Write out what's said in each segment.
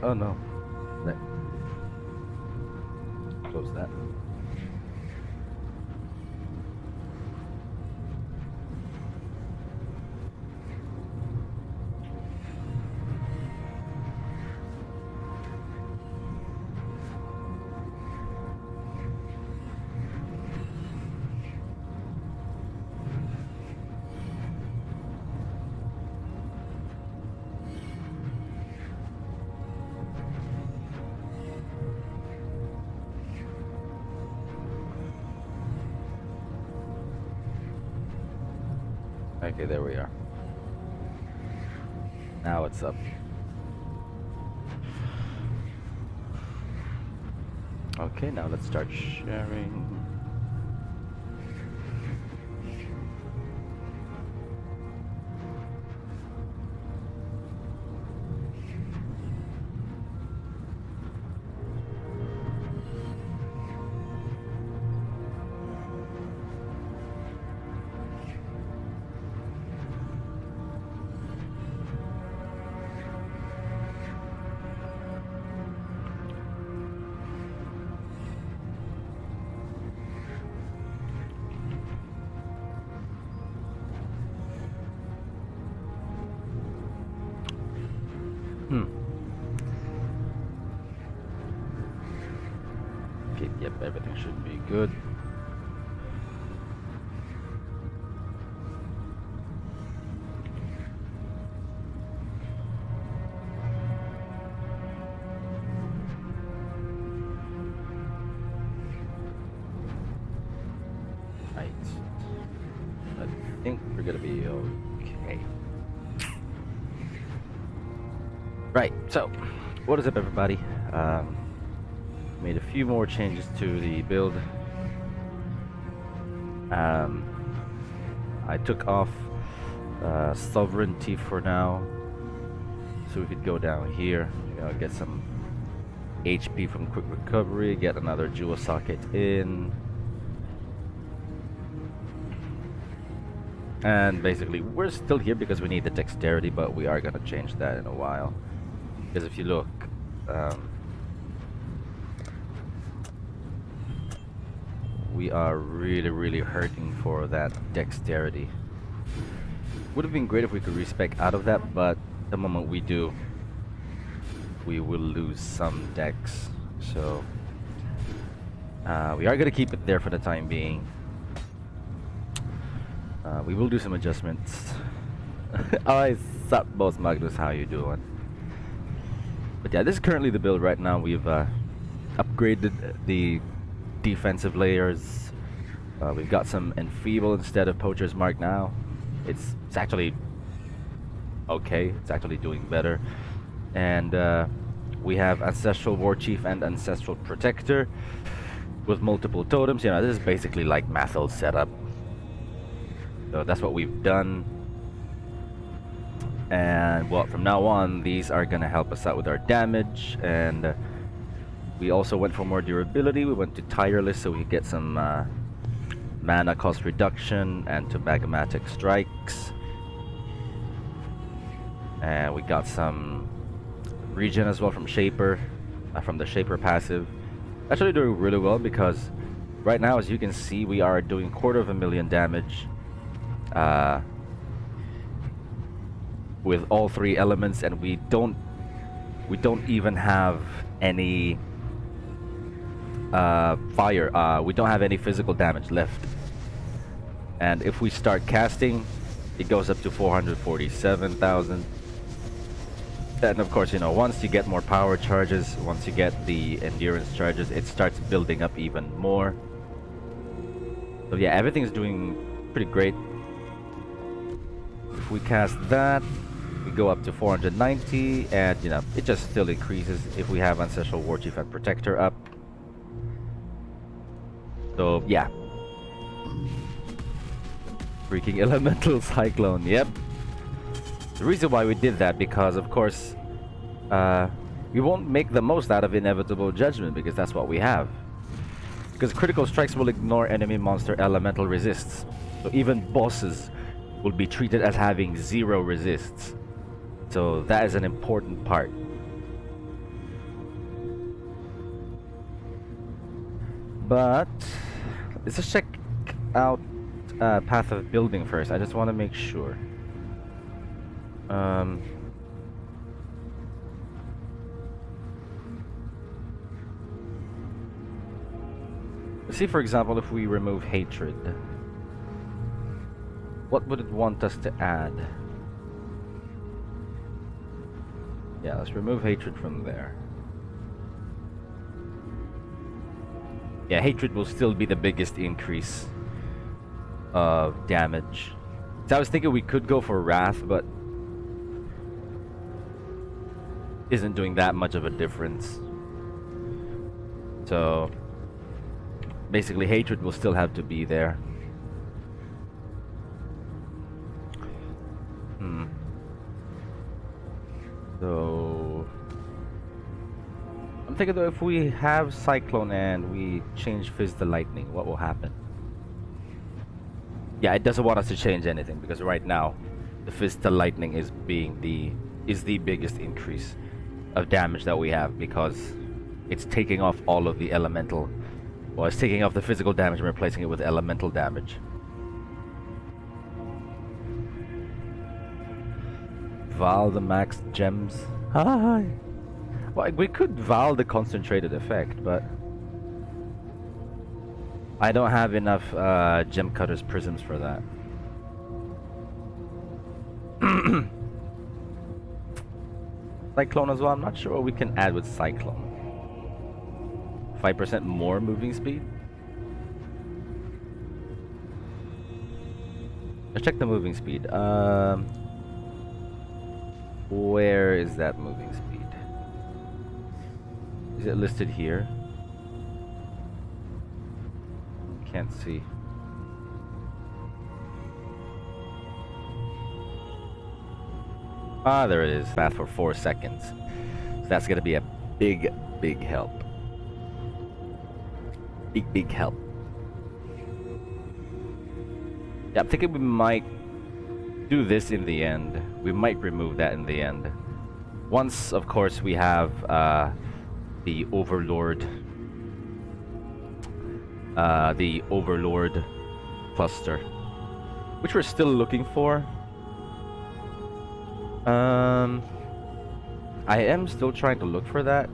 Oh no. That. Close that. Okay, there we are. Now it's up. Okay, now let's start sharing. Okay, yep, everything should be good. Right. I think we're gonna be okay. Right, so what is up, everybody? Made a few more changes to the build. I took off sovereignty for now, so we could go down here, get some HP from quick recovery, get another jewel socket in, and basically we're still here because we need the dexterity, but we are gonna change that in a while. Because if you look, we are really hurting for that dexterity. Would have been great if we could respec out of that, but the moment we do, we will lose some dex. So we are gonna keep it there for the time being. We will do some adjustments. Alright, sup boss Magnus, how you doing? But yeah, this is currently the build right now. We've upgraded the defensive layers. We've got some enfeeble instead of poacher's mark now. It's actually okay. It's actually doing better. And we have ancestral war chief and ancestral protector with multiple totems. This is basically like Mathel's setup. So that's what we've done. And well, from now on, these are gonna help us out with our damage. And we also went for more durability. We went to tireless so we could get some mana cost reduction and to magmatic strikes. And we got some regen as well from Shaper, from the Shaper passive. Actually doing really well because right now, as you can see, we are doing 250,000 damage with all three elements, and we don't even have any fire. We don't have any physical damage left. And if we start casting, it goes up to 447,000. And of course, once you get more power charges, once you get the endurance charges, it starts building up even more. So yeah, everything's doing pretty great. If we cast that, we go up to 490, and it just still increases if we have ancestral war chief and protector up. So yeah, freaking elemental cyclone. Yep. The reason why we did that, because of course we won't make the most out of inevitable judgment, because that's what we have. Because critical strikes will ignore enemy monster elemental resists, so even bosses will be treated as having 0 resists. So that is an important part. But let's just check out path of building first. I just want to make sure. Let's see, for example, if we remove hatred, what would it want us to add? Yeah, let's remove hatred from there. Yeah, hatred will still be the biggest increase of damage. So I was thinking we could go for wrath, but isn't doing that much of a difference. So basically hatred will still have to be there. So I'm thinking though, if we have Cyclone and we change Fizz to Lightning, what will happen? Yeah, it doesn't want us to change anything because right now the Fizz to Lightning is the biggest increase of damage that we have, because it's taking off all of the elemental, well, it's taking off the physical damage and replacing it with elemental damage. Val the max gems. Hi. Well, we could Val the concentrated effect, but I don't have enough gem cutters prisms for that. Cyclone as well. I'm not sure what we can add with Cyclone. 5% more moving speed. Let's check the moving speed. Where is that moving speed? Is it listed here? Can't see. Ah, there it is. Fast for 4 seconds. So that's gonna be a big help. Big help. Yeah, I'm thinking we might do this in the end. We might remove that in the end. Once, of course, we have the Overlord cluster, which we're still looking for. I am still trying to look for that.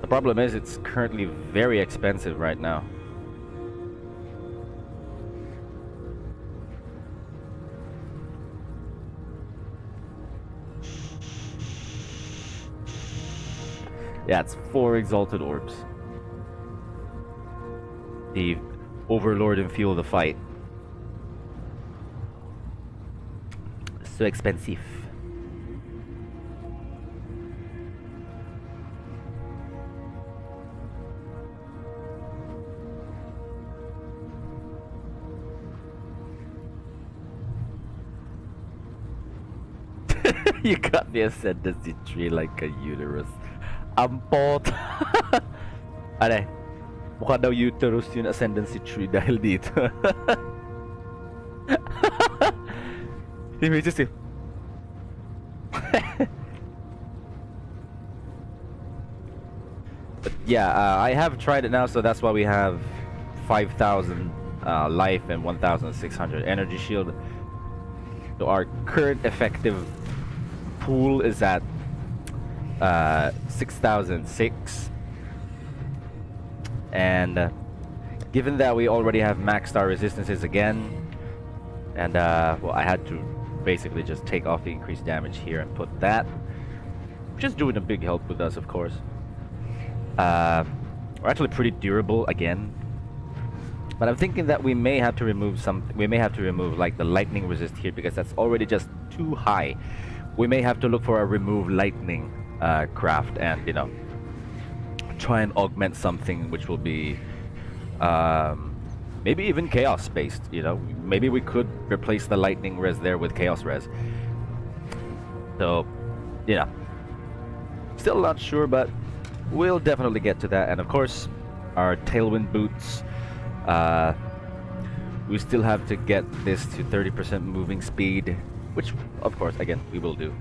The problem is it's currently very expensive right now. Yeah, it's 4 exalted orbs. The Overlord and Fuel the Fight. So expensive. You got the ascendancy tree like a uterus. Ampot. Ano? Mukha daw uterus yung ascendancy tree dahil dito. Just But yeah, I have tried it now, so that's why we have 5,000 life and 1,600 energy shield. So our current effective pool is at 6,006, and given that we already have maxed our resistances again, and well, I had to basically just take off the increased damage here and put that, just doing a big help with us, of course. We're actually pretty durable again, but I'm thinking that we may have to remove like the lightning resist here, because that's already just too high. We may have to look for a remove lightning craft, and you know, try and augment something which will be maybe even chaos based. You know, maybe we could replace the lightning res there with chaos res. So yeah, still not sure, but we'll definitely get to that. And of course, our tailwind boots We still have to get this to 30% moving speed, which of course, again, we will do.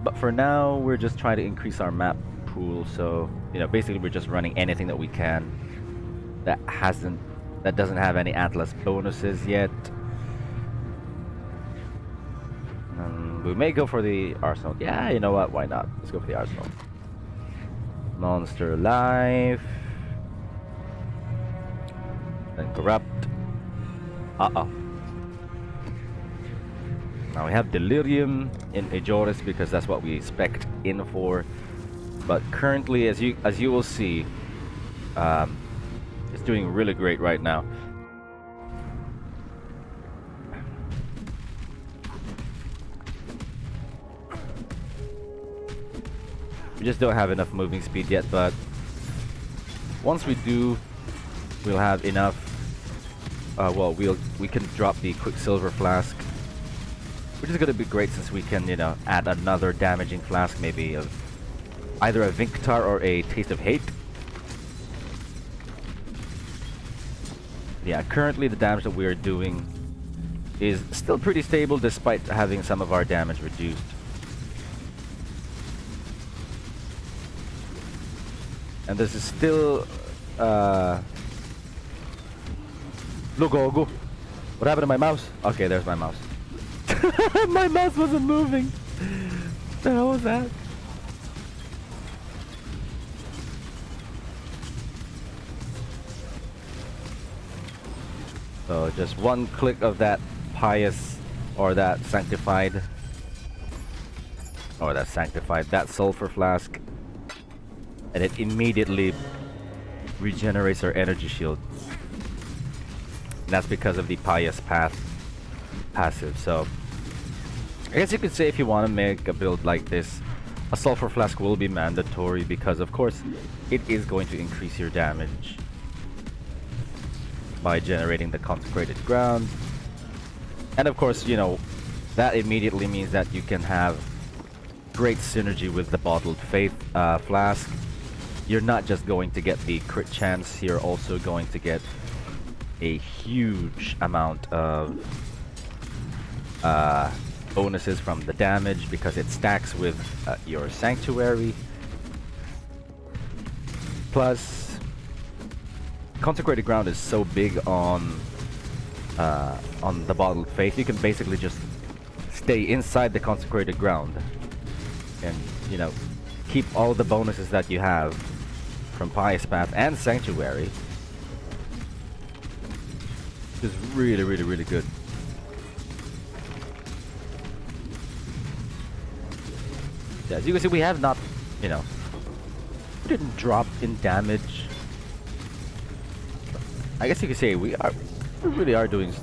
But for now, we're just trying to increase our map pool. So, basically we're just running anything that we can that doesn't have any Atlas bonuses yet. We may go for the Arsenal. Yeah, you know what? Why not? Let's go for the Arsenal. Monster Life. Then Corrupt. Uh-oh. Now we have Delirium in Ajoris because that's what we spec'd in for. But currently, as you will see, it's doing really great right now. We just don't have enough moving speed yet, but once we do, we'll have enough. Well, we can drop the Quicksilver Flask, which is going to be great since we can, add another damaging flask, maybe either a Vinctar or a Taste of Hate. Yeah, currently the damage that we are doing is still pretty stable despite having some of our damage reduced. And this is still Logogo. What happened to my mouse? Okay, there's my mouse. My mouse wasn't moving. What the hell was that? So just one click of that Pious or that Sanctified that Sulfur Flask, and it immediately regenerates our energy shield. And that's because of the Pious Path passive. So I guess you could say if you want to make a build like this, a Sulfur Flask will be mandatory because of course it is going to increase your damage by generating the Consecrated Ground. And of course, that immediately means that you can have great synergy with the Bottled Faith Flask. You're not just going to get the crit chance, you're also going to get a huge amount of bonuses from the damage because it stacks with your Sanctuary. Plus, Consecrated Ground is so big on the Bottled Faith, you can basically just stay inside the Consecrated Ground and, keep all the bonuses that you have from Pious Path and Sanctuary. Which is really, really, really good. Yeah, as you can see, we have not, we didn't drop in damage. I guess you could say we really are doing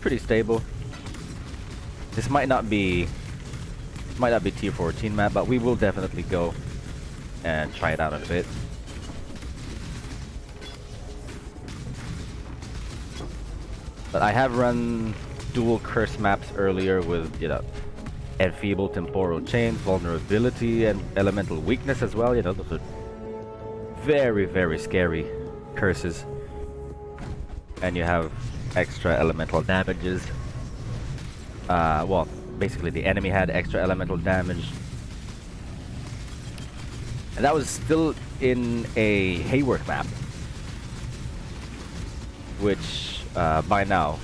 pretty stable. This might not be tier 14 map, but we will definitely go and try it out in a bit. But I have run dual curse maps earlier with Enfeeble Temporal Chains, Vulnerability, and Elemental Weakness as well. Those are very, very scary curses. And you have extra elemental damages. Well, basically the enemy had extra elemental damage. And that was still in a Haywork map, which by now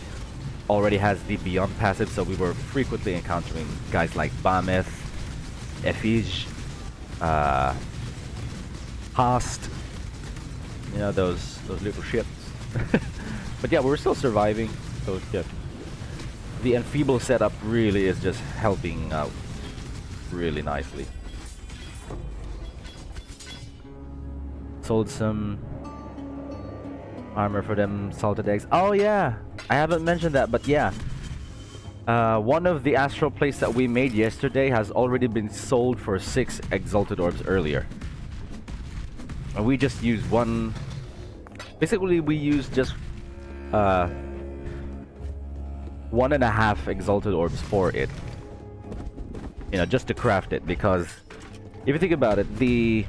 already has the Beyond passive, so we were frequently encountering guys like Bameth, Efige, Hast, those little ships. But yeah, we're still surviving, so yeah. The Enfeeble setup really is just helping out really nicely. Sold some armor for them salted eggs. Oh yeah, I haven't mentioned that, but yeah. One of the astral plates that we made yesterday has already been sold for 6 Exalted Orbs earlier. And we just used one. Basically, we used just 1.5 Exalted Orbs for it. Just to craft it, because if you think about it, the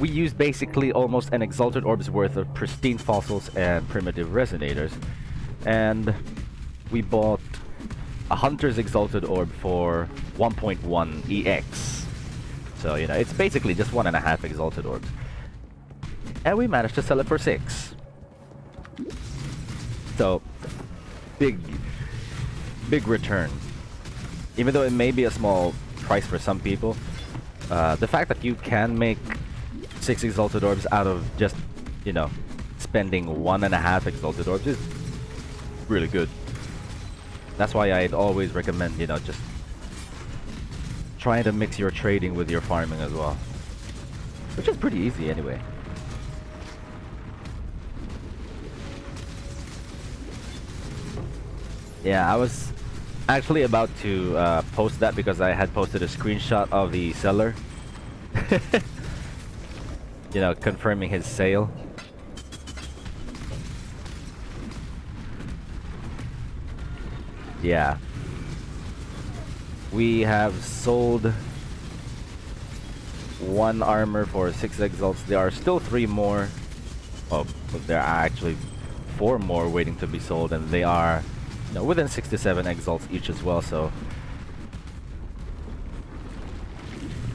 we used basically almost an Exalted Orb's worth of pristine fossils and primitive resonators. And we bought a Hunter's Exalted Orb for 1.1 EX. So, you know, it's basically just 1.5 Exalted Orbs. And we managed to sell it for 6. So, big return. Even though it may be a small price for some people, the fact that you can make 6 Exalted Orbs out of just, you know, spending 1.5 Exalted Orbs is really good. That's why I'd always recommend, you know, just trying to mix your trading with your farming as well. Which is pretty easy anyway. Yeah, I was actually about to post that because I had posted a screenshot of the seller. You know, confirming his sale. Yeah. We have sold 1 armor for 6 exalts. There are still 3 more. Oh, but there are actually 4 more waiting to be sold, and they are, you know, within 6 to 7 exalts each as well, so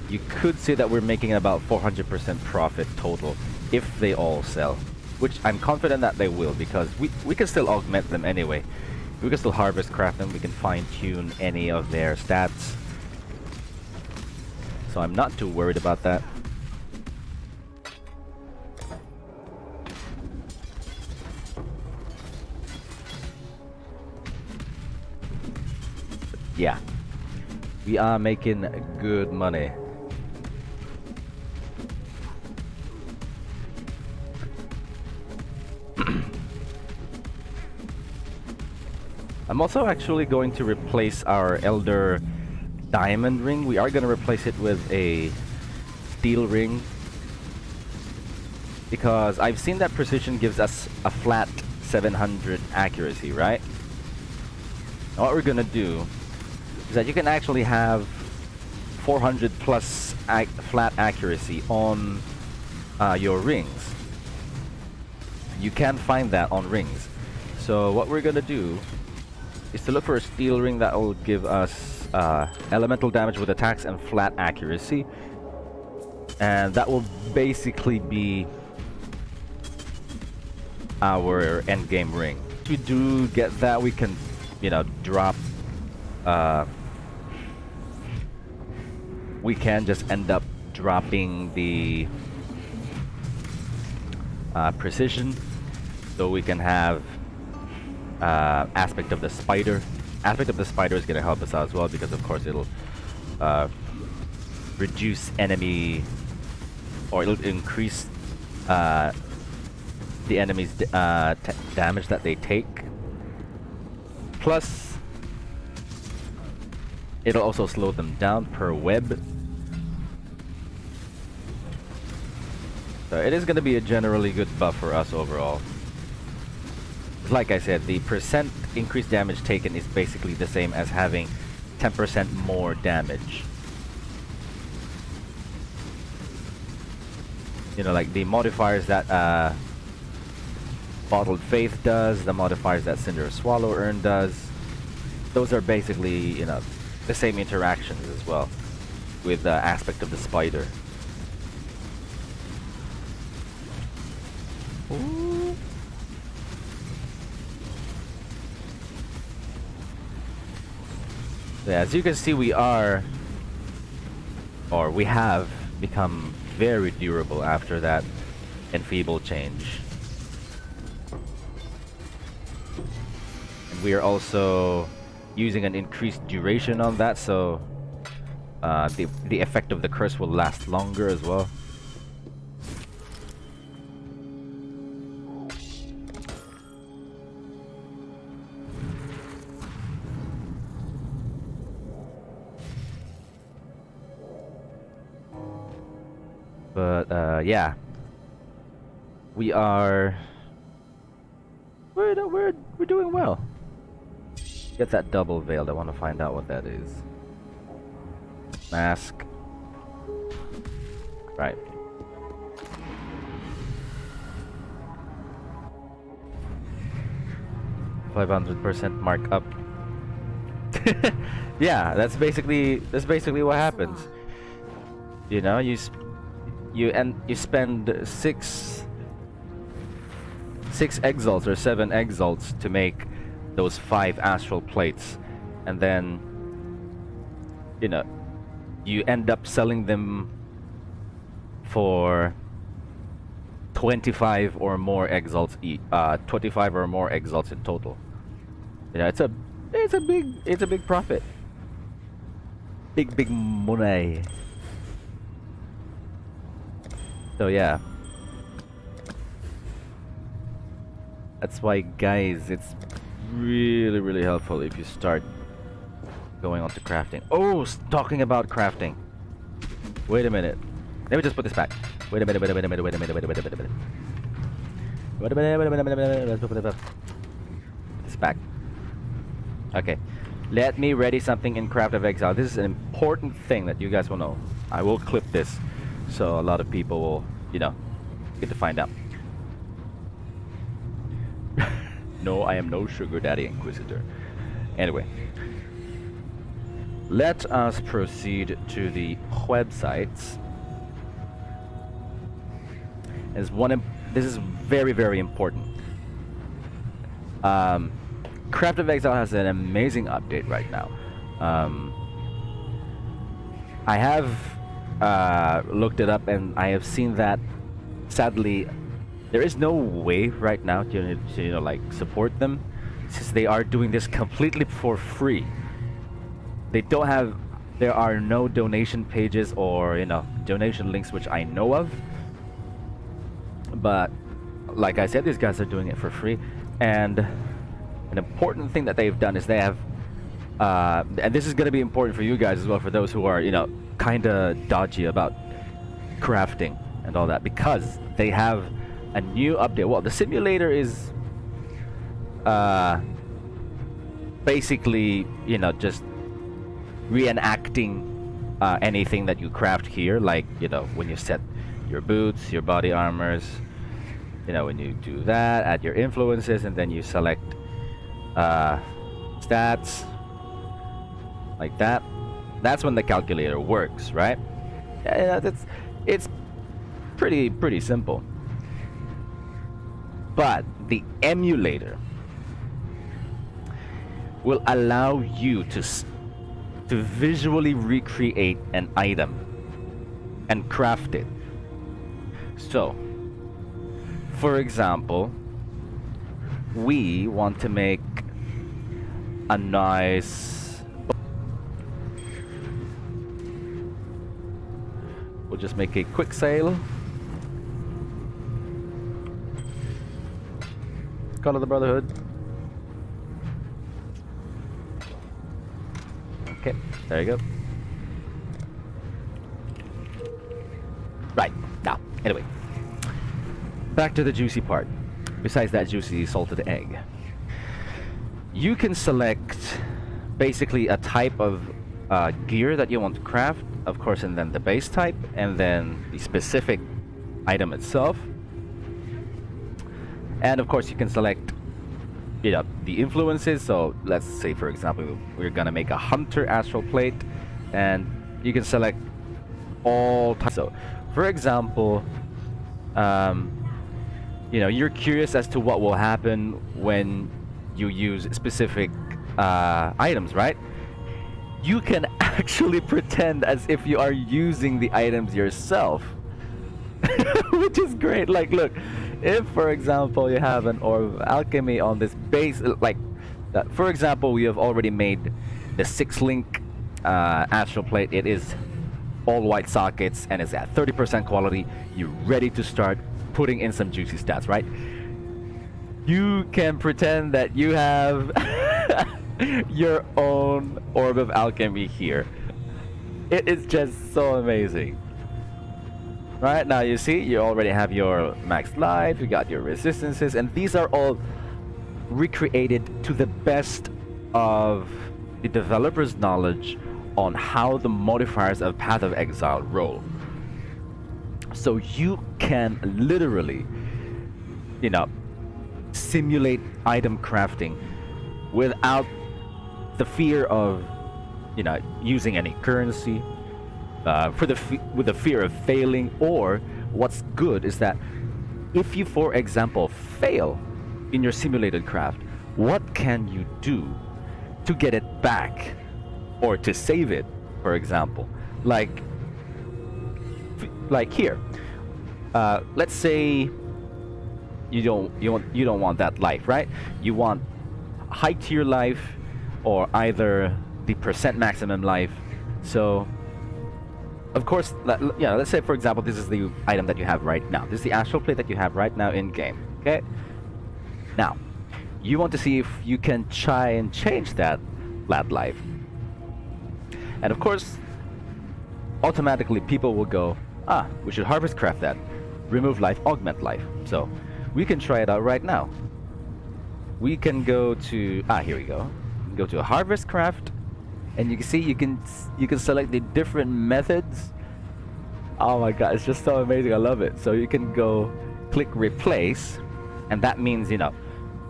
you could say that we're making about 400% profit total if they all sell, which I'm confident that they will, because we can still augment them anyway. We can still harvest craft them, we can fine-tune any of their stats. So I'm not too worried about that. Yeah. We are making good money. I'm also actually going to replace our Elder Diamond ring. We are going to replace it with a steel ring, because I've seen that precision gives us a flat 700 accuracy, right? Now what we're going to do is that you can actually have 400 plus flat accuracy on your rings. You can find that on rings. So what we're going to do is to look for a steel ring that will give us elemental damage with attacks and flat accuracy, and that will basically be our end game ring. If we do get that, we can, you know, drop we can just end up dropping the precision, so we can have aspect of the spider. Aspect of the spider is going to help us out as well, because of course it'll reduce enemy, or it'll increase the enemy's damage that they take. Plus, it'll also slow them down per web. So it is going to be a generally good buff for us overall. Like I said, the percent increased damage taken is basically the same as having 10% more damage. You know, like the modifiers that Bottled Faith does, the modifiers that Cinder Swallow Urn does, those are basically, you know, the same interactions as well with the aspect of the spider. Ooh. Yeah, as you can see, we have become very durable after that enfeeble change. And we are also using an increased duration on that, so the effect of the curse will last longer as well. But yeah, we're doing well. Get that double veiled. I want to find out what that is. Mask. Right. 500% markup. Yeah, that's basically what happens. You know, you spend six exalts or 7 exalts to make those 5 astral plates, and then you know you end up selling them for 25 or more exalts 25 or more exalts in total. You know, it's a big profit. Big money. So yeah. That's why, guys, it's really helpful if you start going on to crafting. Oh, talking about crafting. Wait a minute. Let me just put this back. Wait a minute. Let's put this back. Okay. Let me ready something in Craft of Exile. This is an important thing that you guys will know. I will clip this so a lot of people will, you know, get to find out. No, I am no sugar daddy inquisitor. Anyway, let us proceed to the websites. This is very important. Craft of Exile has an amazing update right now. I have looked it up, and I have seen that sadly there is no way right now to you know, like, support them, since they are doing this completely for free. They don't have, there are no donation pages or, you know, donation links which I know of. But like I said, these guys are doing it for free, and an important thing that they've done is they have and this is going to be important for you guys as well, for those who are, you know, kind of dodgy about crafting and all that, because they have a new update. Well, the simulator is basically, you know, just reenacting anything that you craft here, like, you know, when you set your boots, your body armors, you know, when you do that, add your influences, and then you select stats like that. That's when the calculator works, right? Yeah, it's pretty simple. But the emulator will allow you to visually recreate an item and craft it. So, for example, we want to make a nice... We'll just make a quick sale. Call of the Brotherhood. Okay, there you go. Right, now, anyway. Back to the juicy part. Besides that juicy salted egg. You can select basically a type of gear that you want to craft, of course, and then the base type, and then the specific item itself. And of course you can select, you know, the influences. So let's say, for example, we're gonna make a hunter astral plate, and you can select all types. So for example, you know, you're curious as to what will happen when you use specific items, right? You can actually pretend as if you are using the items yourself. Which is great. Like, look, if for example you have an orb of alchemy on this base, like that, for example, we have already made the 6-link astral plate. It is all white sockets and it's at 30% quality. You're ready to start putting in some juicy stats, right? You can pretend that you have your own orb of alchemy here. It is just so amazing. Right now, you see, you already have your max life, you got your resistances, and these are all recreated to the best of the developer's knowledge on how the modifiers of Path of Exile roll. So you can literally, you know, simulate item crafting without the fear of, you know, using any currency, with the fear of failing. Or what's good is that if you, for example, fail in your simulated craft, what can you do to get it back or to save it, for example? Like here, let's say you don't want that life, right? You want high tier life, or either the percent maximum life. So of course, let's say for example this is the item that you have right now. This is the astral plate that you have right now in game. Okay, now you want to see if you can try and change that life, and of course automatically people will go, we should harvest craft that, remove life, augment life. So we can try it out right now. We can go to here we go. Go to a harvest craft, and you can see you can select the different methods. Oh my god, it's just so amazing. I love it. So you can go click replace, and that means, you know,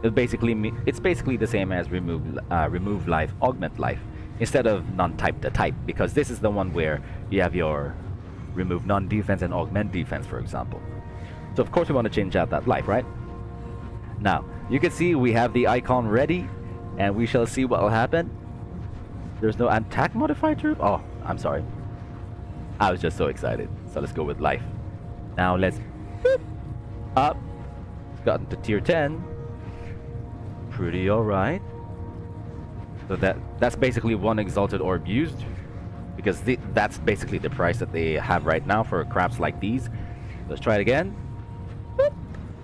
it's basically the same as remove life, augment life, instead of non-type to type, because this is the one where you have your remove non-defense and augment defense, for example. So of course we want to change out that life, right? Now you can see we have the icon ready, and we shall see what will happen. There's no attack modifier troop. Oh, I'm sorry. I was just so excited. So let's go with life. Now let's boop, up. Gotten to tier 10. Pretty alright. So that's basically one exalted orb used, because that's basically the price that they have right now for crafts like these. Let's try it again.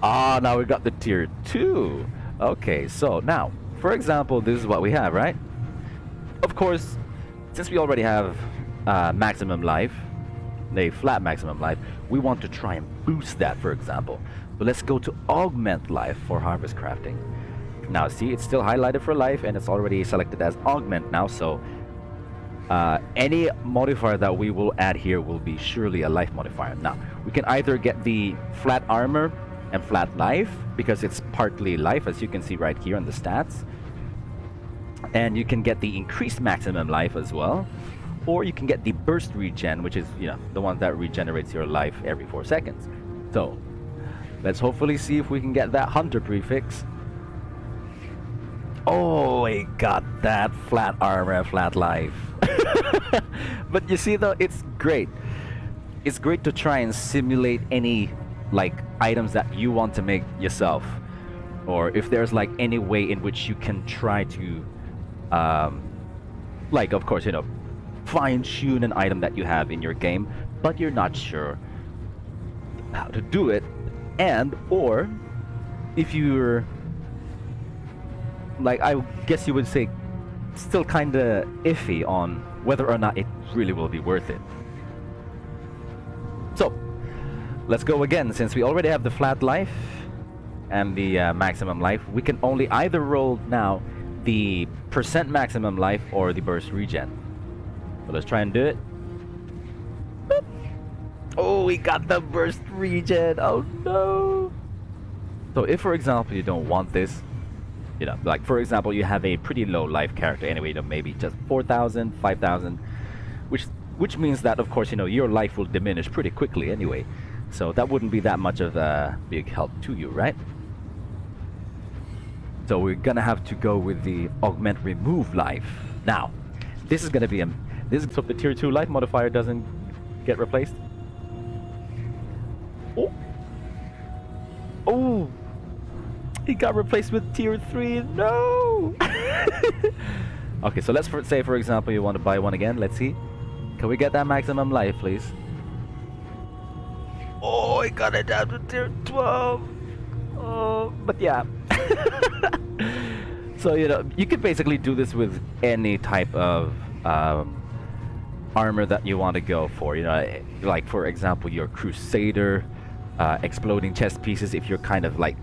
Now we got the tier 2. Okay, so now, for example, this is what we have, right? Of course, since we already have maximum life, a flat maximum life, we want to try and boost that, for example. But let's go to augment life for harvest crafting. Now see, it's still highlighted for life, and it's already selected as augment now, so any modifier that we will add here will be surely a life modifier. Now, we can either get the flat armor and flat life, because it's partly life, as you can see right here on the stats. And you can get the increased maximum life as well. Or you can get the burst regen, which is, you know, the one that regenerates your life every 4 seconds. So, let's hopefully see if we can get that hunter prefix. Oh, we got that flat armor, flat life. But you see though, it's great. It's great to try and simulate any like items that you want to make yourself, or if there's like any way in which you can try to like, of course, you know, fine-tune an item that you have in your game, but you're not sure how to do it, and or if you're like, I guess you would say, still kind of iffy on whether or not it really will be worth it. So let's go again. Since we already have the flat life and the maximum life, we can only either roll now the percent maximum life or the burst regen. So let's try and do it. Boop. Oh, we got the burst regen. Oh no. So if, for example, you don't want this, you know, like for example, you have a pretty low life character anyway, you know, maybe just 4,000, 5,000, which means that, of course, you know, your life will diminish pretty quickly anyway. So that wouldn't be that much of a big help to you, right? So we're gonna have to go with the augment remove life. Now, this is gonna be this is so the tier 2 life modifier doesn't get replaced. Oh, oh, he got replaced with tier 3. No. Okay, so let's say for example you want to buy one again. Let's see. Can we get that maximum life, please? Oh, I got it down to tier 12. Oh, but yeah. So, you know, you could basically do this with any type of armor that you want to go for. You know, like for example, your Crusader, exploding chest pieces. If you're kind of like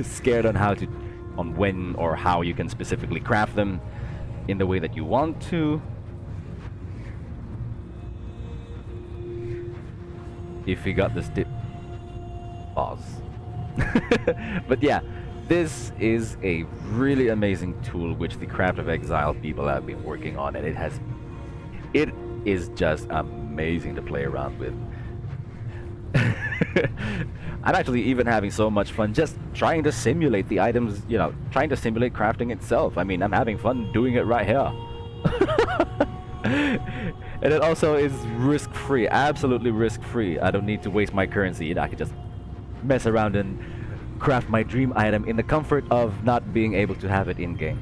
scared on when or how you can specifically craft them in the way that you want to. If you got this pause. But yeah, this is a really amazing tool which the Craft of Exile people have been working on, and it is just amazing to play around with. I'm actually even having so much fun just trying to simulate the items, you know, trying to simulate crafting itself. I mean, I'm having fun doing it right here. And it also is risk-free, absolutely risk-free. I don't need to waste my currency. You know, I can just mess around and craft my dream item in the comfort of not being able to have it in-game.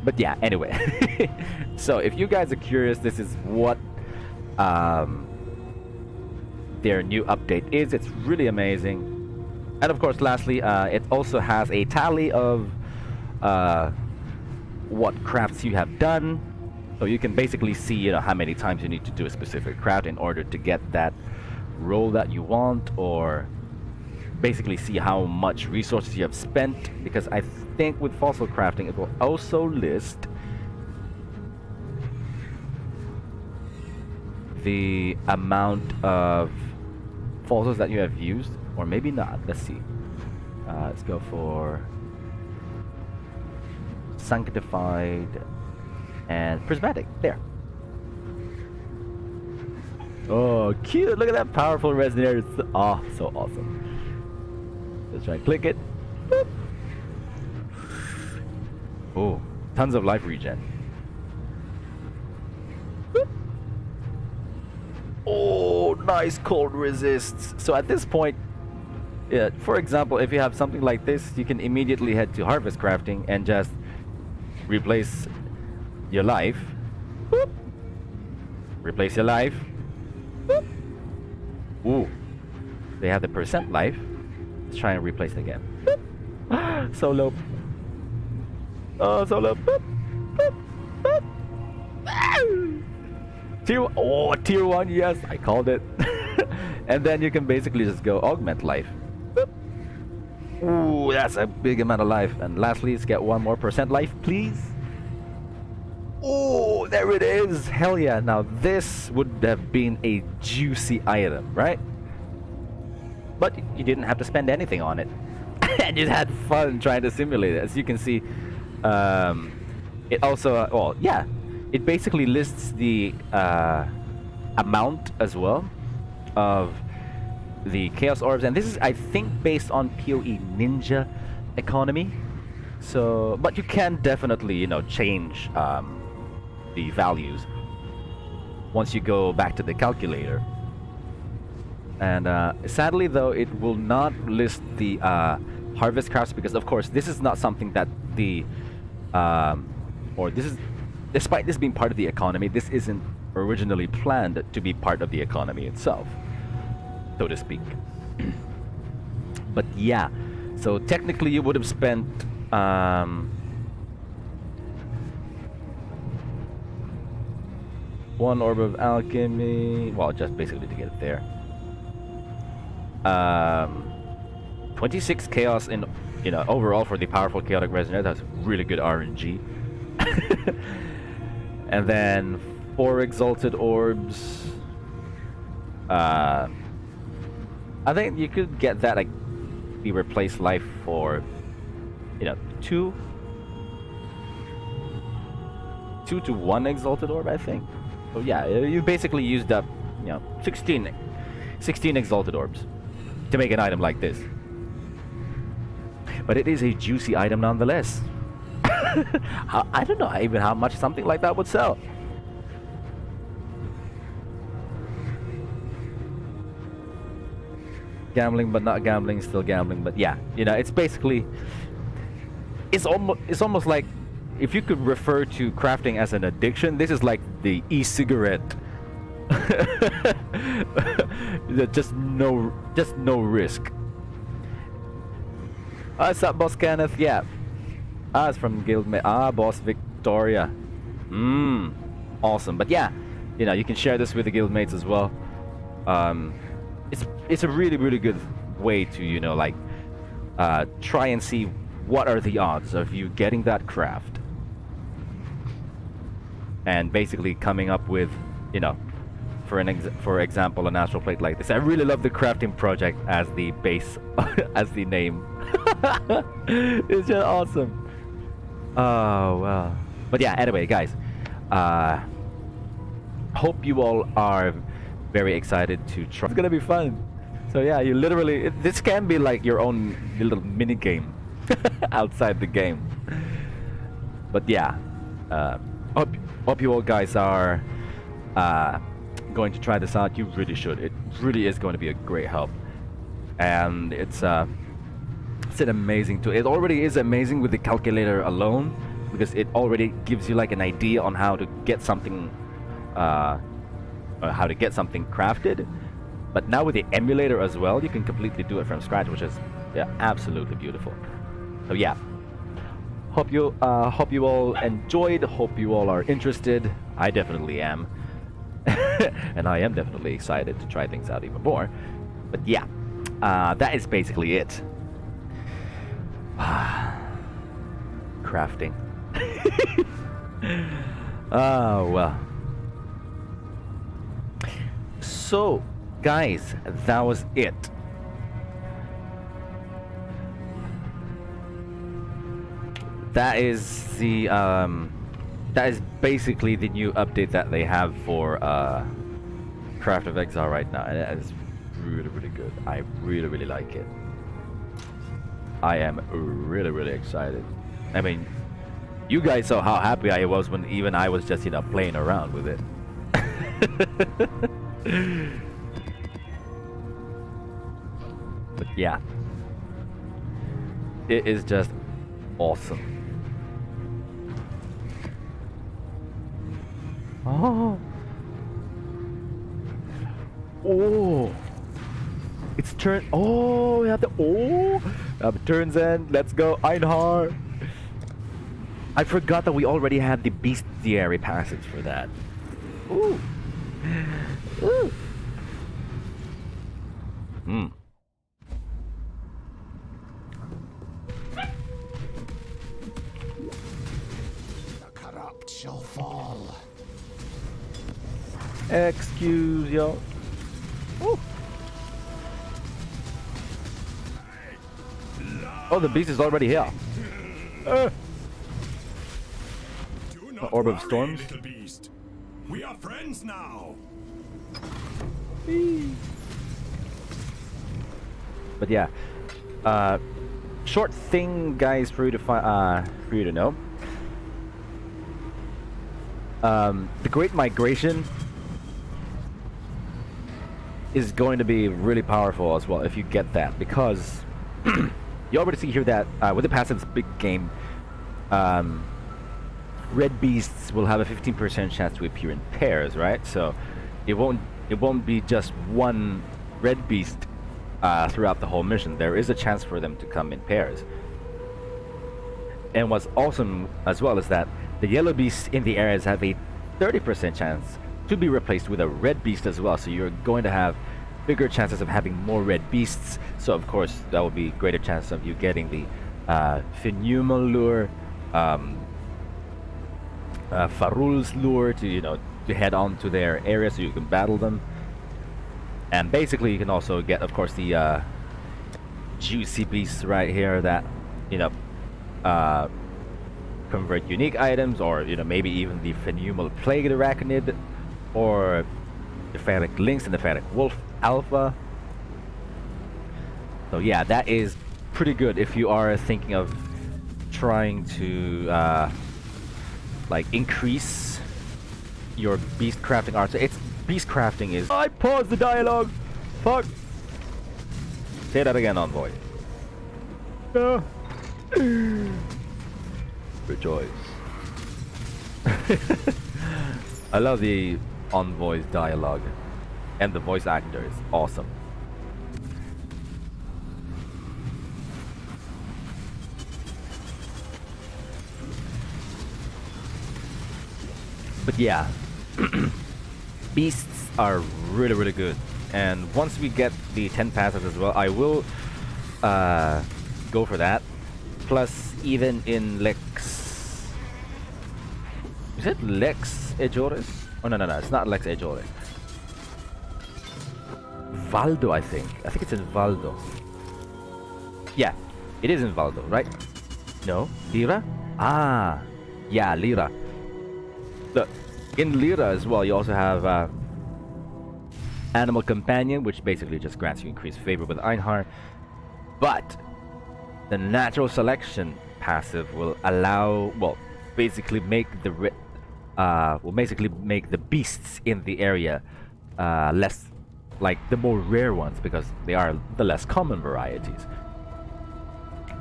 But yeah, anyway. So if you guys are curious, this is what their new update is. It's really amazing. And of course, lastly, it also has a tally of what crafts you have done. So you can basically see, you know, how many times you need to do a specific craft in order to get that role that you want, or basically see how much resources you have spent, because I think with fossil crafting it will also list the amount of fossils that you have used, or maybe not. Let's see. Let's go for sanctified and prismatic. There. Oh, cute! Look at that powerful resonator. It's, oh, so awesome. Let's try and click it. Boop. Oh, tons of life regen. Boop. Oh, nice cold resists. So at this point, yeah, for example, if you have something like this, you can immediately head to harvest crafting and just replace your life. Boop. Replace your life. Boop. Ooh, they have the percent life. Let's try and replace it again. Boop. So low. Oh, so low. Boop. Boop. Boop. Tier 1, yes, I called it. And then you can basically just go augment life. Boop. Ooh, that's a big amount of life. And lastly, let's get one more percent life, please. Oh, there it is. Hell yeah. Now this would have been a juicy item, right? But you didn't have to spend anything on it. And you had fun trying to simulate it. As you can see, it also, well, yeah, it basically lists the amount as well of the Chaos Orbs. And this is, I think, based on PoE Ninja economy. So, but you can definitely, you know, change the values once you go back to the calculator. And sadly though, it will not list the harvest crafts, because of course this is not something that the or this is, despite this being part of the economy, this isn't originally planned to be part of the economy itself, so to speak. But yeah, so technically you would have spent one orb of alchemy, well, just basically to get it there. 26 chaos in, you know, overall for the powerful chaotic resonator. That's really good RNG. And then 4 exalted orbs. I think you could get that, like, the replace life for, you know, 2 to 1 exalted orb, I think. So yeah, you basically used up, you know, 16 exalted orbs to make an item like this. But it is a juicy item nonetheless. I don't know even how much something like that would sell. Gambling but not gambling, still gambling. But yeah, you know, it's basically, it's almost like, if you could refer to crafting as an addiction, this is like the e-cigarette. just no risk. What's up, Boss Kenneth? Yeah. It's from Guildmate. Boss Victoria. Awesome. But yeah, you know, you can share this with the guildmates as well. It's a really good way to, you know, like, try and see what are the odds of you getting that craft, and basically coming up with, you know, for example, an astral plate like this. I really love the crafting project as the base, as the name It's just awesome. Oh well. But yeah, anyway, guys. Hope you all are very excited to try. It's gonna be fun. So yeah, you literally this can be like your own little mini game outside the game. But yeah, hope you all guys are going to try this out. You really should. It really is going to be a great help, and it's an amazing tool. It already is amazing with the calculator alone, because it already gives you like an idea on how to get something, how to get something crafted. But now with the emulator as well, you can completely do it from scratch, which is yeah, absolutely beautiful. So yeah, hope you all enjoyed. Hope you all are interested. I definitely am, and I am definitely excited to try things out even more. But yeah, that is basically it. Crafting. Oh well. So guys, that was it. That is the that is basically the new update that they have for Craft of Exile right now, and it is really, really good. I really, really like it. I am really, really excited. I mean, you guys saw how happy I was when even I was just, you know, playing around with it. But yeah, it is just awesome. Oh, oh, it's turn. Oh, we have the turns in. Let's go, Einhar. I forgot that we already had the bestiary passage for that. Ooh. Ooh. Hmm. The corrupt shall fall. Excuse yo. Ooh. Oh, the beast is already here. The Orb of Storms. Little beast. We are friends now. But yeah, short thing, guys, for you to know. The Great Migration is going to be really powerful as well if you get that, because you already see here that with the passive big game, red beasts will have a 15% chance to appear in pairs, right? So it won't be just one red beast throughout the whole mission. There is a chance for them to come in pairs. And what's awesome as well is that the yellow beasts in the areas have a 30% chance to be replaced with a red beast as well. So you're going to have bigger chances of having more red beasts. So of course that will be greater chance of you getting the Phenumal lure, Farul's lure to, you know, to head on to their area so you can battle them. And basically you can also get, of course, the juicy beasts right here that, you know, convert unique items, or, you know, maybe even the Phenumal Plagued Arachnid, or the Phatic Lynx and the Phatic Wolf Alpha. So yeah, that is pretty good if you are thinking of trying to like increase your beast crafting art. So it's beast crafting is. I paused the dialogue. Fuck. Say that again, Envoy. No. Rejoice. I love the Envoy's dialogue, and the voice actor is awesome. But yeah, beasts are really, really good. And once we get the 10 passes as well, I will go for that. Plus, even in Lex... Is it Lex Ejores? Oh, no, it's not Lex Ejores. Valdo, I think. I think it's in Valdo. Yeah, It is invalid, though, right? No? Lira? Ah, yeah, Lira. Look, in Lira as well, you also have Animal Companion, which basically just grants you increased favor with Einhar. But the natural selection passive will allow, well, basically make the beasts in the area less, like the more rare ones, because they are the less common varieties.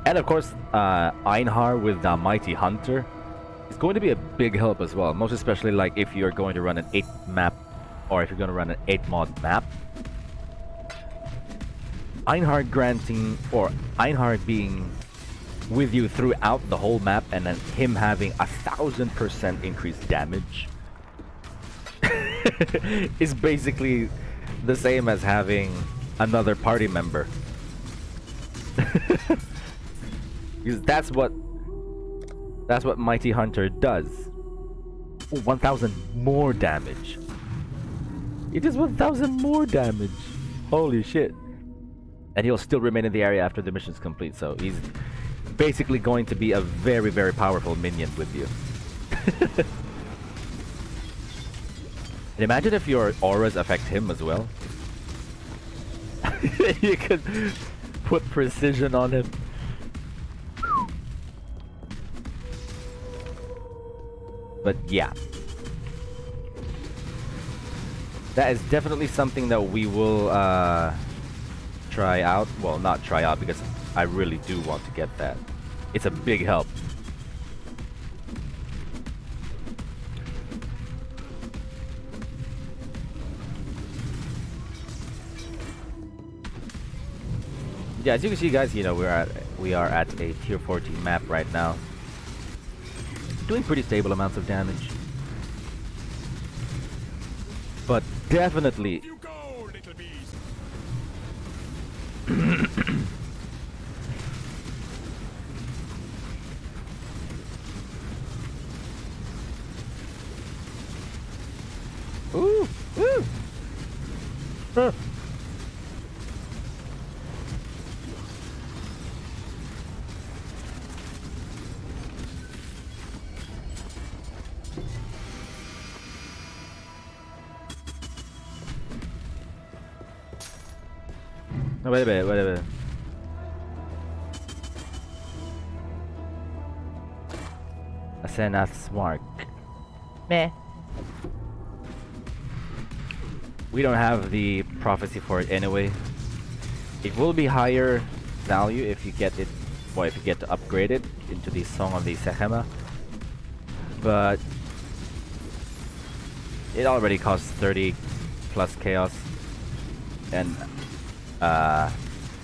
And of course, Einhar with the Mighty Hunter is going to be a big help as well, most especially like if you're going to run an 8 map, or if you're going to run an 8 mod map. Einhar being with you throughout the whole map, and then him having 1000% increased damage is basically the same as having another party member. Because that's what Mighty Hunter does. Oh, 1000 more damage. It does 1000 more damage. Holy shit. And he'll still remain in the area after the mission's complete, so he's basically going to be a very, very powerful minion with you. And imagine if your auras affect him as well. You could put precision on him. But yeah, that is definitely something that we will try out. Well, not try out, because I really do want to get that. It's a big help. Yeah, as you can see, guys, you know, we are at a tier 14 map right now, doing pretty stable amounts of damage. But definitely You go, little bees. Ooh! Woo! Huh. No, wait a minute. Asenath's mark. Meh. We don't have the prophecy for it anyway. It will be higher value if you get it, or if you get to upgrade it into the Song of the Sechema. But it already costs 30 plus chaos, and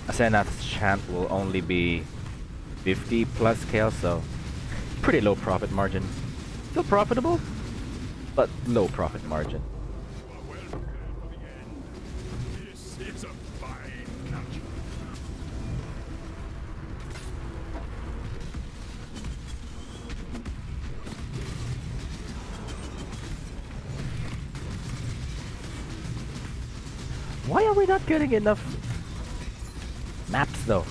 Asenath's chant will only be 50 plus chaos, so pretty low profit margin. Still profitable, but low profit margin. Well prepared for the end. This is a fine catch. Why are we not getting enough maps though?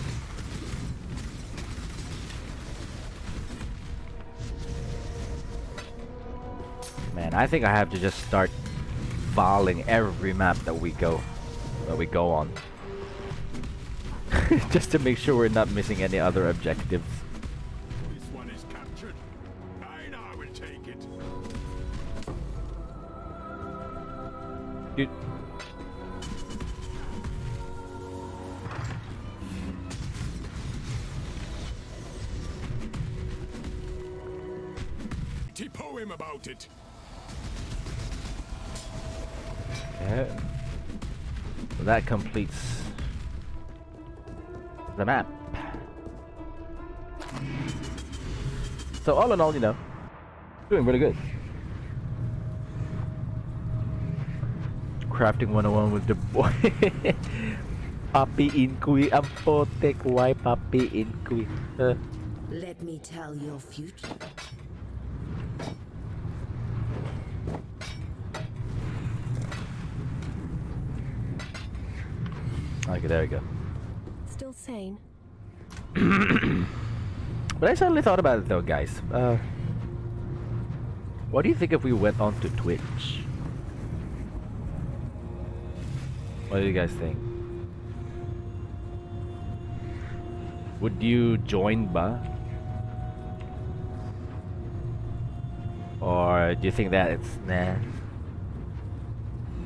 Man, I think I have to just start filing every map that we go on. Just to make sure we're not missing any other objectives. This one is captured. I will take it. Dude. Poem about it. Yeah. So that completes the map. So all in all, you know, doing really good. Crafting 101 with the boy. Papi Inqui, ang potek, why Papi Inqui? Let me tell your future. Okay, there we go. Still sane? But I suddenly thought about it though, guys. What do you think if we went on to Twitch? What do you guys think? Would you join ba? Or do you think that it's nah?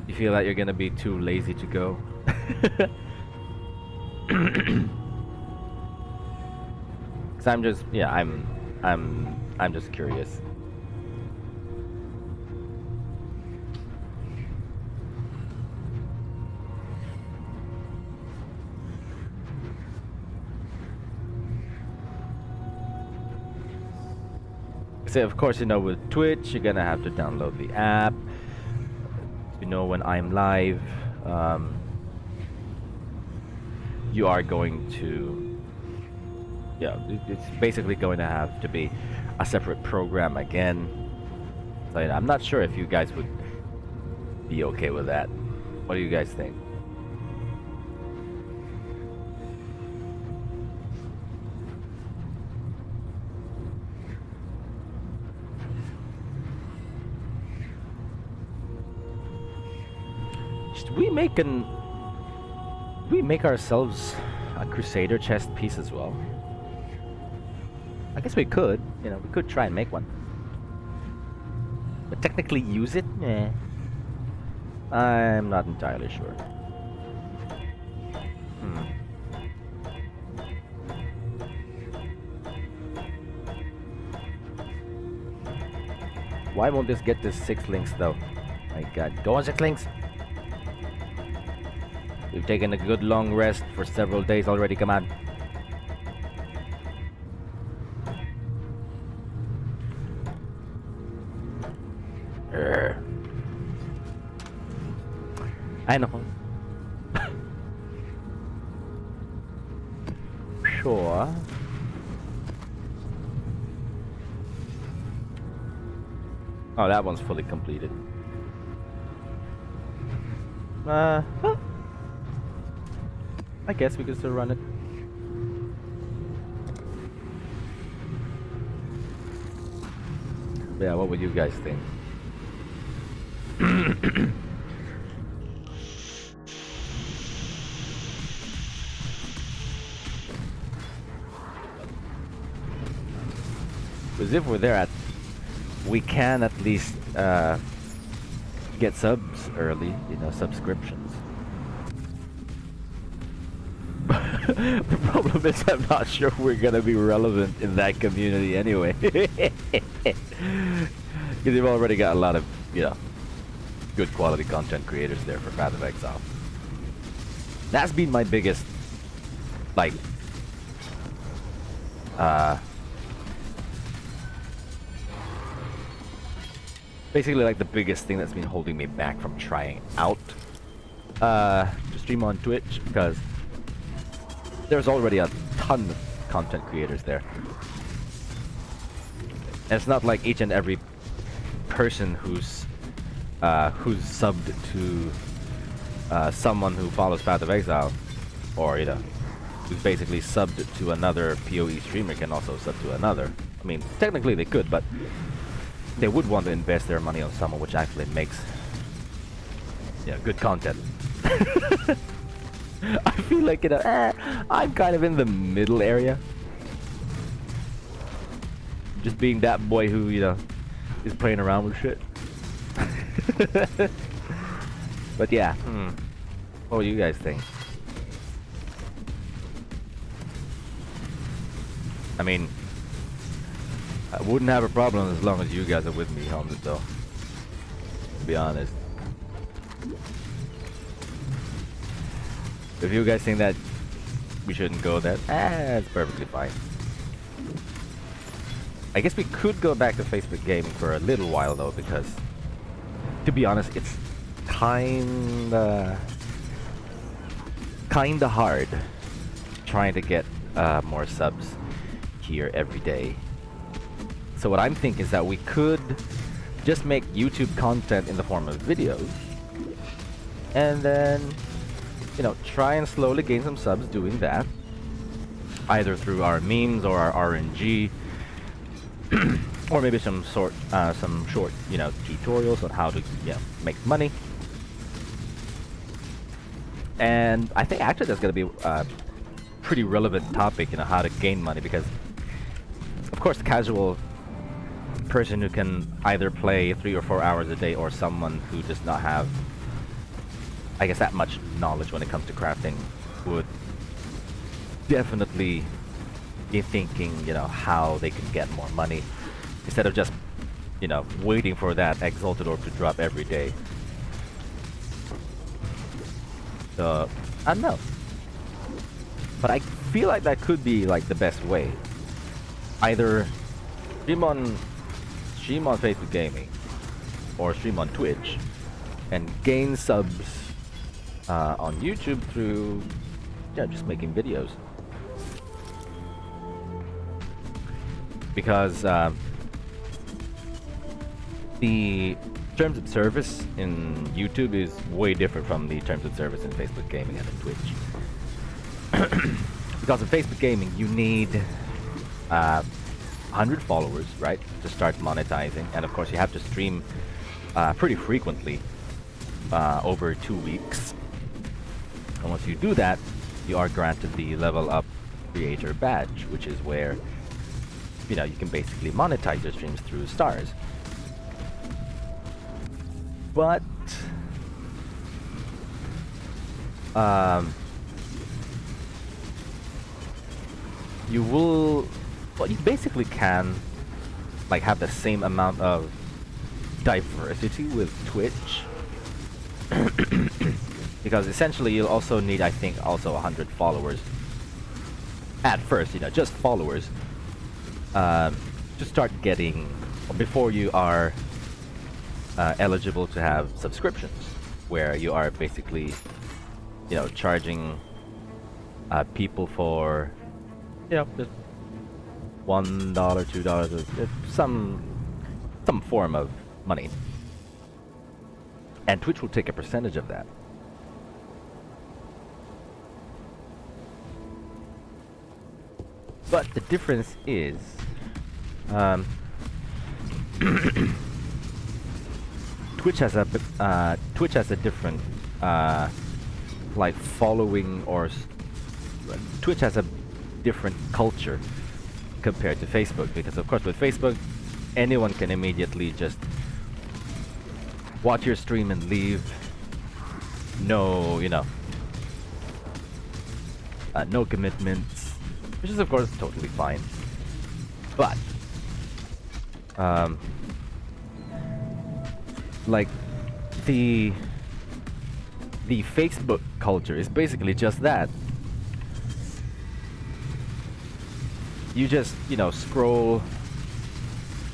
You feel like you're gonna be too lazy to go? Cause I'm just I'm just curious. So of course, you know, with Twitch, you're gonna have to download the app. You know, when I'm live, you are going to, yeah, it's basically going to have to be a separate program again. So you know, I'm not sure if you guys would be okay with that. What do you guys think? Should we make ourselves a Crusader chest piece as well? I guess we could, you know, we could try and make one. But technically use it? Eh. I'm not entirely sure. Why won't this get this 6 links though? My god. Go on 6 links! We've taken a good long rest for several days already, come on. I know. Sure. Oh, that one's fully completed. Huh. I guess we could still run it. Yeah, what would you guys think? Because if we're there we can at least get subs early, you know, subscriptions. The problem is I'm not sure we're gonna be relevant in that community anyway. Because you've already got a lot of, you know, good quality content creators there for Path of Exile. That's been my biggest, like, basically like the biggest thing that's been holding me back from trying out to stream on Twitch, because there's already a ton of content creators there. And it's not like each and every person who's subbed to someone who follows Path of Exile, or, you know, who's basically subbed to another PoE streamer can also sub to another. I mean, technically they could, but they would want to invest their money on someone which actually makes, yeah, good content. I feel like, you know, I'm kind of in the middle area. Just being that boy who, you know, is playing around with shit. But yeah, what do you guys think? I mean, I wouldn't have a problem as long as you guys are with me on it though, to be honest. If you guys think that we shouldn't go that, it's perfectly fine. I guess we could go back to Facebook gaming for a little while though, because to be honest, it's kinda hard trying to get more subs here every day. So what I'm thinking is that we could just make YouTube content in the form of videos, and then, you know, try and slowly gain some subs doing that. either through our memes or our RNG, or maybe some short, tutorials on how to, make money. And I think actually that's going to be a pretty relevant topic, how to gain money, because of course the casual person who can either play 3 or 4 hours a day, or someone who does not have, I guess, that much knowledge when it comes to crafting, would definitely be thinking, how they can get more money instead of just, waiting for that exalted orb to drop every day. So I don't know, but I feel like that could be like the best way. Either stream on Facebook Gaming, or stream on Twitch, and gain subs on YouTube through just making videos. Because the terms of service in YouTube is way different from the terms of service in Facebook Gaming and in Twitch. Because in Facebook Gaming you need 100 followers, right, to start monetizing, and of course you have to stream pretty frequently, over 2 weeks. And once you do that, you are granted the level up creator badge, which is where you can basically monetize your streams through stars. But you basically can like have the same amount of diversity with Twitch. Because essentially you'll also need, I think, also 100 followers at first, just followers, to start getting, before you are eligible to have subscriptions, where you are basically, charging people for, just $1, $2, some form of money, and Twitch will take a percentage of that. But the difference is, Twitch has a different like following, or Twitch has a different culture compared to Facebook, because of course with Facebook anyone can immediately just watch your stream and leave. No, no commitments, which is of course totally fine. But like the Facebook culture is basically just that. You just, scroll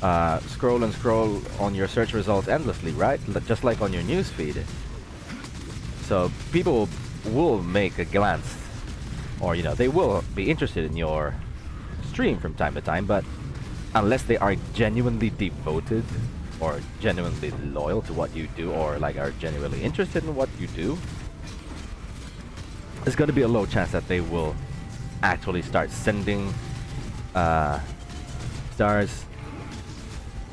and scroll on your search results endlessly, right? Just like on your news feed. So people will make a glance, or they will be interested in your stream from time to time, but unless they are genuinely devoted or genuinely loyal to what you do, or like are genuinely interested in what you do, there's going to be a low chance that they will actually start sending stars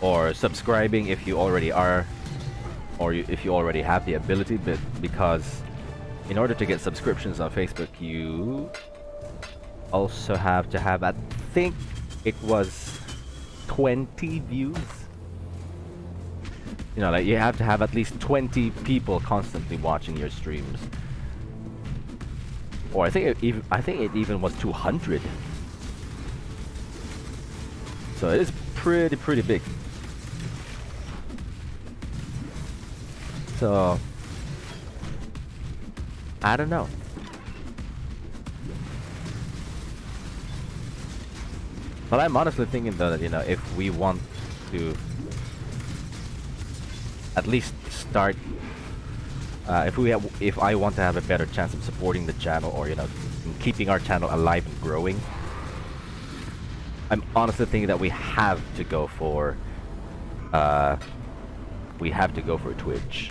or subscribing if you already are, or if you already have the ability. But because in order to get subscriptions on Facebook, you also have to have, I think it was 20 views. Like you have to have at least 20 people constantly watching your streams. Or I think it even was 200. So it is pretty big. So I don't know. But I'm honestly thinking that, if we want to at least start, if I want to have a better chance of supporting the channel, or keeping our channel alive and growing, I'm honestly thinking that we have to go for Twitch.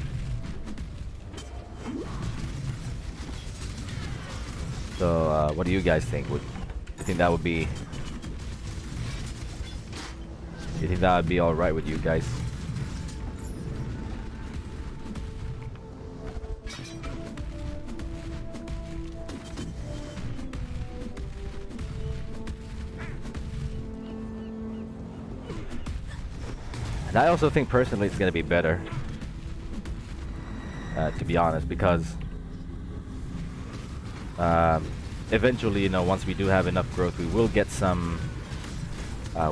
So what do you guys think? Would think that would be? You think that would be all right with you guys? And I also think personally it's gonna be better, to be honest, because eventually, you know, once we do have enough growth, we will get some.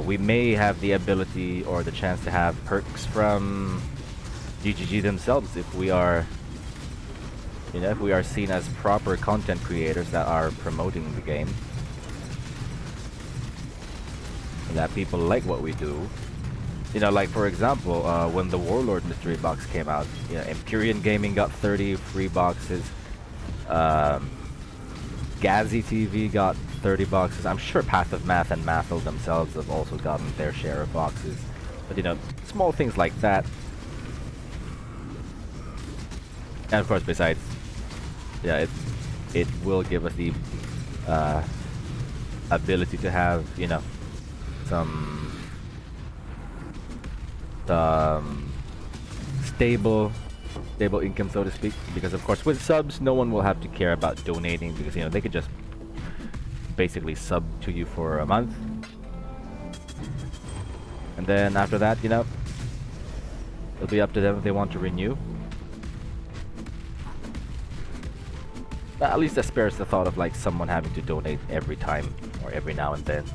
We may have the ability or the chance to have perks from GGG themselves if we are, you know, if we are seen as proper content creators that are promoting the game, and that people like what we do. You know, like for example, when the Warlord mystery box came out, you know, Empyrean Gaming got 30 free boxes. Gazzy TV got 30 boxes. I'm sure Path of Math and Mathil themselves have also gotten their share of boxes. But you know, small things like that. And of course, besides, yeah, it will give us the ability to have, you know, some stable income, so to speak, because of course with subs no one will have to care about donating, because you know they could just basically sub to you for a month, and then after that, you know, it'll be up to them if they want to renew. But at least that spares the thought of like someone having to donate every time or every now and then.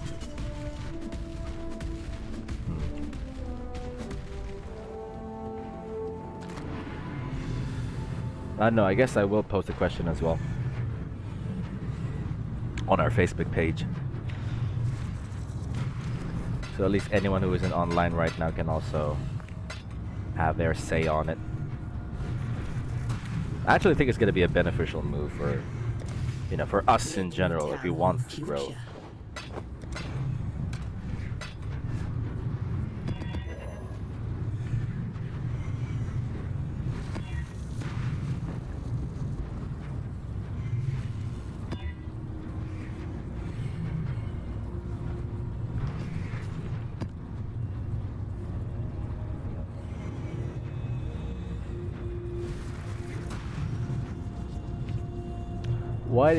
No, I guess I will post a question as well on our Facebook page. So at least anyone who isn't online right now can also have their say on it. I actually think it's going to be a beneficial move for, you know, for us in general if we want to grow.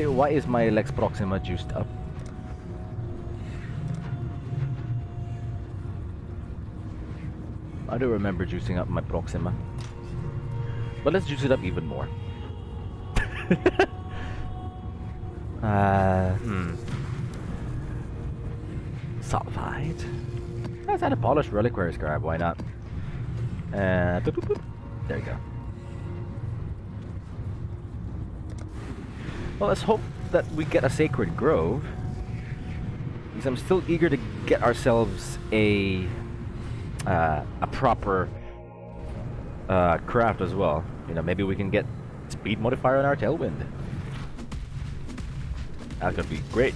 Why is my Lex Proxima juiced up? I do remember juicing up my Proxima. But let's juice it up even more. Sulfide. Let's add a polished reliquary scribe, why not? Boop, boop, boop. There you go. Well, let's hope that we get a Sacred Grove, because I'm still eager to get ourselves a proper craft as well. You know, maybe we can get speed modifier on our Tailwind. That's gonna be great.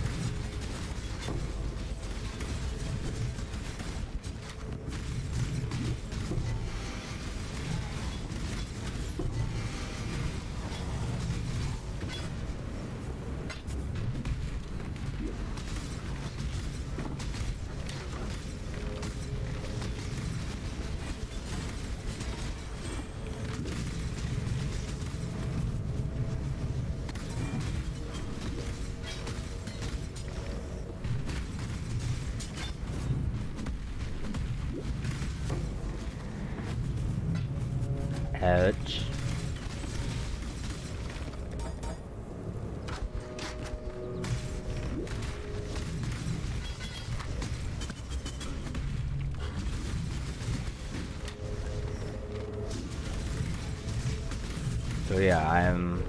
Ouch. So yeah, I'm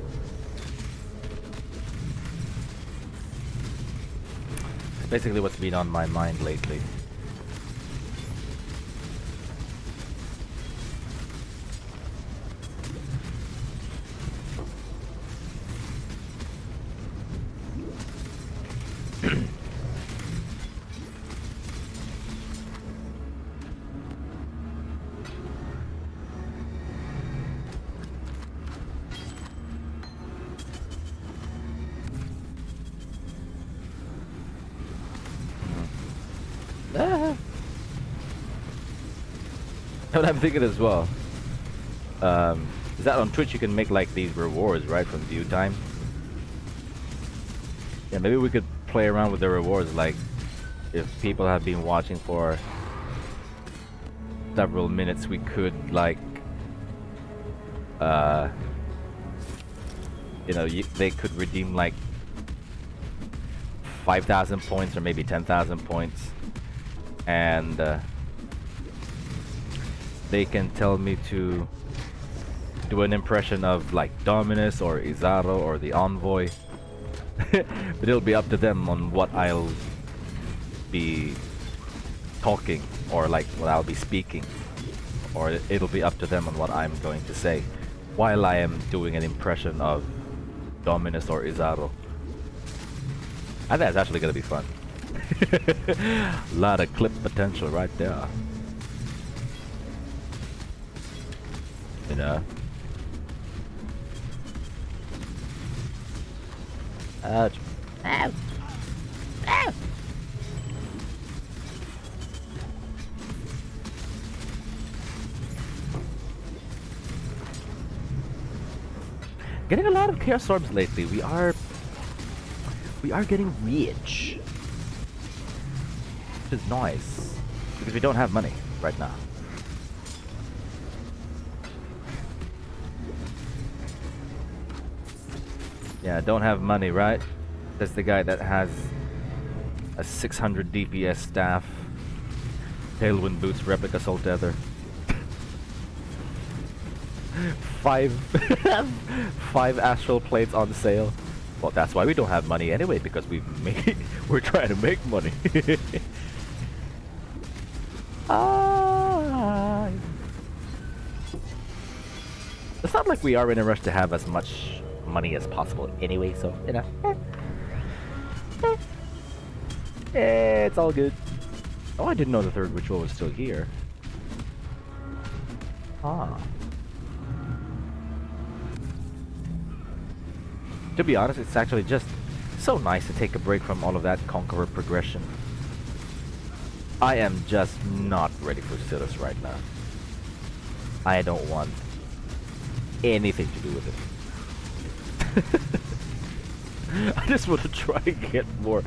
basically what's been on my mind lately. What I'm thinking as well. Is that on Twitch you can make like these rewards, right, from view time? Yeah, maybe we could play around with the rewards, like if people have been watching for several minutes, we could like, you know, they could redeem like 5,000 points or maybe 10,000 points, and they can tell me to do an impression of like Dominus or Izaro or the Envoy. But it'll be up to them on what I'll be talking, or like what I'll be speaking, or it'll be up to them on what I'm going to say while I am doing an impression of Dominus or Izaro. I think that's actually gonna be fun. A lot of clip potential right there. You know? Ouch. Ow. Ow. Getting a lot of chaos orbs lately. We are getting rich, which is nice because we don't have money right now. Yeah, don't have money, right? That's the guy that has a 600 DPS staff, Tailwind boots, replica soul tether. 5 astral plates on sale. Well, that's why we don't have money anyway, because we're trying to make money. It's not like we are in a rush to have as much money as possible anyway, so you know, it's all good. Oh, I didn't know the third ritual was still here. To be honest, it's actually just so nice to take a break from all of that Conqueror progression. I am just not ready for Silas right now. I don't want anything to do with it. I just want to try and get more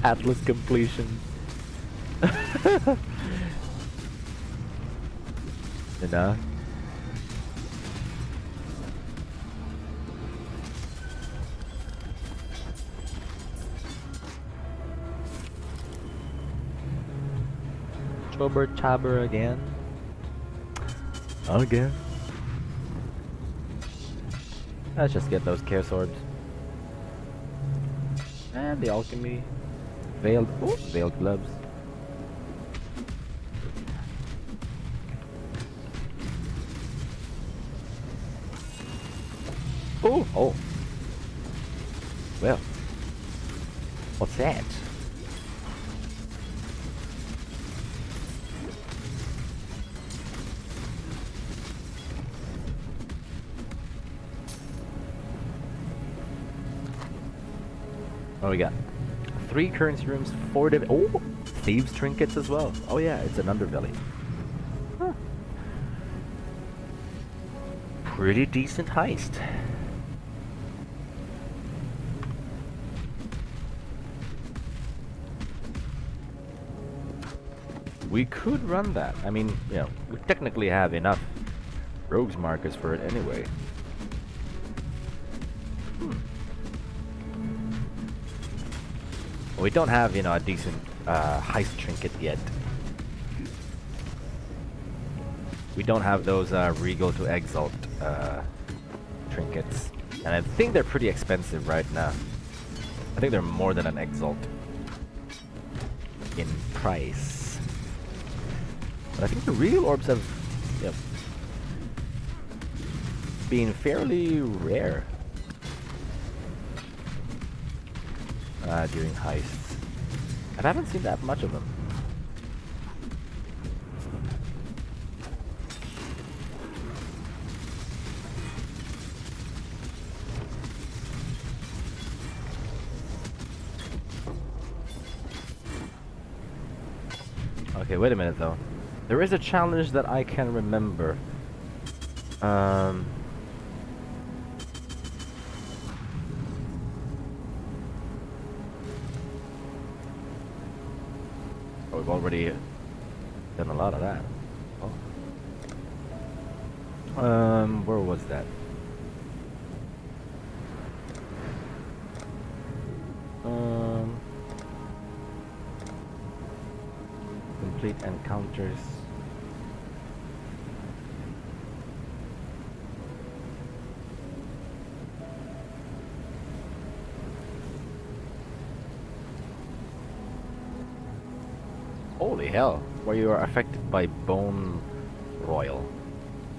Atlas completion. You know? Chobber again. Again. Let's just get those chaos orbs. And the alchemy. Veiled gloves. Oh. Well. What's that? What do we got? 3 currency rooms, 4 thieves trinkets as well. Oh yeah, it's an underbelly. Huh. Pretty decent heist. We could run that. I mean, you know, we technically have enough rogues markers for it anyway. We don't have, you know, a decent heist trinket yet. We don't have those Regal to Exalt trinkets. And I think they're pretty expensive right now. I think they're more than an Exalt in price. But I think the Regal orbs have, you know, been fairly rare. During heists. I haven't seen that much of them. Okay, wait a minute though. There is a challenge that I can remember. Oh, we've already done a lot of that. Oh. Where was that? Complete encounters. Holy hell, where you are affected by bone royal.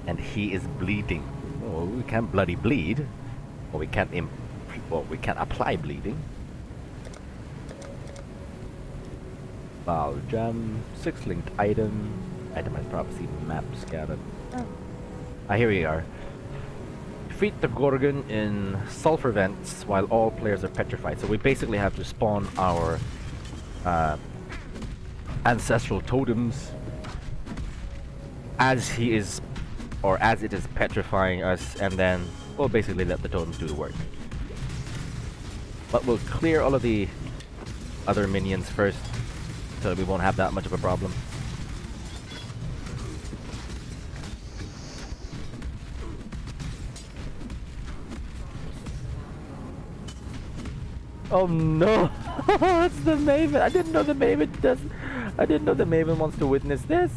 And he is bleeding. Oh, we can't bloody bleed. Or we can't we can't apply bleeding. Bow gem, 6 linked item, itemized prophecy, map scattered. Ah, here we are. Defeat the Gorgon in sulfur vents while all players are petrified. So we basically have to spawn our ancestral totems as he is, or as it is petrifying us, and then we'll basically let the totems do the work. But we'll clear all of the other minions first, so that we won't have that much of a problem. Oh no! It's the Maven! I didn't know the Maven does. I didn't know the Maven wants to witness this.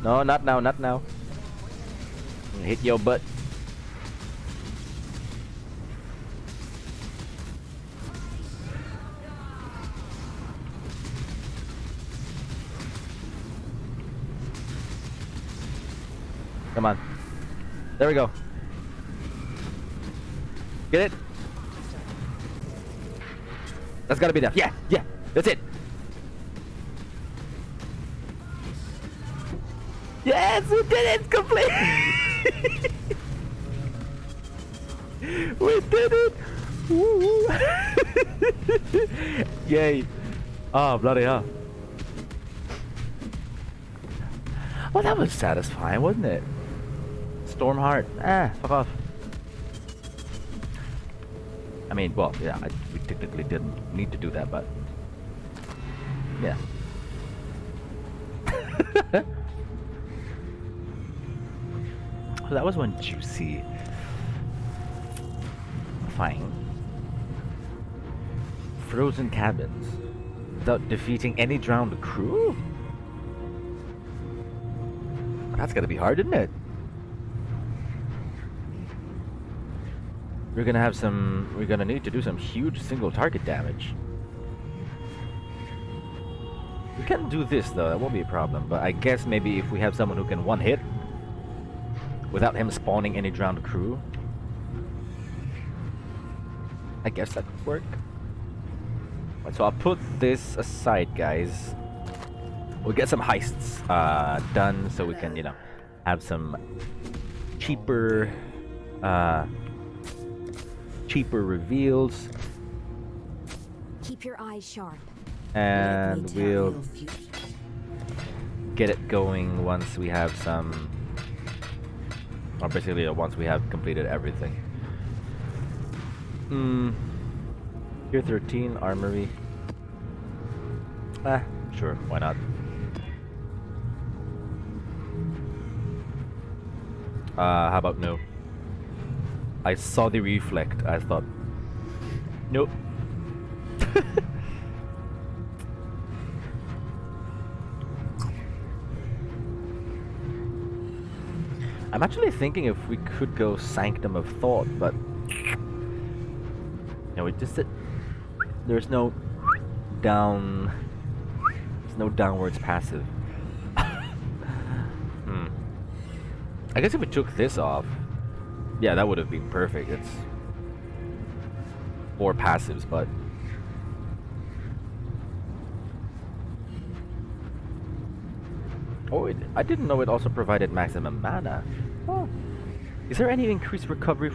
No, not now, not now. Hit your butt. Come on. There we go. Get it? That's gotta be enough. Yeah, yeah, that's it. Yes, we did it! Complete! We did it! Woo! Yay! Oh, bloody hell. Well, that was satisfying, wasn't it? Stormheart. Ah, fuck off. I mean, well, yeah, we technically didn't need to do that, but... yeah. That was one juicy. Fine. Frozen cabins. Without defeating any drowned crew? That's gotta be hard, isn't it? We're gonna need to do some huge single target damage. We can do this though, that won't be a problem, but I guess maybe if we have someone who can one hit without him spawning any drowned crew, I guess that would work. Right, so I'll put this aside, guys. We'll get some heists done so we can, you know, have some cheaper reveals. Keep your eyes sharp. And we'll get it going once we have some, or basically once we have completed everything. Tier 13 armory. Ah, sure, why not? How about no? I saw the reflect. I thought, nope. I'm actually thinking if we could go Sanctum of Thought, but no, it just there's no downwards passive. I guess if we took this off, yeah, that would have been perfect. It's 4 passives, but oh, I didn't know it also provided maximum mana. Oh. Is there any increased recovery?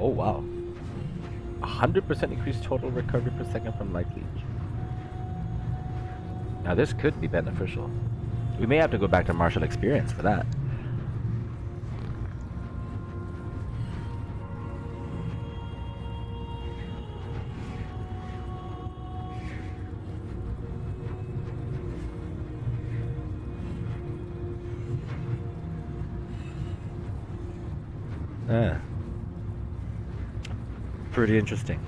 Oh wow. 100% increased total recovery per second from light leech. Now this could be beneficial. We may have to go back to martial experience for that. Pretty interesting.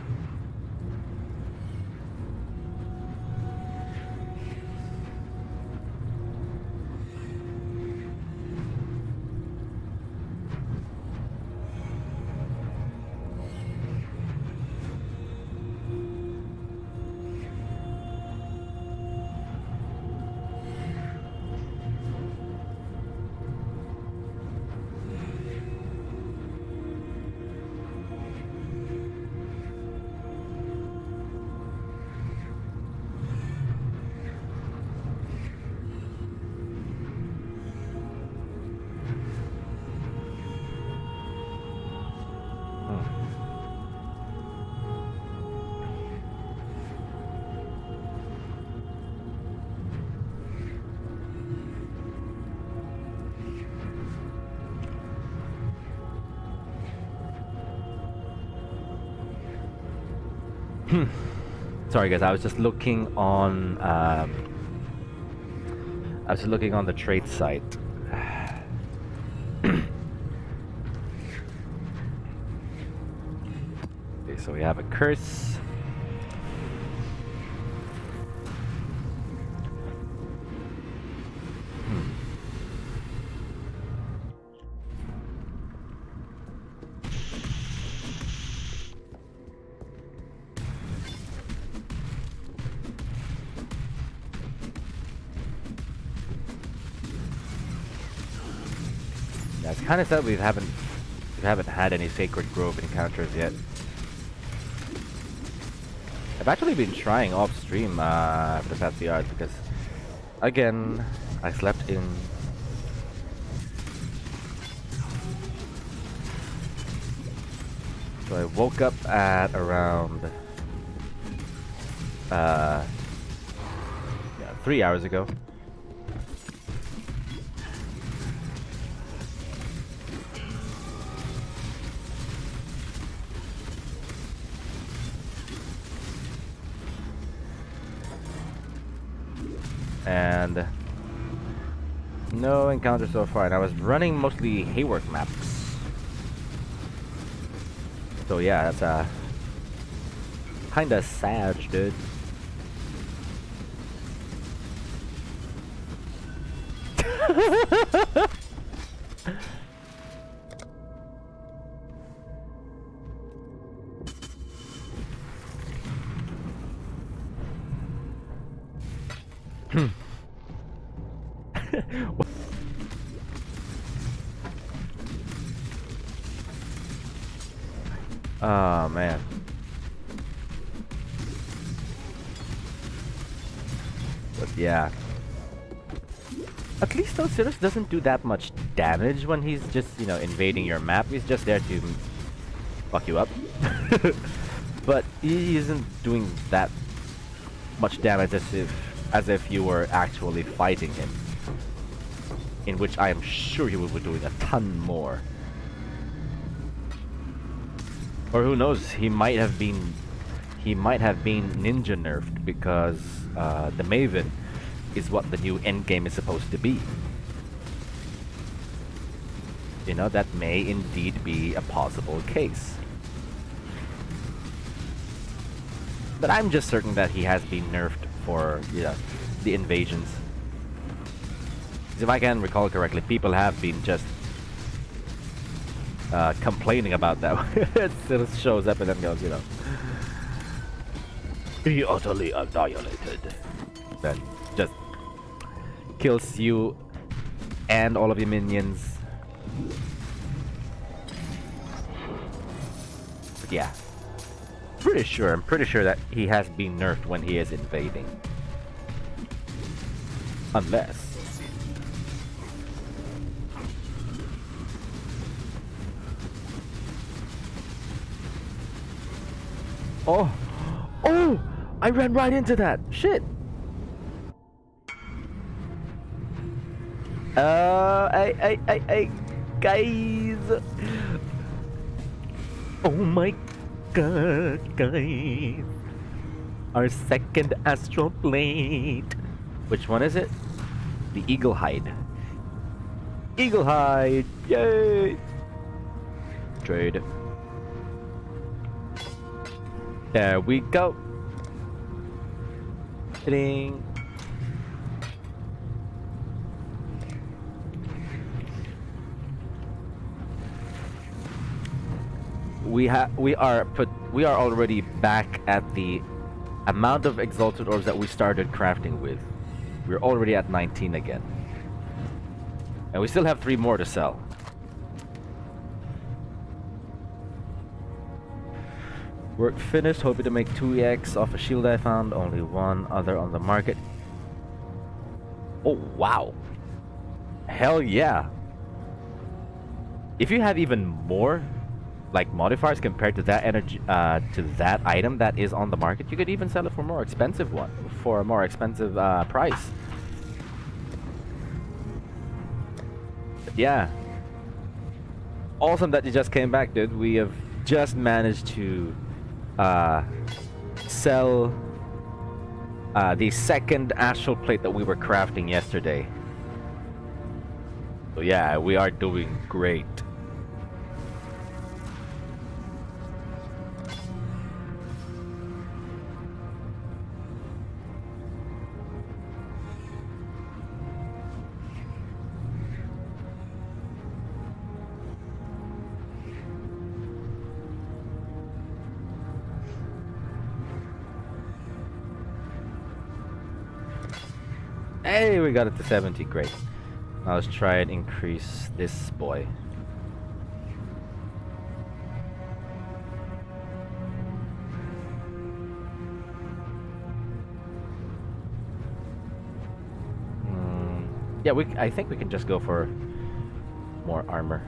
Sorry guys, I was just looking on the trade site. Okay, so we have a curse. Yeah, it's kind of sad we haven't had any Sacred Grove encounters yet. I've actually been trying off stream for the past few hours because, again, I slept in. So I woke up at around 3 hours ago. And no encounter so far, and I was running mostly Haywork maps. So yeah, that's kinda sad, dude. Oh man. But yeah. At least though, Cirrus doesn't do that much damage when he's just, you know, invading your map. He's just there to fuck you up. But he isn't doing that much damage as if you were actually fighting him. In which I am sure he would be doing a ton more. Or who knows, he might have been ninja nerfed because the Maven is what the new endgame is supposed to be. You know, that may indeed be a possible case. But I'm just certain that he has been nerfed for, you know, the invasions. If I can recall correctly, people have been just complaining about that. It still shows up and then goes, you know, he utterly annihilated. Then just kills you and all of your minions. But yeah, I'm pretty sure that he has been nerfed when he is invading. Unless Oh! Oh! I ran right into that! Shit! Hey, guys! Oh my god, guys! Our second astral plate! Which one is it? The Eagle Hide. Eagle Hide! Yay! Trade. There we go. Ding. We are already back at the amount of exalted orbs that we started crafting with. We're already at 19 again. And we still have 3 more to sell. Work finished, hoping to make 2x off a shield I found, only one other on the market. Oh wow. Hell yeah. If you had even more like modifiers compared to that energy to that item that is on the market, you could even sell it for more expensive one for a more expensive price. But yeah. Awesome that you just came back, dude. We have just managed to sell the second astral plate that we were crafting yesterday. So yeah, we are doing great. Hey, we got it to 70, great. Now let's try and increase this boy. Yeah, I think we can just go for more armor.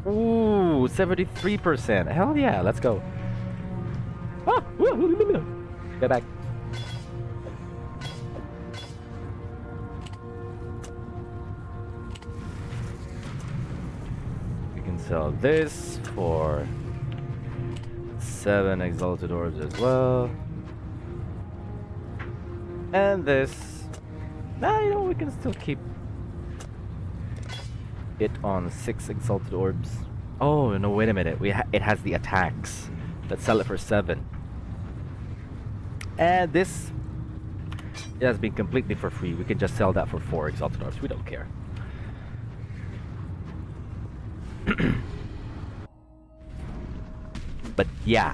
Ooh, 73%. Hell yeah, let's go. Ah, get back. We can sell this for 7 exalted orbs as well. And this. Nah, you know, we can still keep it on 6 exalted orbs. Oh, no, wait a minute. It has the attacks. Let's sell it for 7. And this, it has been completely for free. We can just sell that for 4 exalted orbs. We don't care. But yeah,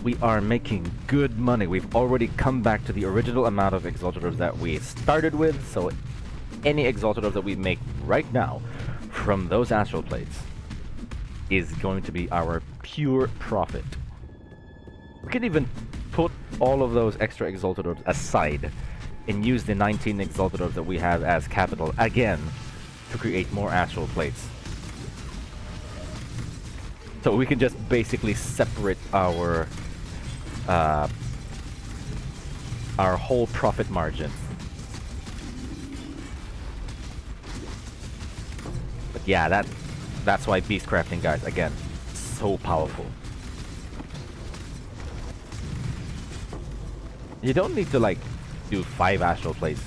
we are making good money. We've already come back to the original amount of exalted orbs that we started with. So any exalted orbs that we make right now from those astral plates is going to be our pure profit. We can even put all of those extra exalted orbs aside and use the 19 exalted orbs that we have as capital again to create more astral plates. So we can just basically separate our whole profit margin. But yeah, that's why beast crafting, guys, again, so powerful. You don't need to like do 5 astral plates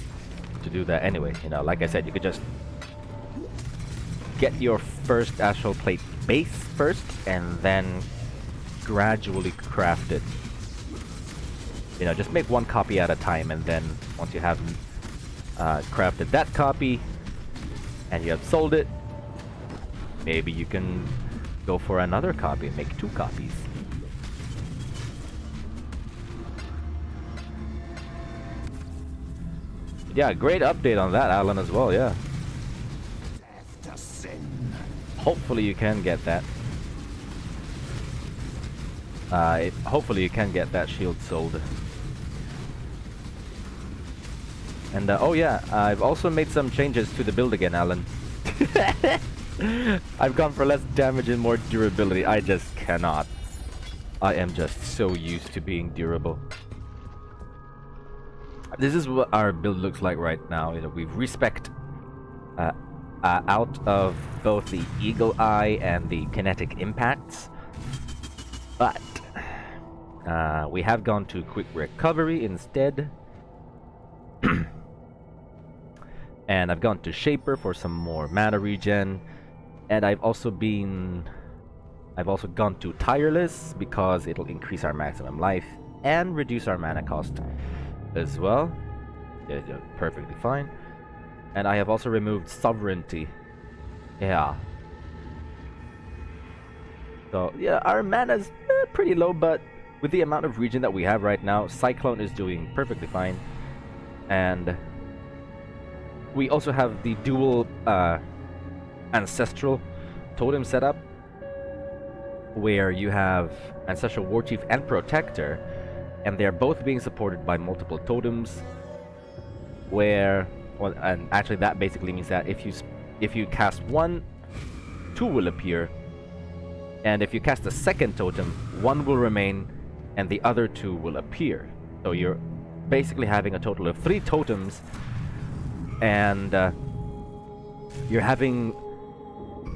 to do that anyway. You know, like I said, you could just get your first astral plate base first and then gradually craft it. You know, just make 1 copy at a time, and then once you have crafted that copy and you have sold it, maybe you can go for another copy and make 2 copies. Yeah, great update on that, Alan, as well, yeah. Hopefully you can get that. Hopefully you can get that shield sold. And oh yeah, I've also made some changes to the build again, Alan. I've gone for less damage and more durability. I just cannot. I am just so used to being durable. This is what our build looks like right now. You know, we've respect out of both the Eagle Eye and the kinetic impacts, but we have gone to quick recovery instead. And I've gone to Shaper for some more mana regen, and I've also gone to Tireless because it'll increase our maximum life and reduce our mana cost as well. Yeah, perfectly fine. And I have also removed Sovereignty. Yeah. So yeah, our mana's pretty low, but with the amount of regen that we have right now, Cyclone is doing perfectly fine. And we also have the dual Ancestral Totem setup, where you have Ancestral Warchief and Protector, and they're both being supported by multiple totems, where, well, and actually that basically means that if you cast one, two will appear, and if you cast a second totem, one will remain and the other two will appear. So you're basically having a total of 3 totems, and you're having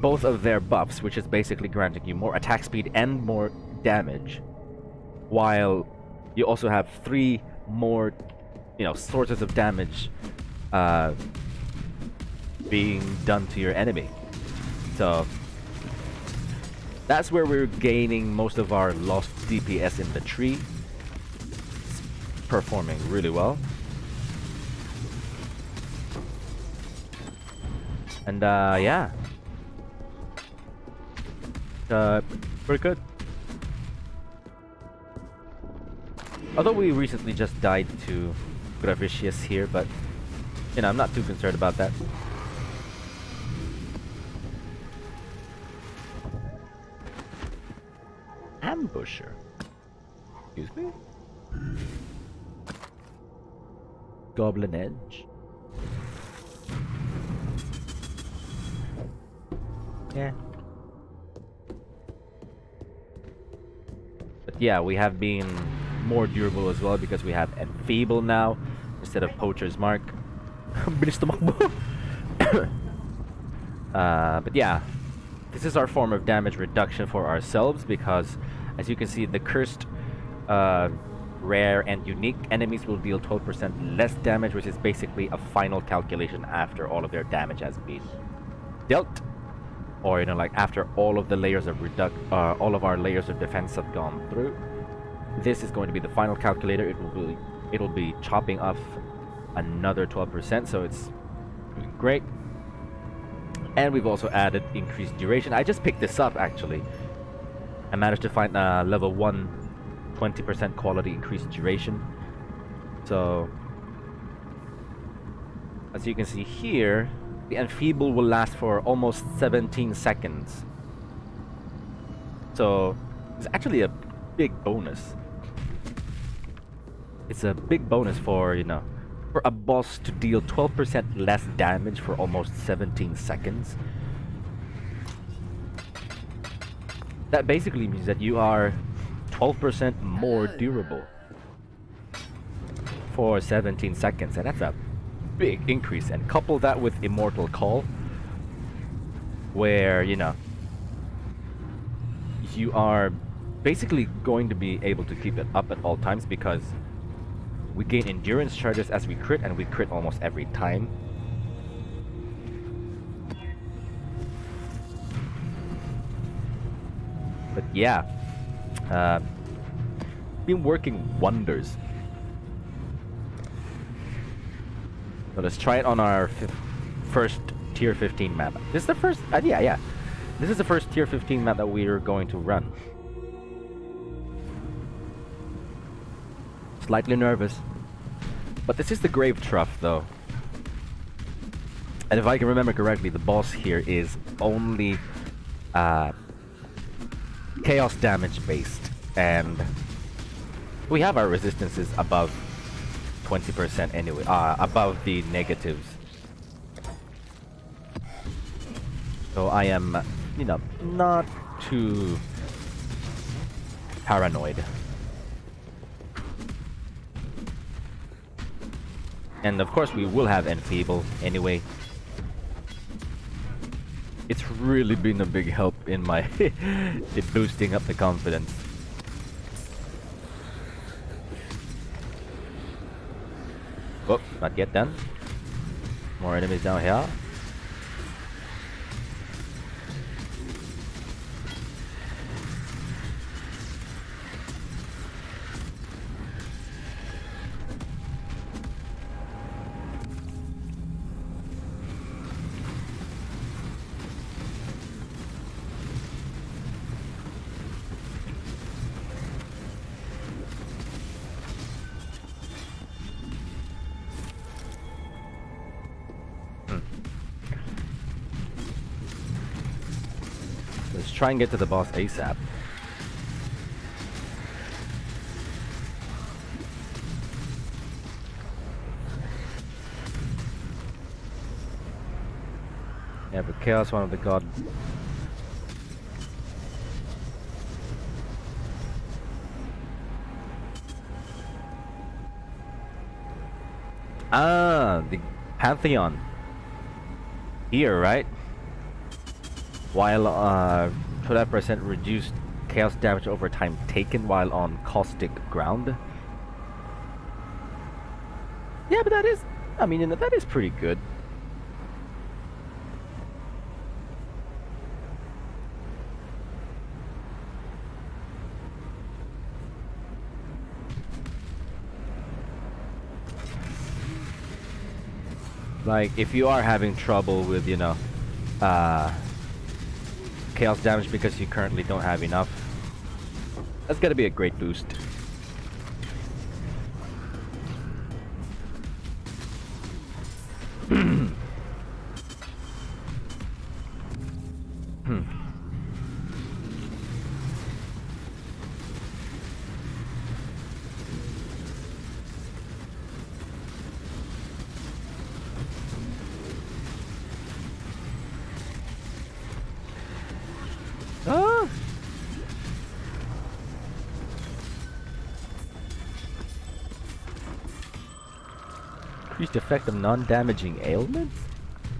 both of their buffs, which is basically granting you more attack speed and more damage, while you also have 3 more, sources of damage being done to your enemy. So that's where we're gaining most of our lost DPS in the tree. It's performing really well. And yeah. Pretty good. Although we recently just died to Gravicious here, but I'm not too concerned about that. Ambusher. Excuse me? Goblin Edge. Yeah. But yeah, we have been more durable as well because we have Enfeeble now instead of Poacher's Mark. Bilis tumakbo. But yeah, this is our form of damage reduction for ourselves because, as you can see, the cursed, rare, and unique enemies will deal 12% less damage, which is basically a final calculation after all of their damage has been dealt. Or, like after all of the layers of all of our layers of defense have gone through. This is going to be the final calculator. It'll be chopping off another 12%, so it's doing great. And we've also added increased duration. I just picked this up actually. I managed to find level 1 20% quality increased duration. So as you can see here, the Enfeeble will last for almost 17 seconds. So it's actually a big bonus. It's a big bonus for, for a boss to deal 12% less damage for almost 17 seconds. That basically means that you are 12% more durable for 17 seconds, and that's a big increase. And couple that with Immortal Call, where you are basically going to be able to keep it up at all times because we gain endurance charges as we crit, and we crit almost every time. But yeah, been working wonders. So let's try it on our first tier 15 map. This is the first, yeah. This is the first tier 15 map that we are going to run. Slightly nervous. But this is the Grave Trough though. And if I can remember correctly, the boss here is only chaos damage based. And we have our resistances above 20% anyway, above the negatives. So I am, you know, not too paranoid. And of course we will have Enfeeble anyway. It's really been a big help in my in boosting up the confidence. Oh, not yet done. More enemies down here. Let's try and get to the boss ASAP. Yeah, but Chaos, one of the god. Ah, the Pantheon. Here, right? While 25% reduced chaos damage over time taken while on caustic ground. Yeah, but that is, I mean, you know, that is pretty good. Like, if you are having trouble with, you know, chaos damage because you currently don't have enough, that's gotta be a great boost. Ah! Increased effect of non-damaging ailments?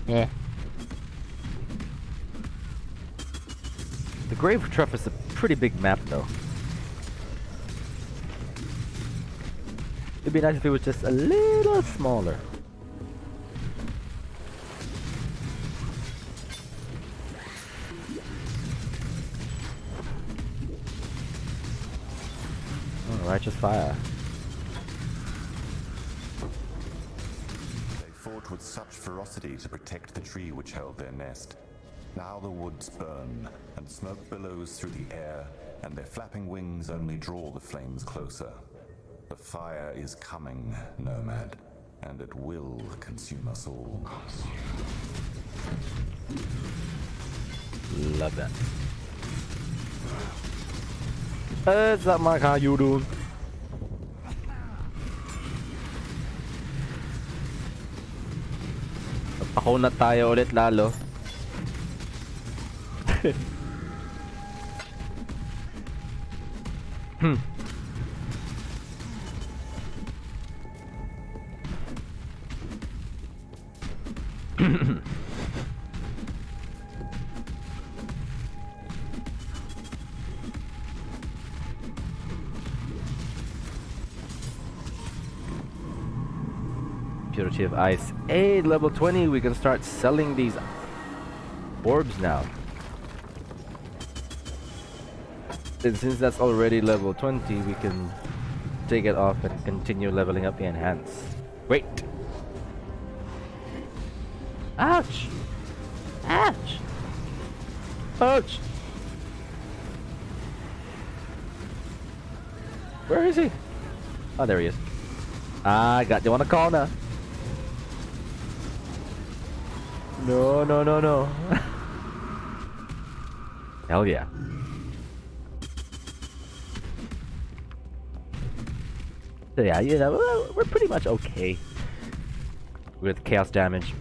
Yeah. The Grave Trough is a pretty big map though. It'd be nice if it was just a little smaller. Oh, righteous fire. They fought with such ferocity to protect the tree which held their nest. Now the woods burn, and smoke billows through the air, and their flapping wings only draw the flames closer. The fire is coming, Nomad, and it will consume us all. Love that. What's up, Mark? How you doing? Ako na tayo ulit lalo. Purity of Ice. Hey, level 20, we can start selling these orbs now. And since that's already level 20, we can take it off and continue leveling up the enhance. Wait! Ouch! Ouch! Ouch! Where is he? Oh, there he is. I got you on the corner. No, no, no, no. Hell yeah. So yeah, you know, we're pretty much okay with chaos damage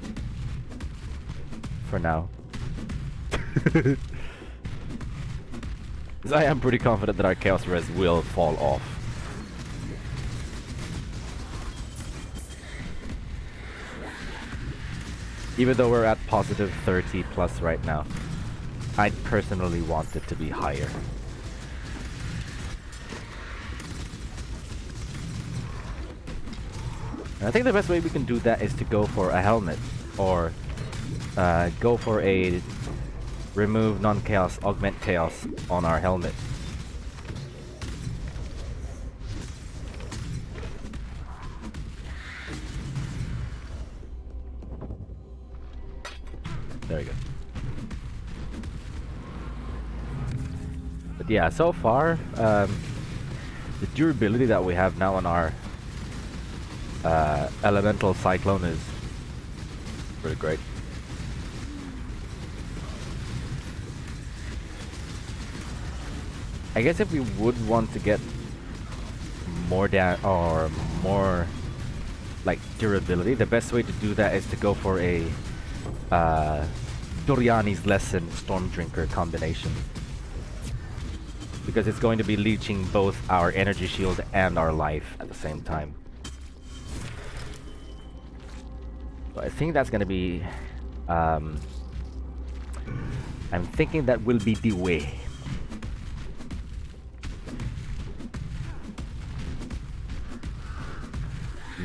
for now. 'Cause I am pretty confident that our Chaos Res will fall off. Even though we're at positive 30 plus right now, I personally want it to be higher. And I think the best way we can do that is to go for a helmet, or go for a remove non-chaos, augment chaos on our helmet. There we go. But yeah, so far, the durability that we have now on our elemental cyclone is pretty great. I guess if we would want to get more or more like durability, the best way to do that is to go for a Doriani's Lesson Stormdrinker combination, because it's going to be leeching both our energy shield and our life at the same time. So I think that's going to be I'm thinking that will be the way.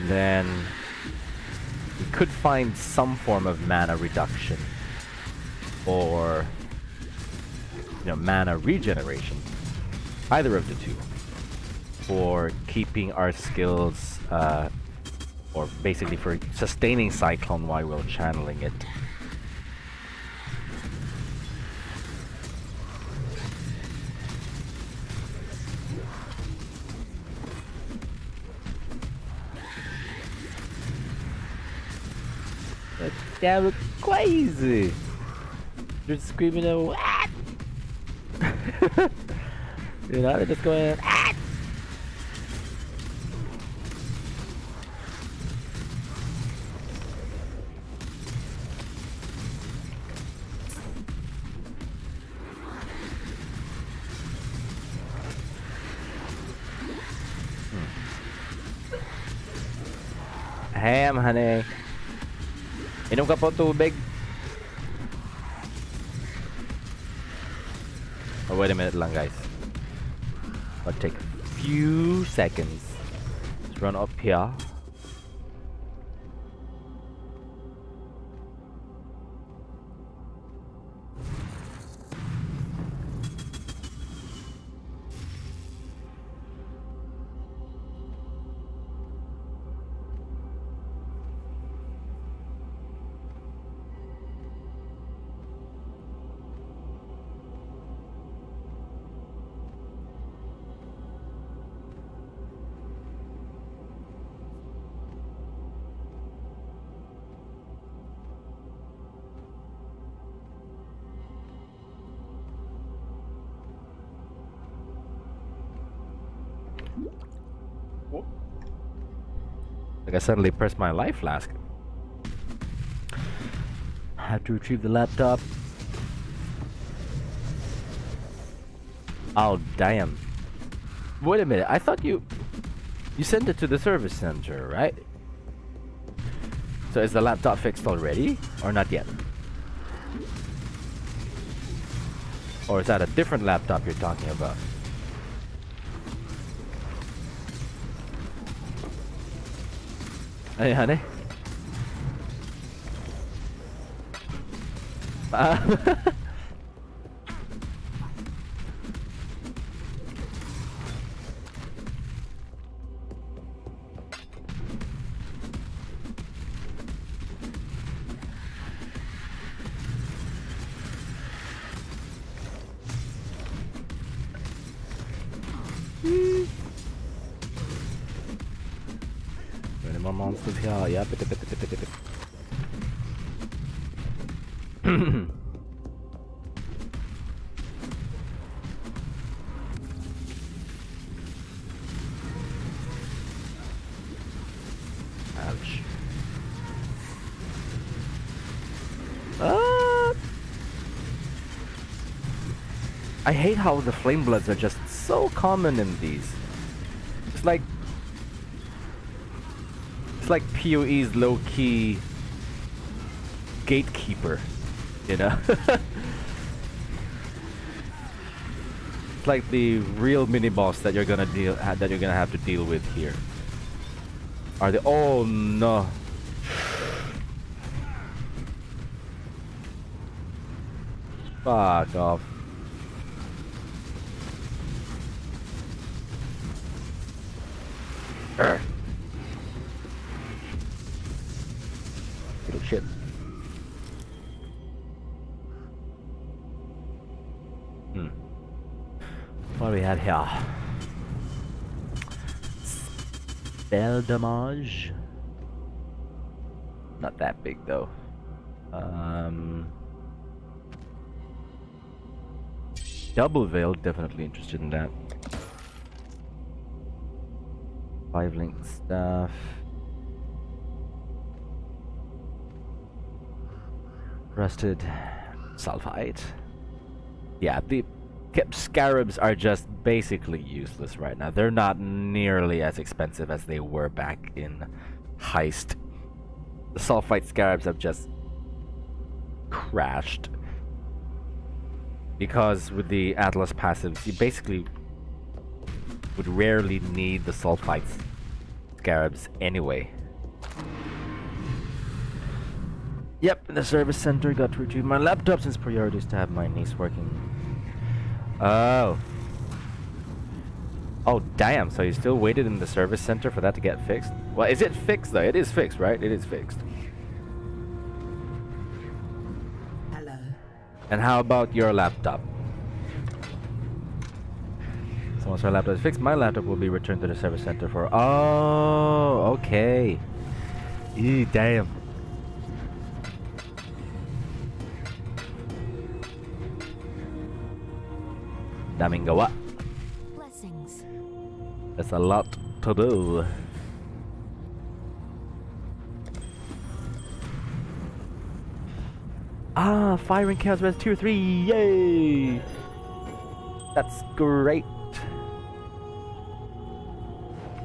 Then we could find some form of mana reduction, or mana regeneration, either of the two, for keeping our skills, or basically for sustaining Cyclone while we're channeling it. That was crazy. They're screaming at what? They're just going ah! Ham, honey. Inom ka po tubig. Oh, wait a minute lang, guys. I'll take a few seconds. Let's run up here. Like I suddenly pressed my life flask. I have to retrieve the laptop. Oh damn. Wait a minute, I thought you sent it to the service center, right? So is the laptop fixed already? Or not yet? Or is that a different laptop you're talking about? Hey, honey. Any more monsters here? Yeah. Ouch. I hate how the flame bloods are just so common in these. It's like PoE's low-key gatekeeper, you know? It's like the real mini-boss that you're gonna have to deal with here. Are they? Oh no! Fuck off! Urgh. Little shit. What do we have here? Spell damage. Not that big though. Double veil, definitely interested in that. 5 link stuff. Rusted sulfite. Yeah, the scarabs are just basically useless right now. They're not nearly as expensive as they were back in Heist. The sulfite scarabs have just crashed. Because with the Atlas passives, you basically would rarely need the sulfite scarabs anyway. Yep, the service center got to retrieve my laptop since priorities to have my niece working. Oh. Oh, damn. So you still waited in the service center for that to get fixed? Well, is it fixed, though? It is fixed, right? It is fixed. Hello. And how about your laptop? So once our laptop is fixed, my laptop will be returned to the service center for... Oh, okay. Eee, damn. Daming go up. Blessings. There's a lot to do. Ah, firing chaos res tier 3, yay! That's great.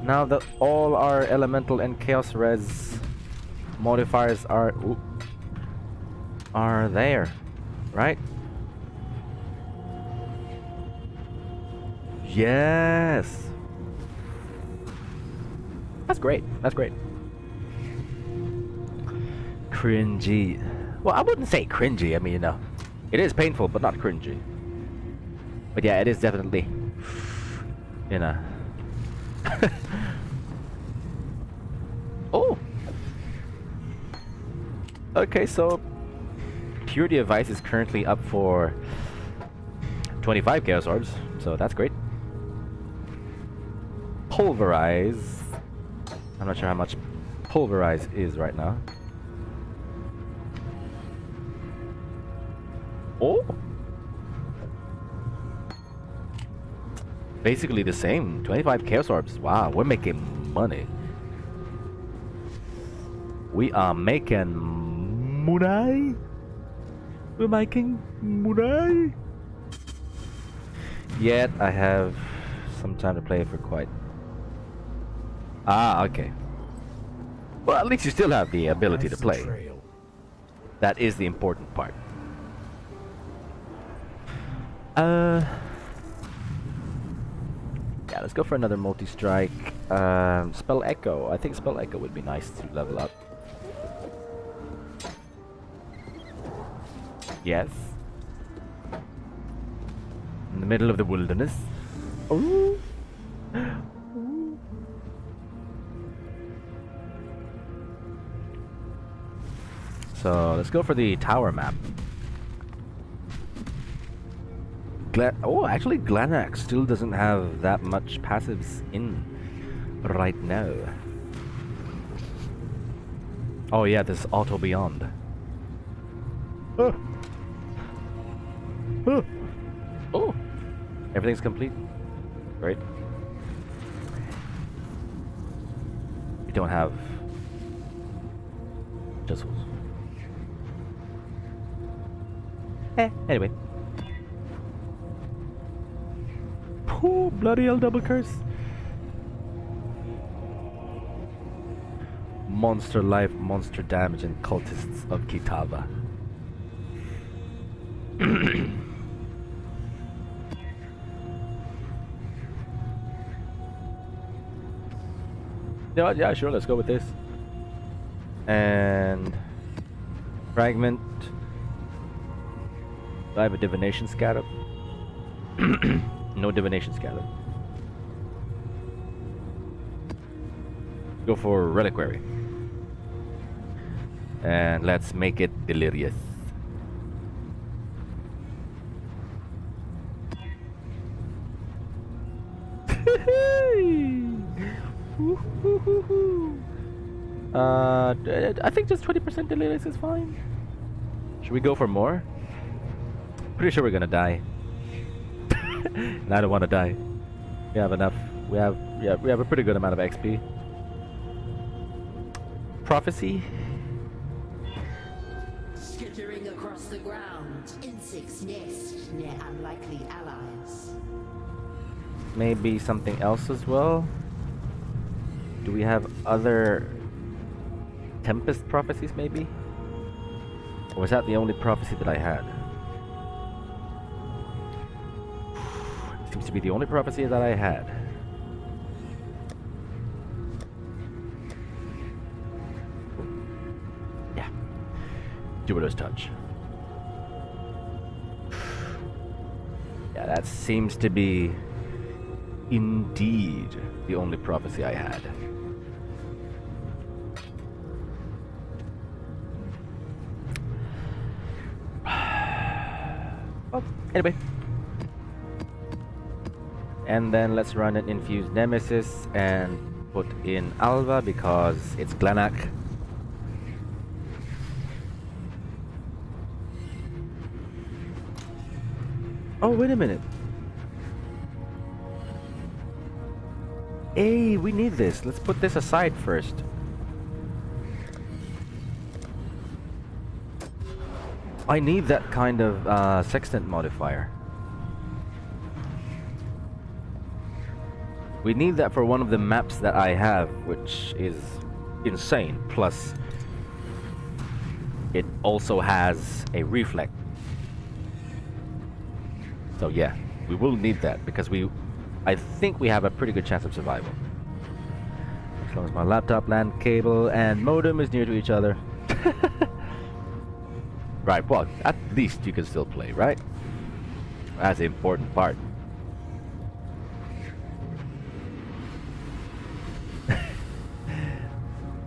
Now that all our elemental and chaos res modifiers are there, right? Yes. That's great. That's great. Cringy. Well, I wouldn't say cringy. I mean, you know, it is painful, but not cringy. But yeah, it is definitely, you know. Oh. Okay, so Purity of Ice is currently up for 25 Chaos Orbs, so that's great. Pulverize. I'm not sure how much Pulverize is right now. Oh! Basically the same. 25 Chaos Orbs. Wow, we're making money. We are making money. We're making money. Yet I have some time to play for quite... Ah, okay. Well, at least you still have the ability to play. That is the important part. Yeah, let's go for another multi-strike. Spell Echo. I think Spell Echo would be nice to level up. Yes. In the middle of the wilderness. Ooh. So let's go for the tower map. Oh, actually Glanax still doesn't have that much passives in right now. Oh yeah, this Auto Beyond. Oh. Oh. Oh. Everything's complete. Great. We don't have chisels. Ooh, bloody hell, double curse. Monster life, monster damage, and cultists of Kitava. You know what? Yeah, sure, let's go with this. And fragment. Do I have a divination scatter? No divination scatter. Go for reliquary. And let's make it delirious. I think just 20% delirious is fine. Should we go for more? Pretty sure we're gonna die. And I don't want to die. We have enough. We have a pretty good amount of XP. Prophecy. Skittering across the ground, insects nest near unlikely allies. Maybe something else as well. Do we have other Tempest prophecies maybe? Or was that the only prophecy that I had? Seems to be the only prophecy that I had. Yeah. Jupiter's touch. Yeah, that seems to be indeed the only prophecy I had. Well, anyway. And then let's run an infused nemesis and put in Alva because it's Glenak. Oh, wait a minute. Hey, we need this. Let's put this aside first. I need that kind of sextant modifier. We need that for one of the maps that I have, which is insane. Plus, it also has a reflect. So yeah, we will need that because I think we have a pretty good chance of survival. As long as my laptop, LAN cable, and modem is near to each other. Right, well, at least you can still play, right? That's the important part.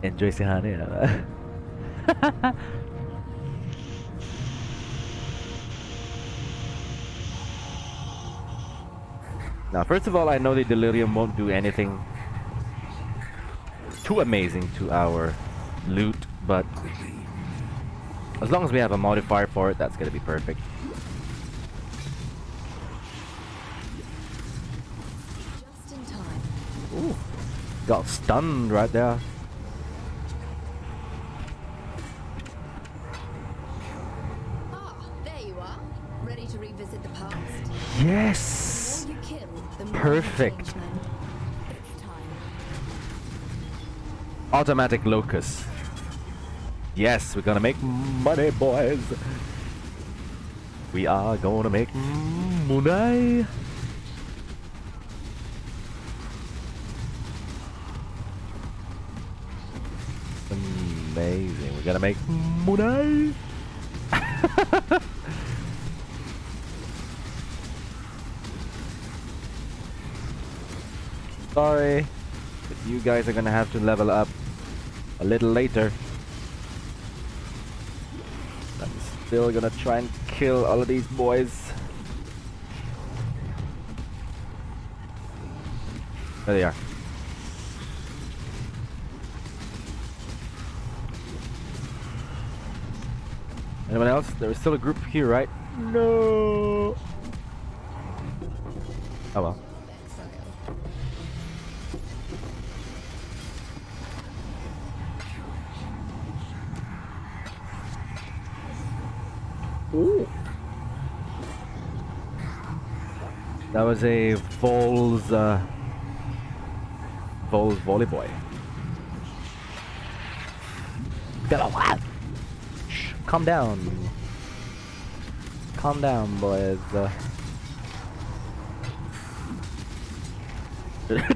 Enjoy Sihane. Now, first of all, I know the Delirium won't do anything too amazing to our loot, but as long as we have a modifier for it, that's gonna be perfect. Just in time. Ooh, got stunned right there. Ah, there you are. Ready to revisit the past. Yes! The more you kill, the more you Perfect. change, man. It's time. Automatic locus. Yes, we're gonna make money, boys. We are gonna make money. Amazing. We're gonna make money. Sorry, but you guys are gonna have to level up a little later. I'm still gonna try and kill all of these boys. There they are. Anyone else? There is still a group here, right? No. Oh well. Ooh. That was a Vols volley boy. Shh, calm down. Calm down, boys.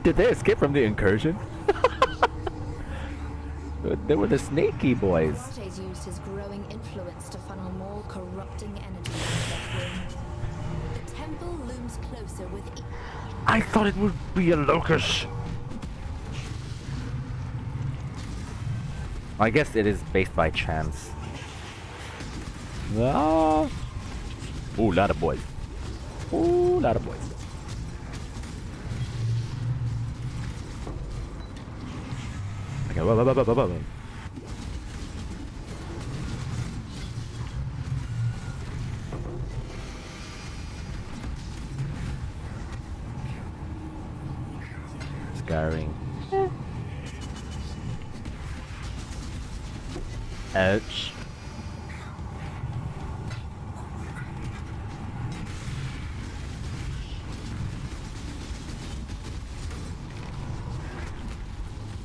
Did they escape from the incursion? They were the snaky boys. Roche's used his growing influence to funnel more corrupting energy into the wing. The temple looms closer with each. I thought it would be a locust. I guess it is based by chance. Ah. Ooh, lot of boys. Ooh, lot of boys. Okay, whoa. Scarring. Ouch.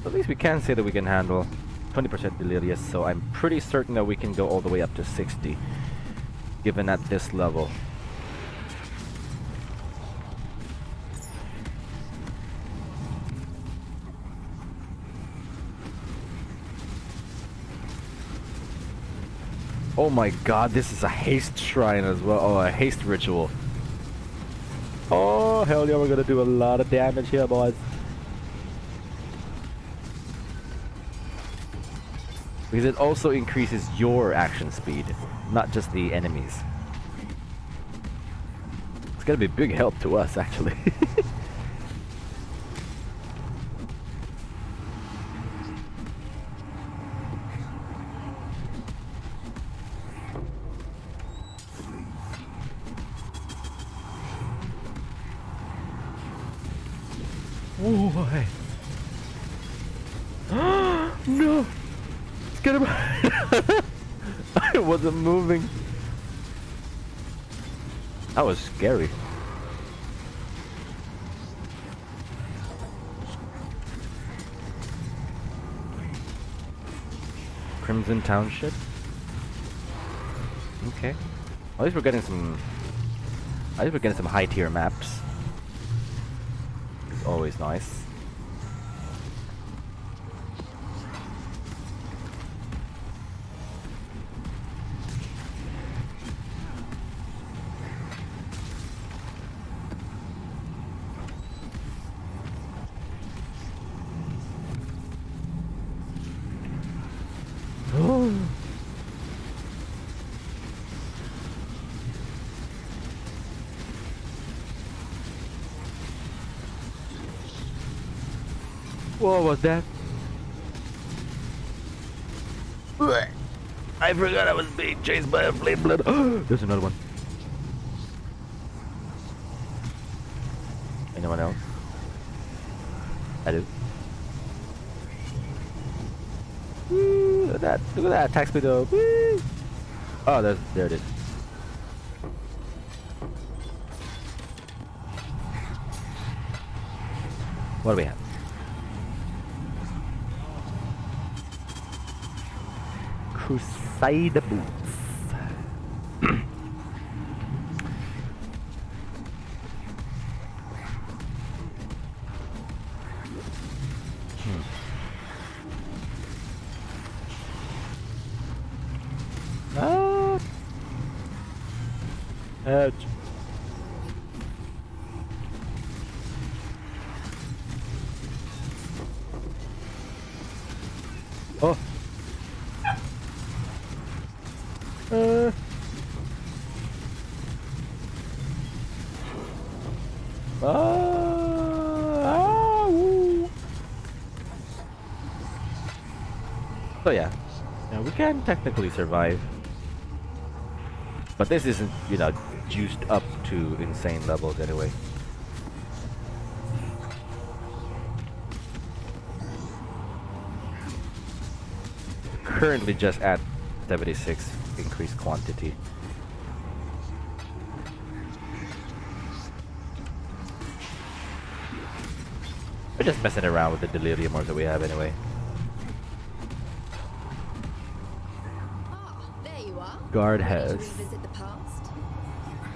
At least we can say that we can handle 20% delirious, so I'm pretty certain that we can go all the way up to 60, given at this level. Oh my god, this is a haste shrine as well. Oh, a haste ritual. Oh, hell yeah, we're gonna do a lot of damage here, boys. Because it also increases your action speed, not just the enemies. It's gonna be a big help to us, actually. Boy. No! Get him! I wasn't moving. That was scary. Crimson Township. Okay. At least we're getting some. At least we're getting some high tier maps. It's always nice. What was that? I forgot I was being chased by a flame blood. There's another one. Anyone else? I do. Woo, look at that! Look at that attack speed though. Woo. Oh, there it is. What do we have? Crusader boots. Ah. Ouch. Oh. Woo. So yeah, we can technically survive, but this isn't, you know, juiced up to insane levels anyway. Currently just at 76 increased quantity. We're just messing around with the delirium orbs that we have anyway. Ah, there you are. Guard Ready to has. revisit the past?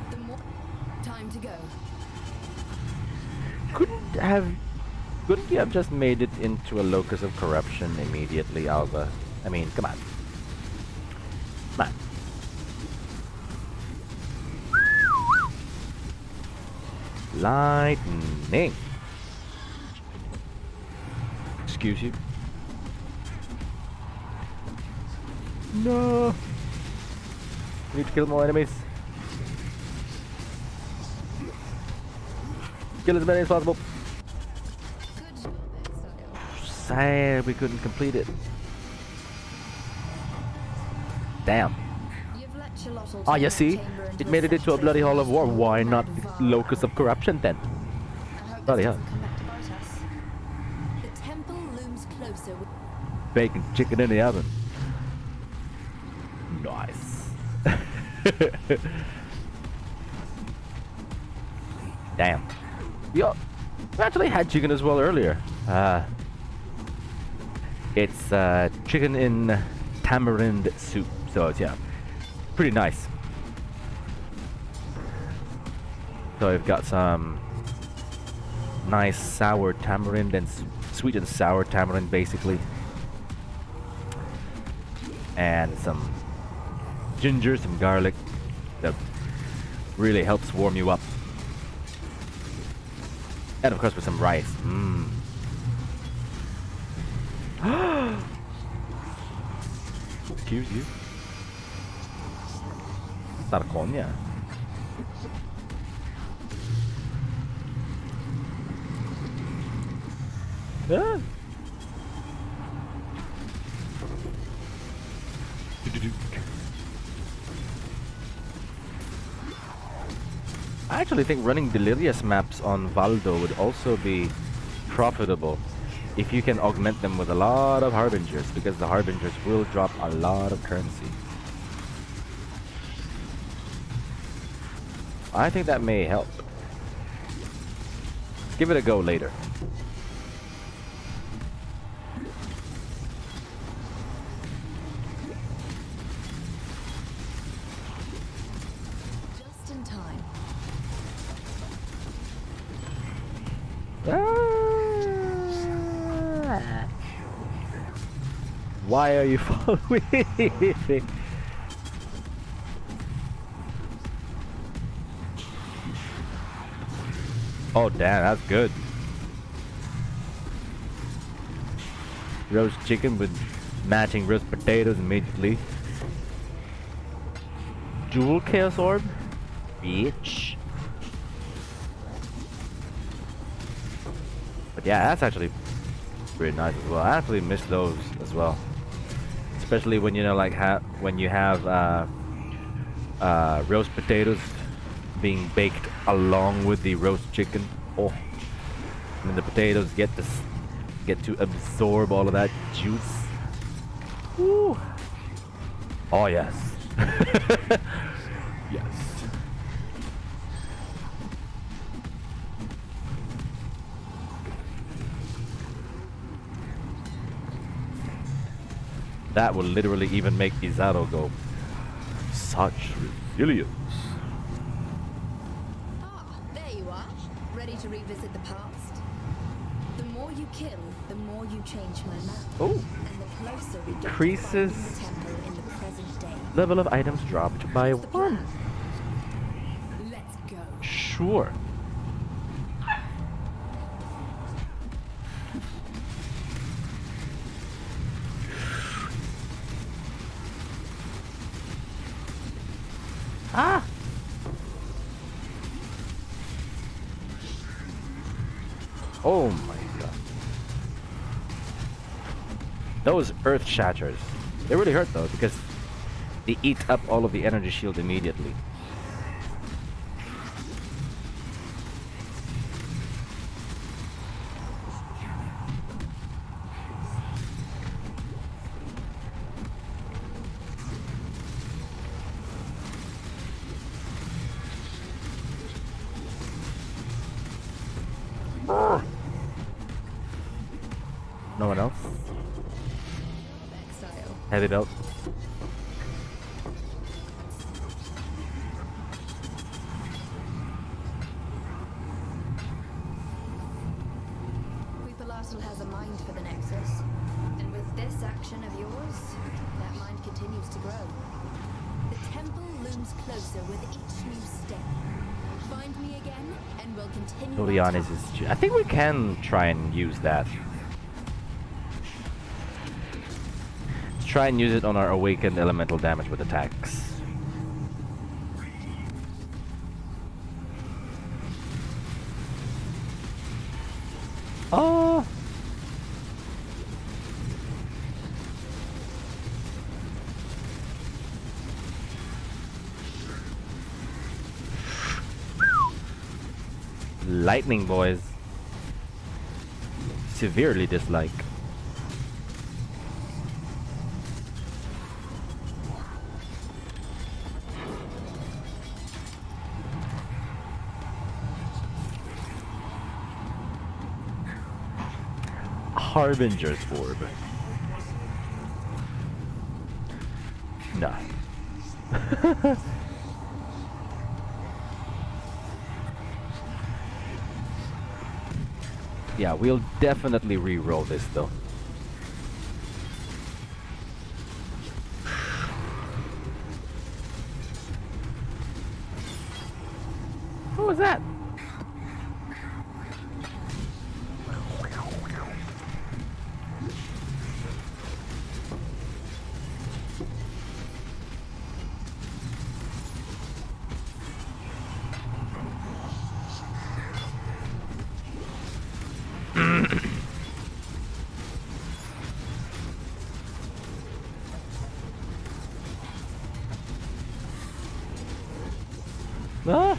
The more time to go. Couldn't you have just made it into a locus of corruption immediately, Alva? I mean, come on. Come on. Lightning. Excuse you. No. We need to kill more enemies. Kill as many as possible. Good job, Exile. Sad we couldn't complete it. Damn. You've let Charlotte Ah, turn you that see? chamber It into made a it into a factory bloody for hall of war. most Why mad not Var. locus of corruption then? I hope Bloody this hell. doesn't come back to bite us. The temple looms closer with Bacon chicken in the oven. Nice. Damn. Yo, we actually had chicken as well earlier. It's chicken in tamarind soup. So it's, yeah, pretty nice. So I've got some nice sour tamarind and sweet and sour tamarind basically. And some ginger, some garlic that really helps warm you up. And of course with some rice. Mmm. Excuse you. Sarkonia. Ah. I actually think running Delirious maps on Valdo would also be profitable if you can augment them with a lot of Harbingers, because the Harbingers will drop a lot of currency. I think that may help. Let's give it a go later. just in time. Why are you following me? Oh damn, that's good. Roast chicken with matching roast potatoes immediately. Jewel Chaos Orb? Bitch. But yeah, that's actually pretty nice as well. I actually miss those as well. Especially when, you know, like when you have roast potatoes being baked along with the roast chicken. Oh, and the potatoes get to absorb all of that juice. Woo. Oh yes. Yes. That will literally even make Izaro go. Such resilience. Ah, there you are. Ready to revisit the past? The more you kill, the more you change my map. Oh. And the closer we get to Increases finding the temple in the present day. level of items dropped by What's the plan? 1. Let's go. Sure. Ah! Oh my god. Those earth shatters. They really hurt though, because they eat up all of the energy shield immediately. Heavy belt. Weepalastal has a mind for the Nexus. And with this action of yours, that mind continues to grow. The temple looms closer with each new step. Find me again, and we'll continue. Julianis is. I think we can try and use that. Let's try and use it on our awakened elemental damage with attacks. Oh. Lightning boys. Severely dislike. Harbinger's orb. Nah. Yeah, we'll definitely re-roll this though. What was that? Ah!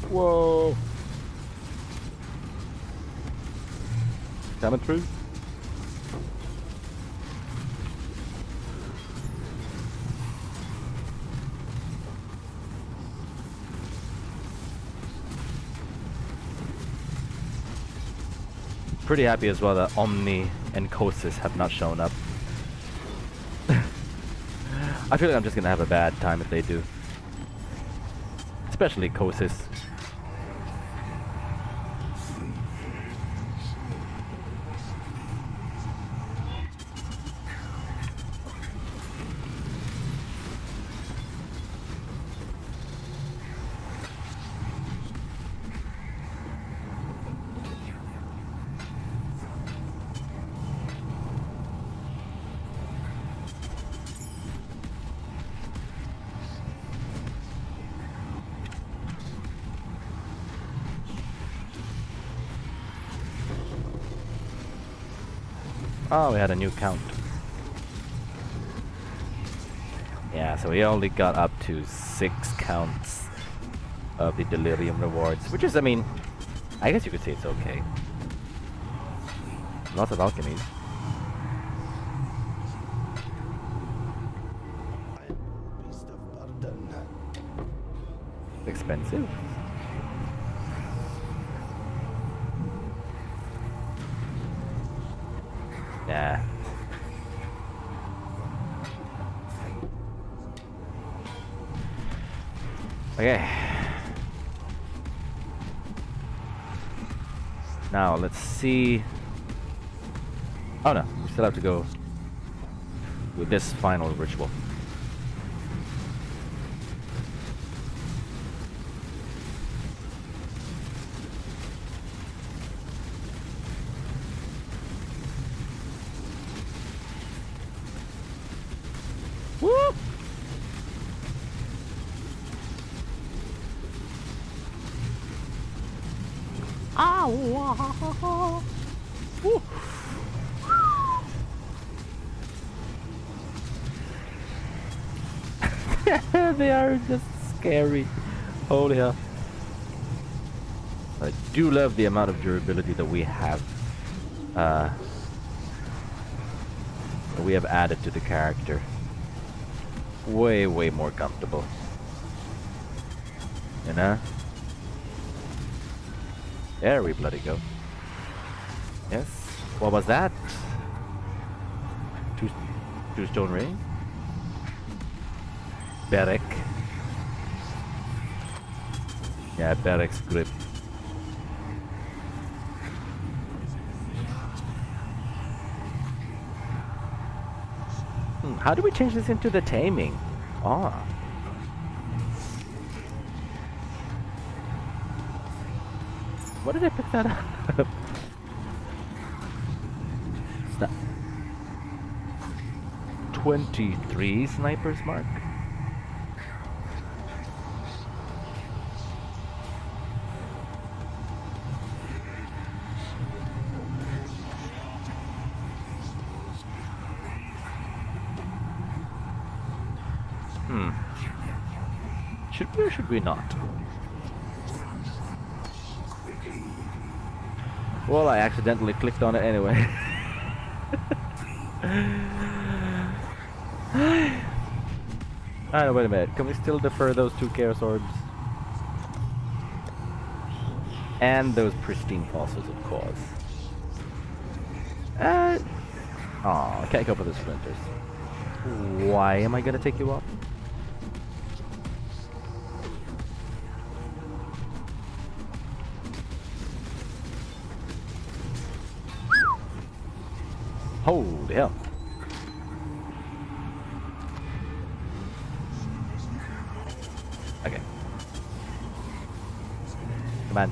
Whoa! Coming through. Pretty happy as well that Omni and Kosis have not shown up. I feel like I'm just gonna have a bad time if they do. Especially Kosis. Oh, we had a new count. Yeah, so we only got up to 6 counts of the Delirium rewards, which is, I mean, I guess you could say it's okay. Lots of alchemies. Expensive. Yeah. Okay. Now let's see. Oh no, we still have to go with this final ritual. Woo! Ow! Woo! They are just scary. Holy hell. I do love the amount of durability that we have added to the character. Way more comfortable. You know? There we bloody go. Yes. What was that? Two stone ring. Beric. Yeah, Beric's grip. How do we change this into the taming? Ah. What did I pick that up? It's not 23 sniper's mark. Should we or should we not? Well, I accidentally clicked on it anyway. Wait a minute. Can we still defer those 2 Chaos Orbs? And those pristine fossils, of course. I can't go for the splinters. Why am I gonna take you off? Holy hell. Okay. Come on.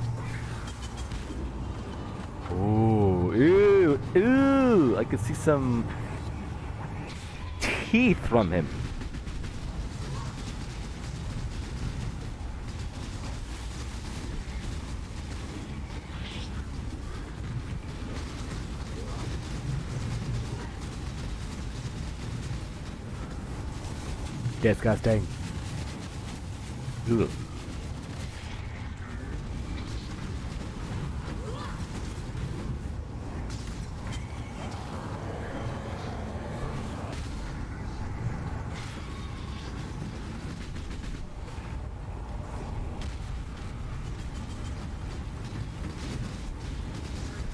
Ooh, ew, ew. I can see some teeth from him. Disgusting. Ugh.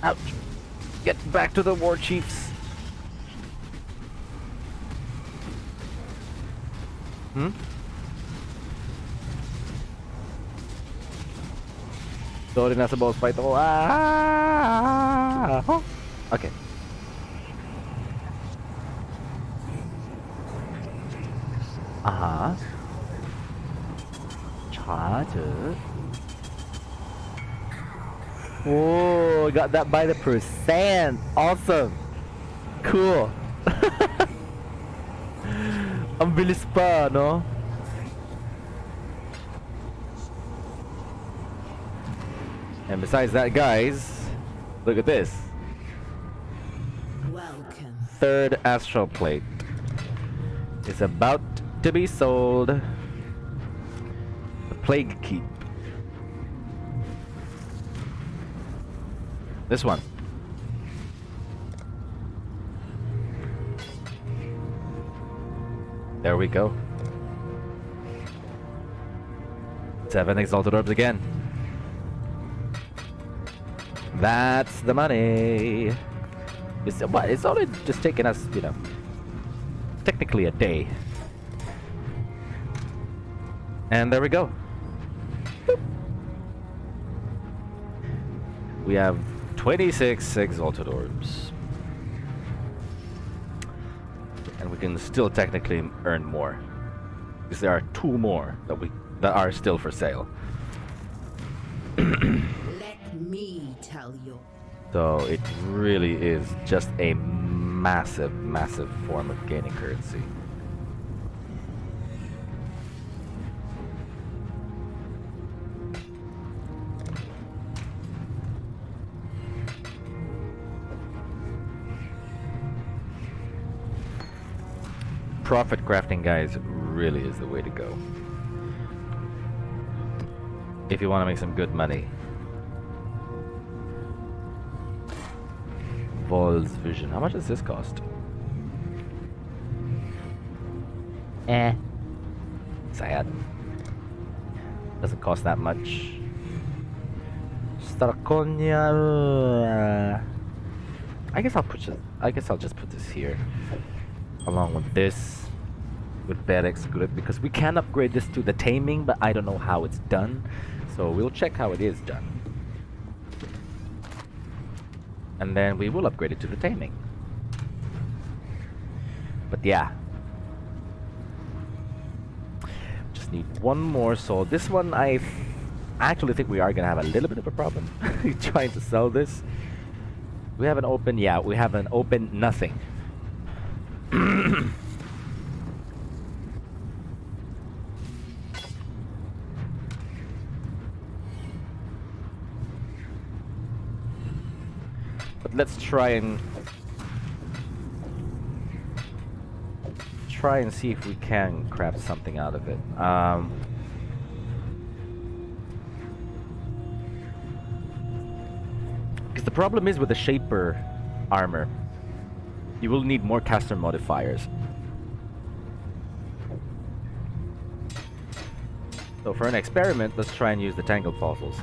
Ouch. Get back to the war chiefs. Sorry, nasa boss fight ako. Ah! Okay. Charger. Oh, got that by the percent. Awesome. Cool. Ang bilis pa, no? And besides that, guys, look at this. Welcome. 3rd astral plate is about to be sold. The Plague Keep. This one. There we go. 7 exalted orbs again. That's the money. It's only just taken us, you know, technically a day. And there we go. Boop. We have 26 exalted orbs. And we can still technically earn more. Because there are 2 more that are still for sale. Let me tell you. So it really is just a massive, massive form of gaining currency. Profit crafting, guys, really is the way to go. If you want to make some good money. Vol's Vision. How much does this cost? Sad. Doesn't cost that much. Starconia. I guess I'll just put this here, along with this, with Berex Grip, because we can upgrade this to the taming, but I don't know how it's done. So we'll check how it is done, and then we will upgrade it to the taming. But yeah, just need one more soul. This one I actually think we are gonna have a little bit of a problem trying to sell this. We haven't opened, yeah, we haven't opened nothing. But let's try and see if we can craft something out of it. Because the problem is with the Shaper armor, you will need more caster modifiers. So for an experiment, let's try and use the Tangled Fossils.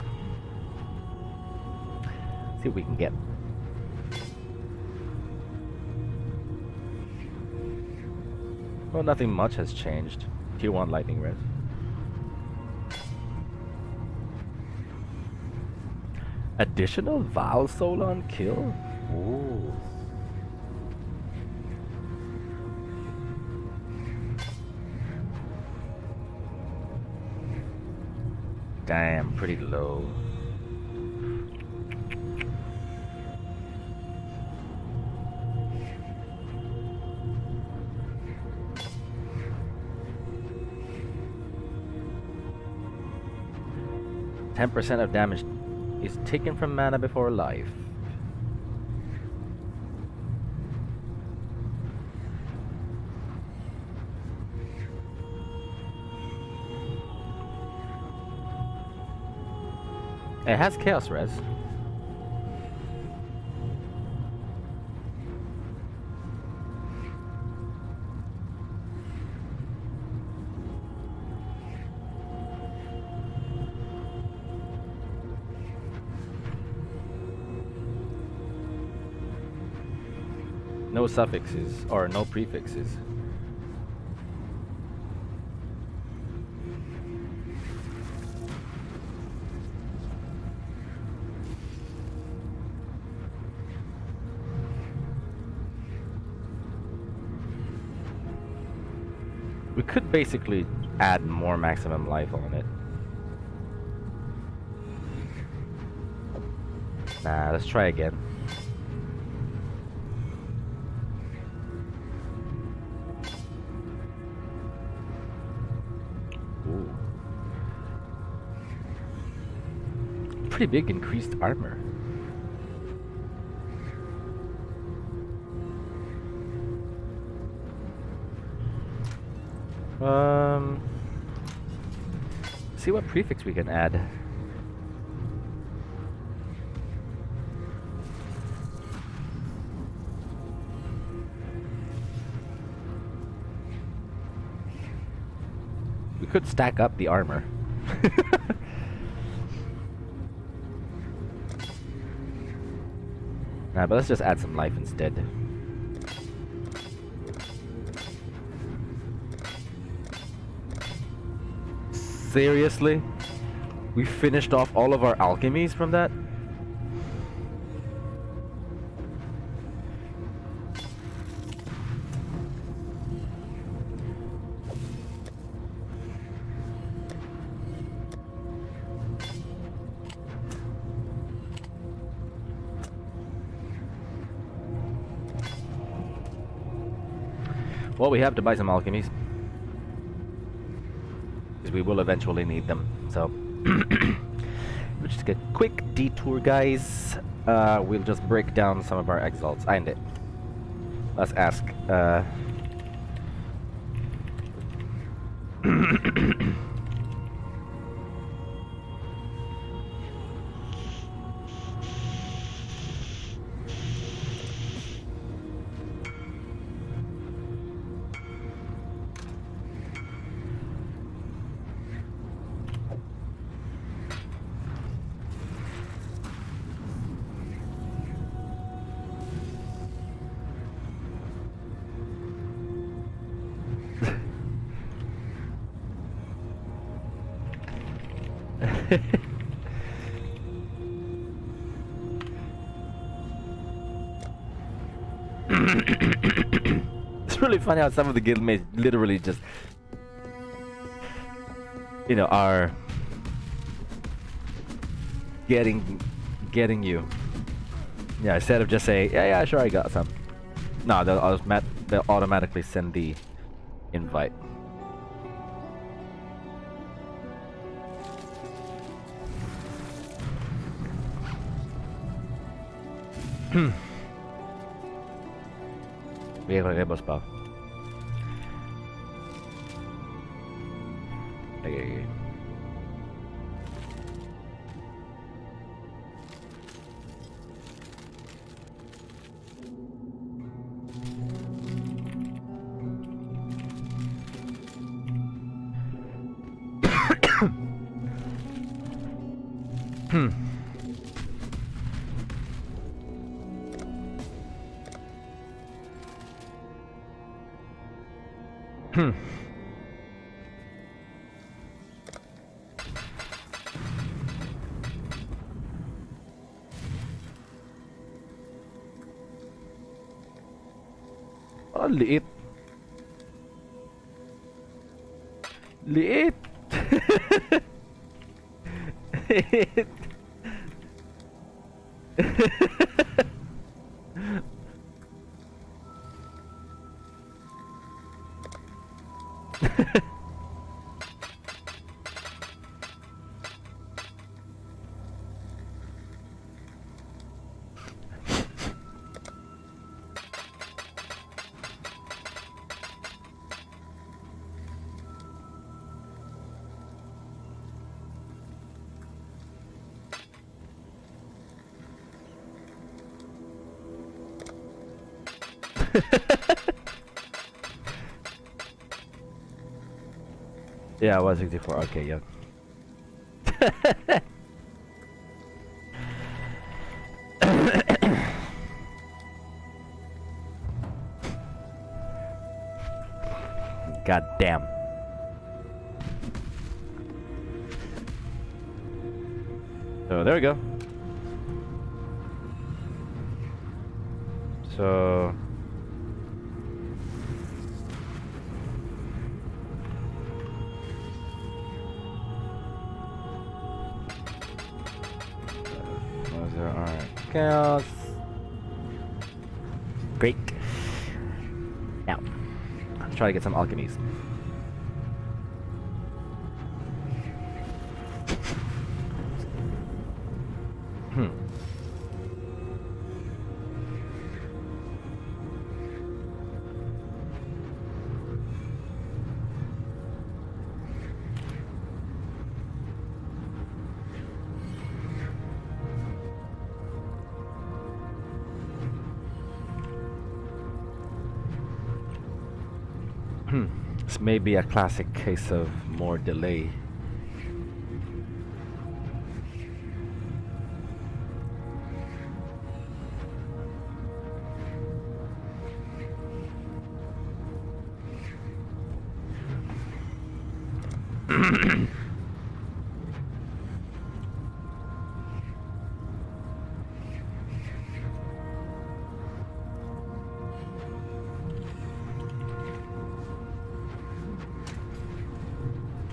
See what we can get. Well, nothing much has changed. Tier 1 lightning res. Additional Val Solon kill? Ooh. Damn, pretty low. %10 of damage is taken from mana before life. It has chaos res. No suffixes or no prefixes. We could basically add more maximum life on it. Nah, let's try again. Ooh. Pretty big increased armor. See what prefix we can add. We could stack up the armor. Nah, but let's just add some life instead. Seriously? We finished off all of our alchemies from that? Well, we have to buy some alchemies. We will eventually need them, so we'll just get a quick detour, guys. We'll just break down some of our exalts. Let's ask It's really funny how some of the guildmates literally just, you know, are getting you. Yeah, instead of just say, yeah, sure, I got some. No, they'll automatically send the invite. Bigay ko kay Boss Pao. Okay. Oh, liit. Liit. Liit. Yeah, 164. Okay, yeah. God damn. So there we go. So alright. Chaos. Great. Now, let's try to get some alchemies. This may be a classic case of more delay.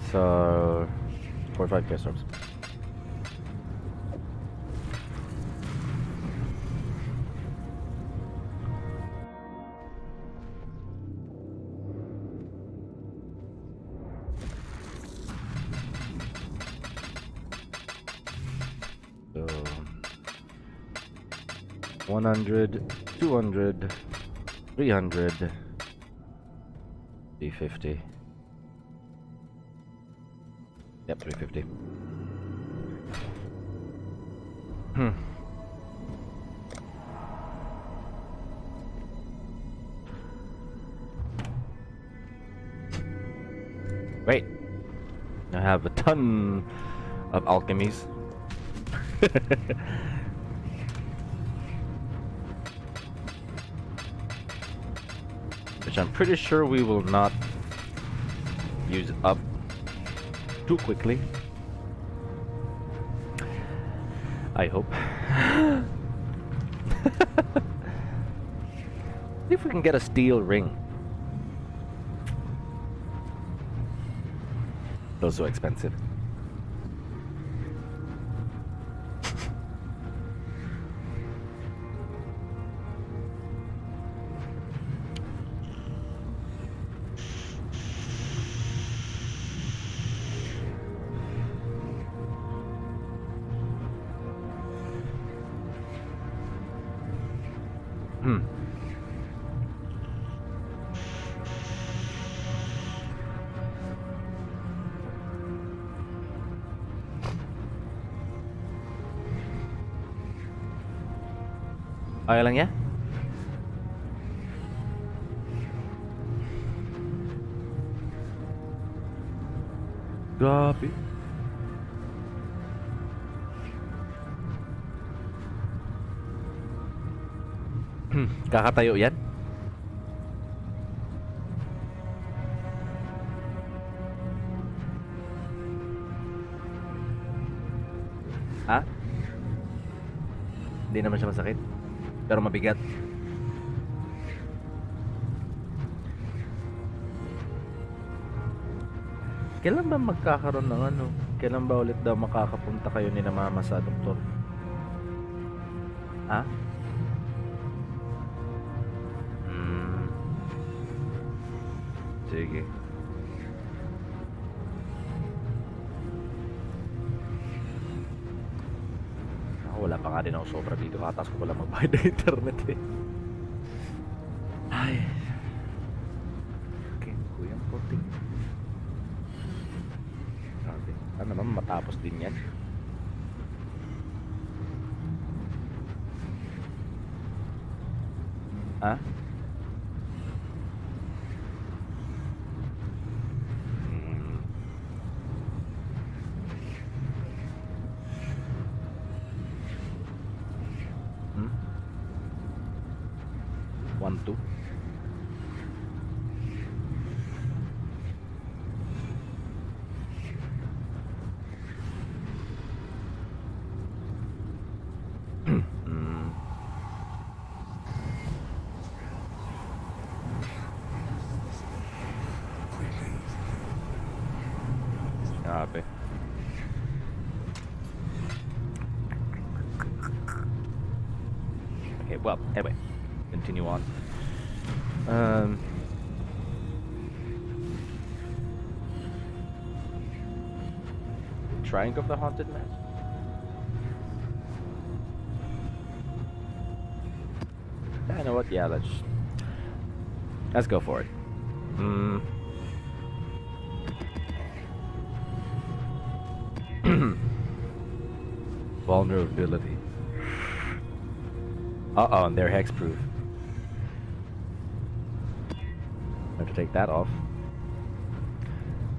So 45k storms. So 100, 200, 300, 350. Yep, 350. Wait. I have a ton of alchemies. Which I'm pretty sure we will not use up too quickly. I hope. See if we can get a steel ring. Those so expensive. Okay lang ya? Grabe. Kakatayo yan? Ha? Hindi naman siya masakit. Pero mabigat. Kailan ba magkakaroon ng ano? Kailan ba ulit daw makakapunta kayo ni na mama sa doktor? Ha? Sige. Wala pa nga din ako sobra dito. Katas ko pala magbayad ng internet eh. Ay. Okay, kuyang puting. Sabi. Ano naman, matapos din yan. Ha? One, two. Grabe. Okay, well, anyway. Continue on. Triangle of the Haunted Man? You know what? Yeah, let's go for it. Vulnerability. Uh-oh, and they're hexproof. Have to take that off.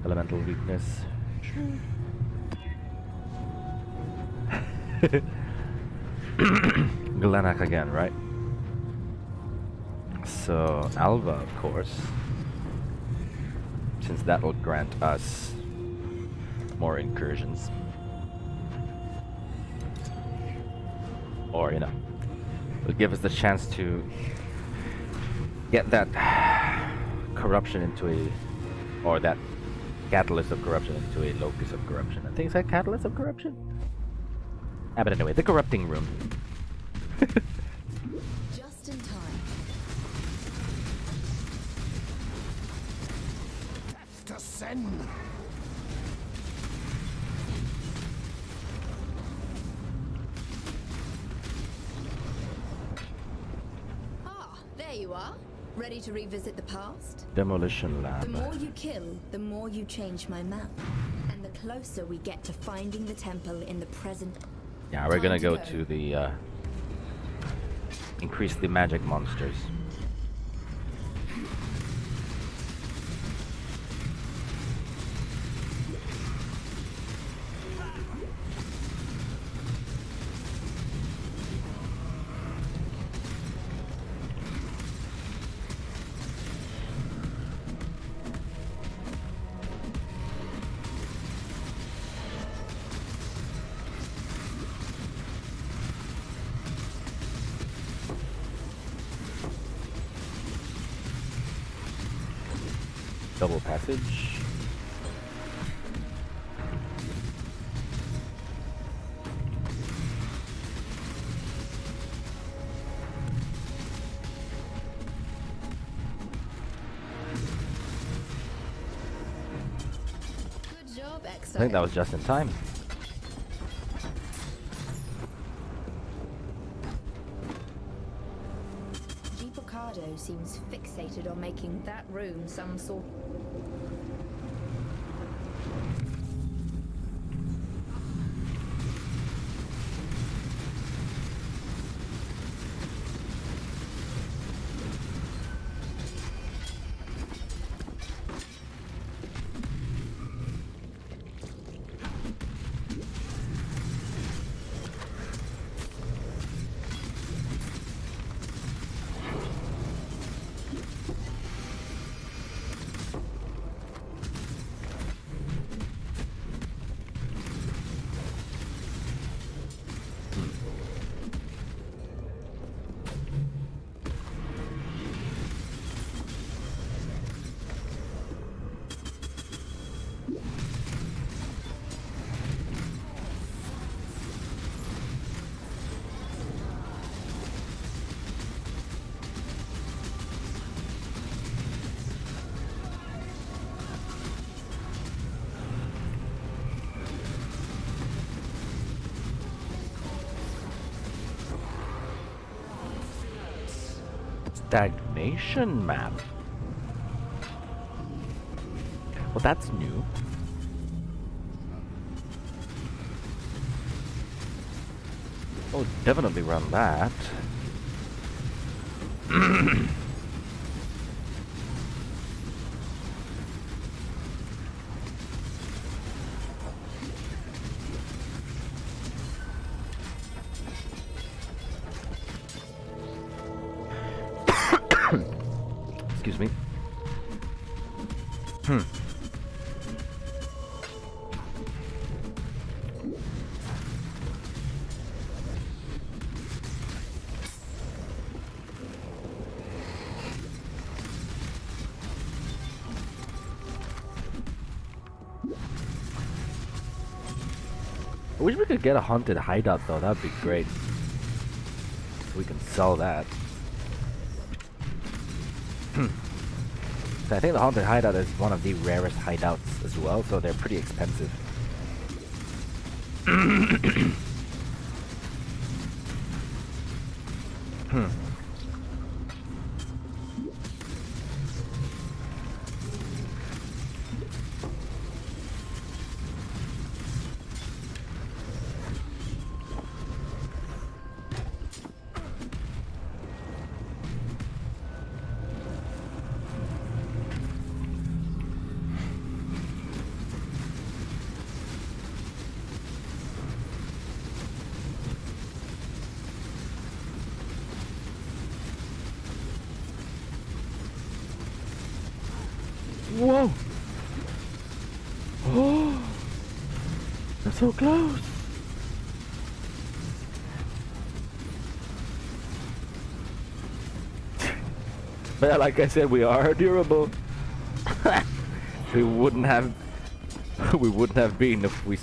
Elemental weakness. Glenak again, right? So, Alva, of course. Since that will grant us more incursions. Or, you know, it'll give us the chance to get that corruption into a, or that catalyst of corruption into a locus of corruption. I think it's that catalyst of corruption? Ah, but anyway, the corrupting room. Just in time. To send. Ah, there you are. Ready to revisit the past? Demolition lab. The more you kill, the more you change my map. And the closer we get to finding the temple in the present. Yeah, we're gonna Time go to to the increase the magic monsters. Double passage. Good job, Exile. I think that was just in time. G seems fixated on making that room some sort. Stagnation map. Well, that's new. Oh, definitely run that. Excuse me. I wish we could get a haunted hideout though, that'd be great. So we can sell that. So I think the haunted hideout is one of the rarest hideouts as well, so they're pretty expensive. Whoa! Oh! I'm so close! But like I said, we are durable. we wouldn't have been if we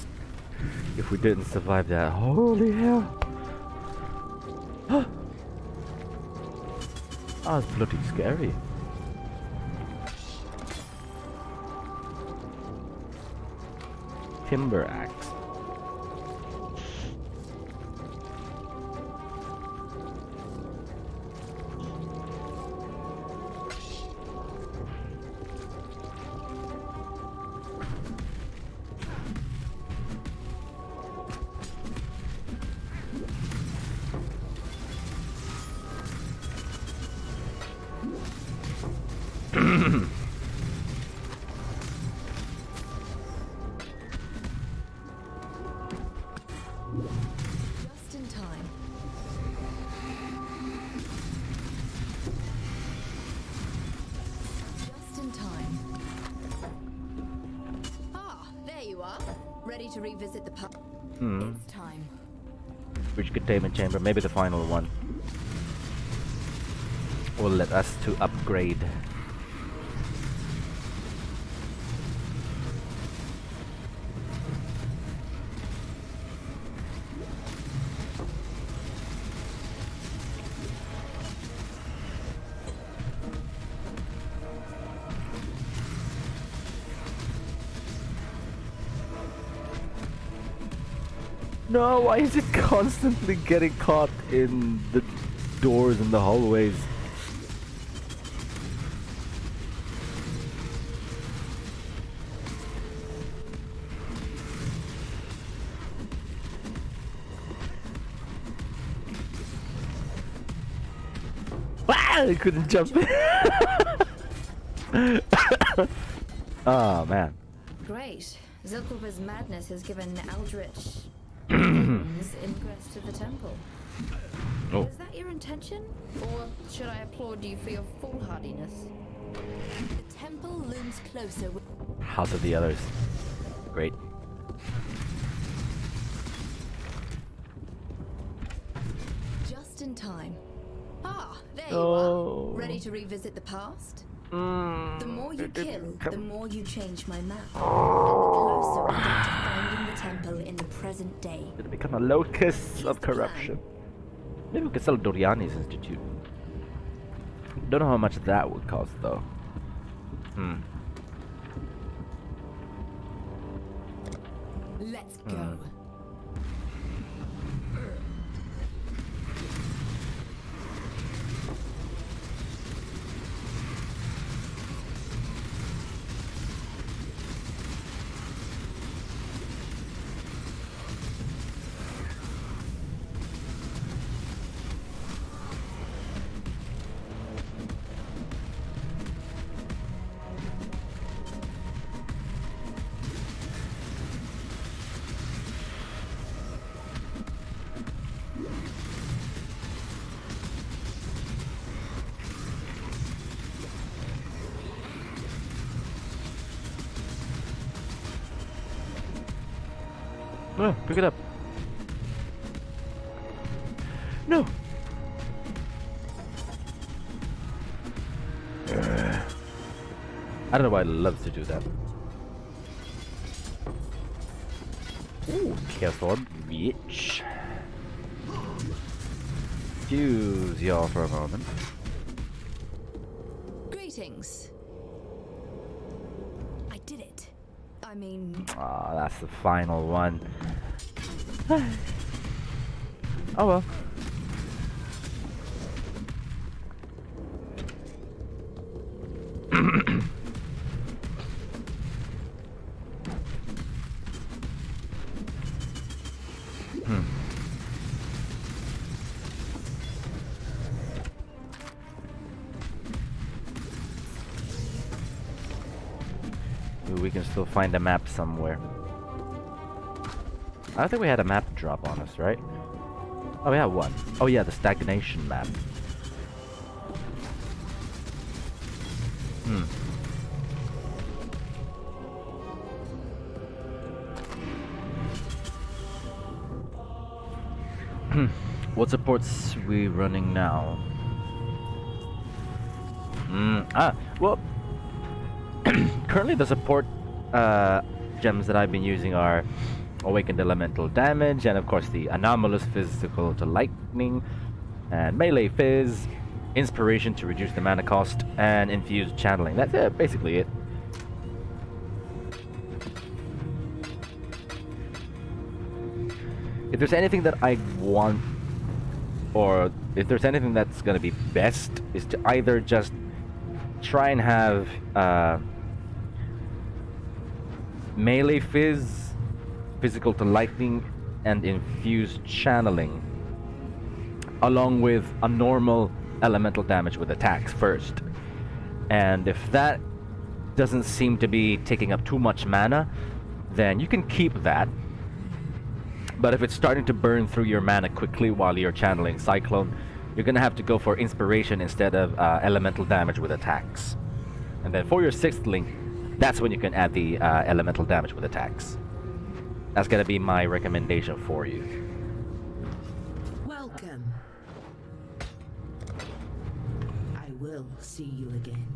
didn't survive that. Holy hell! That was bloody scary. Timber axe. Just in time. Just in time. Ah, there you are. Ready to revisit the pub. It's time. Which containment chamber? Maybe the final one will let us to upgrade. No, why is it constantly getting caught in the doors and the hallways? Ah, I couldn't jump in. Oh man. Great. Zilkulba's madness has given Eldritch things ingress to the temple. Oh. Is that your intention? Or should I applaud you for your foolhardiness? The temple looms closer with House of the Others. Great. just in time. Ah, there you Oh. are. Ready to revisit the past? Mm, The more you it kill, didn't the come- more you change my map. And the closer we get to finding the temple in the present day. It'll become a locus Here's of the plan. corruption. Maybe we could sell Doriani's Institute. Don't know how much that would cost though. Let's go. No, pick it up. No. I don't know why it loves to do that. Ooh, careful, bitch. Excuse y'all for a moment. Greetings. I did it. I mean, Ah, that's the final one. Oh well. We can still find a map somewhere. I don't think we had a map drop on us, right? Oh, we have one. Oh yeah, the stagnation map. What supports we running now? Well, currently the support gems that I've been using are Awakened Elemental Damage, and of course the Anomalous Physical to Lightning, and Melee Fizz, Inspiration to reduce the mana cost, and Infused Channeling. That's it, basically it. If there's anything that I want, or if there's anything that's gonna be best, is to either just try and have Melee Fizz, Physical to Lightning, and Infused Channeling, along with a normal elemental damage with attacks first. And if that doesn't seem to be taking up too much mana, then you can keep that. But if it's starting to burn through your mana quickly while you're channeling Cyclone, you're gonna have to go for Inspiration instead of elemental damage with attacks. And then for your 6th link, that's when you can add the elemental damage with attacks. That's gonna be my recommendation for you. Welcome. I will see you again.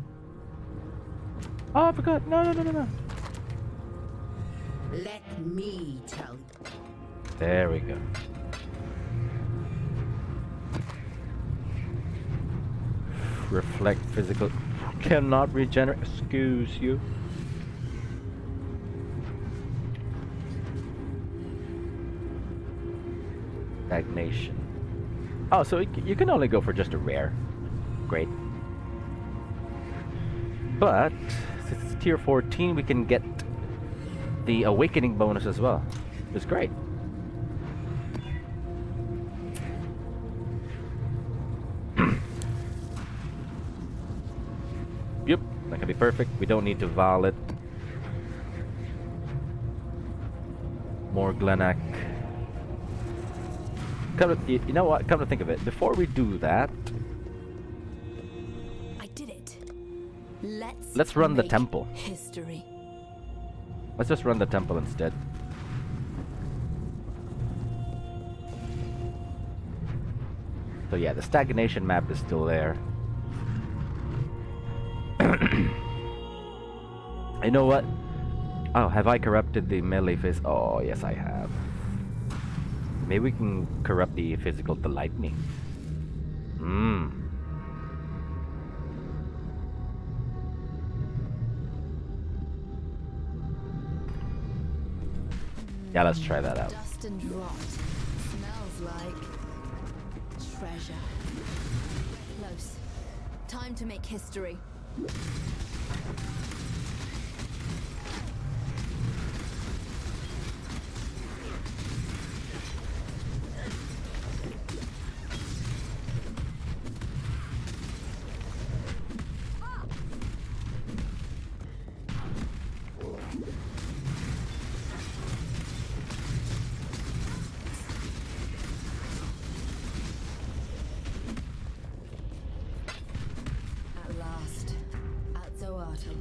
Oh, I forgot. No. Let me tell you. There we go. Reflect physical. Cannot regenerate. Excuse you. Stagnation. Oh, so you can only go for just a rare. Great. But since it's tier 14, we can get the awakening bonus as well. It's great. Yep, that can be perfect. We don't need to vow it. More Glenak. You know what? Come to think of it, before we do that, I did it. Let's run the make temple. History. Let's just run the temple instead. So yeah, the stagnation map is still there. You know what? Oh, have I corrupted the melee phase? Oh, yes I have. Maybe we can corrupt the physical to lightning. Yeah, let's try that out. Dust and rot. Smells like treasure. We're close. Time to make history. At last, at Zoatum.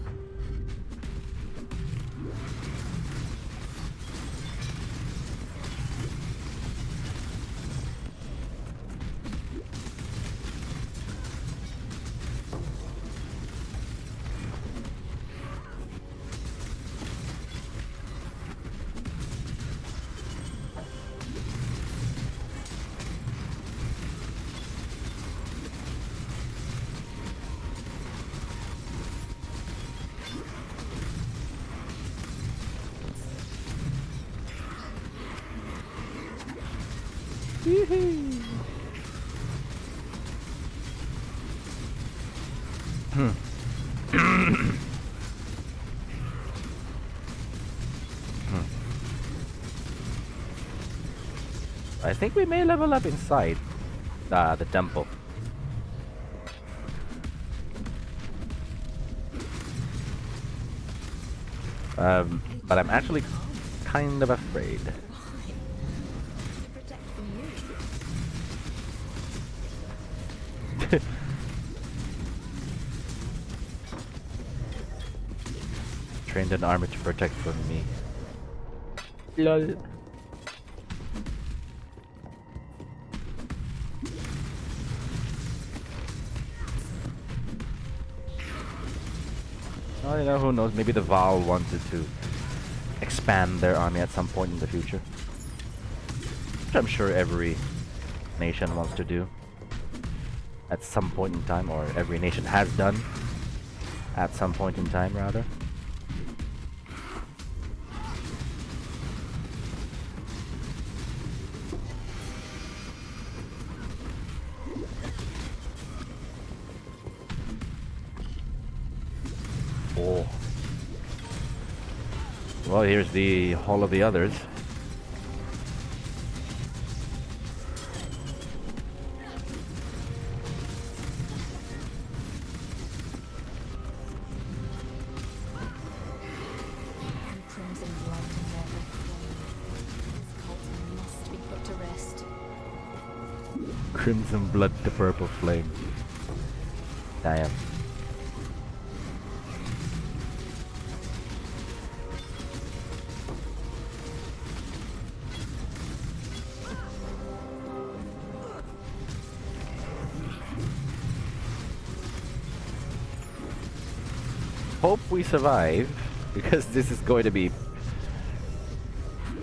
I think we may level up inside the temple. But I'm actually kind of afraid. Why? To protect from you. Trained an army to protect from me. Lol. Oh, you know, who knows? Maybe the Val wanted to expand their army at some point in the future. Which I'm sure every nation wants to do. At some point in time, or every nation has done. At some point in time, rather. Oh. Well, here's the Hall of the Others. And crimson blood to never flow. This cult must be put to rest. Crimson blood to purple flame. Damn. Hope we survive, because this is going to be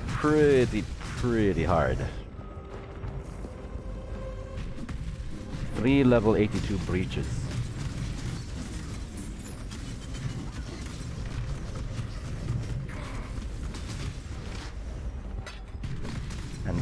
pretty hard. 3 level 82 breaches. And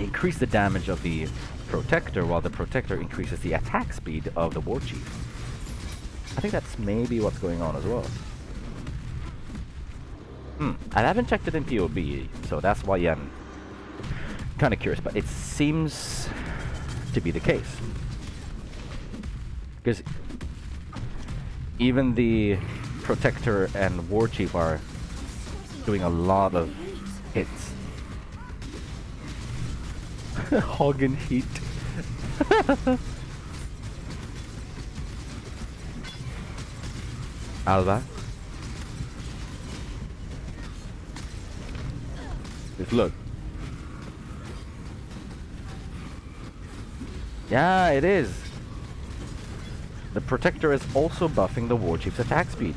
increase the damage of the Protector, while the Protector increases the attack speed of the War Chief. I think that's maybe what's going on as well. I haven't checked it in POB, so that's why I'm kind of curious, but it seems to be the case. Because even the Protector and War Chief are doing a lot of hits. Hogging heat. Alva. Just look. Yeah, it is. The Protector is also buffing the War Chief's attack speed.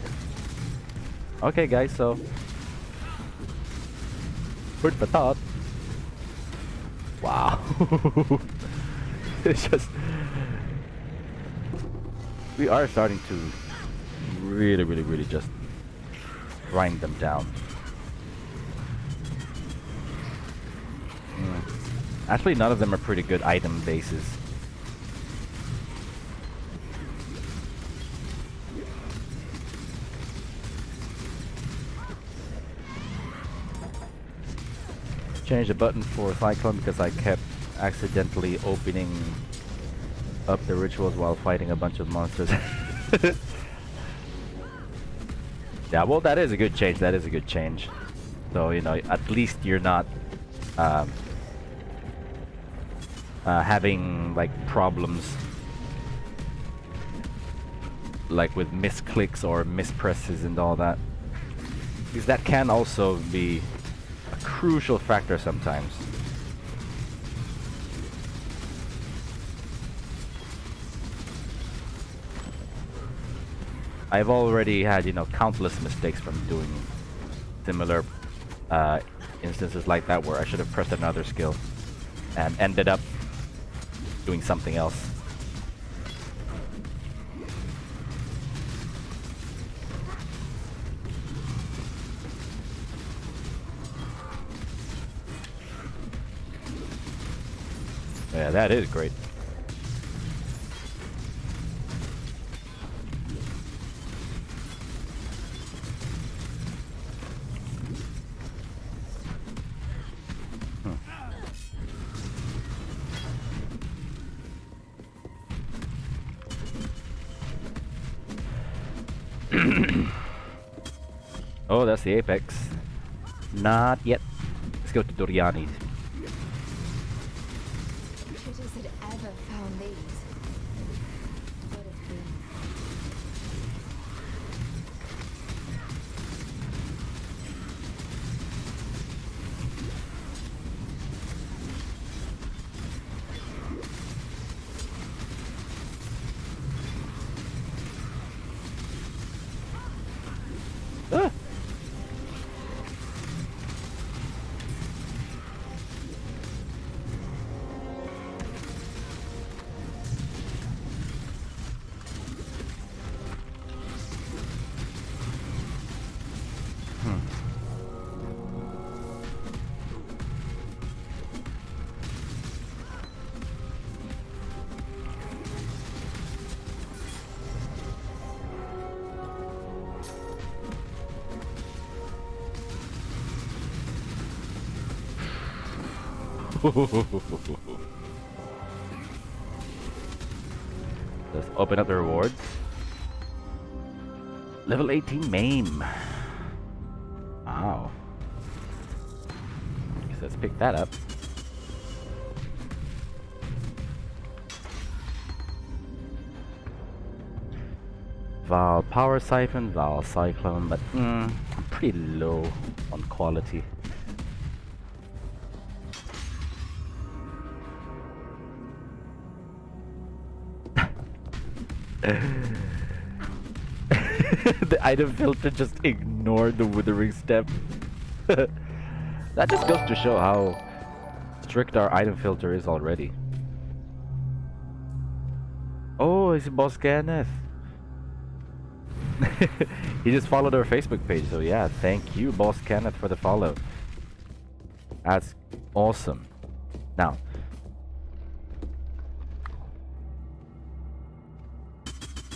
Okay, guys, so food for thought. Wow. It's just, we are starting to really just grind them down. Actually, none of them are pretty good item bases. Change the button for Cyclone because I kept accidentally opening up the rituals while fighting a bunch of monsters. Yeah, well, that is a good change. That is a good change. So, you know, at least you're not having like problems like with misclicks or mispresses and all that, because that can also be a crucial factor sometimes. I've already had, you know, countless mistakes from doing similar instances like that where I should have pressed another skill and ended up doing something else. Yeah, that is great. Oh, that's the apex. Not yet. Let's go to Doriani's. Critters had ever found these. Would have been. Ah. Let's open up the rewards. Level 18 maim. Wow. Guess let's pick that up. Val Power Siphon, Val Cyclone, but I'm pretty low on quality. The item filter just ignored the withering step. That just goes to show how strict our item filter is already. Oh, it's Boss Kenneth. He just followed our Facebook page, so yeah, thank you, Boss Kenneth, for the follow. That's awesome. Now,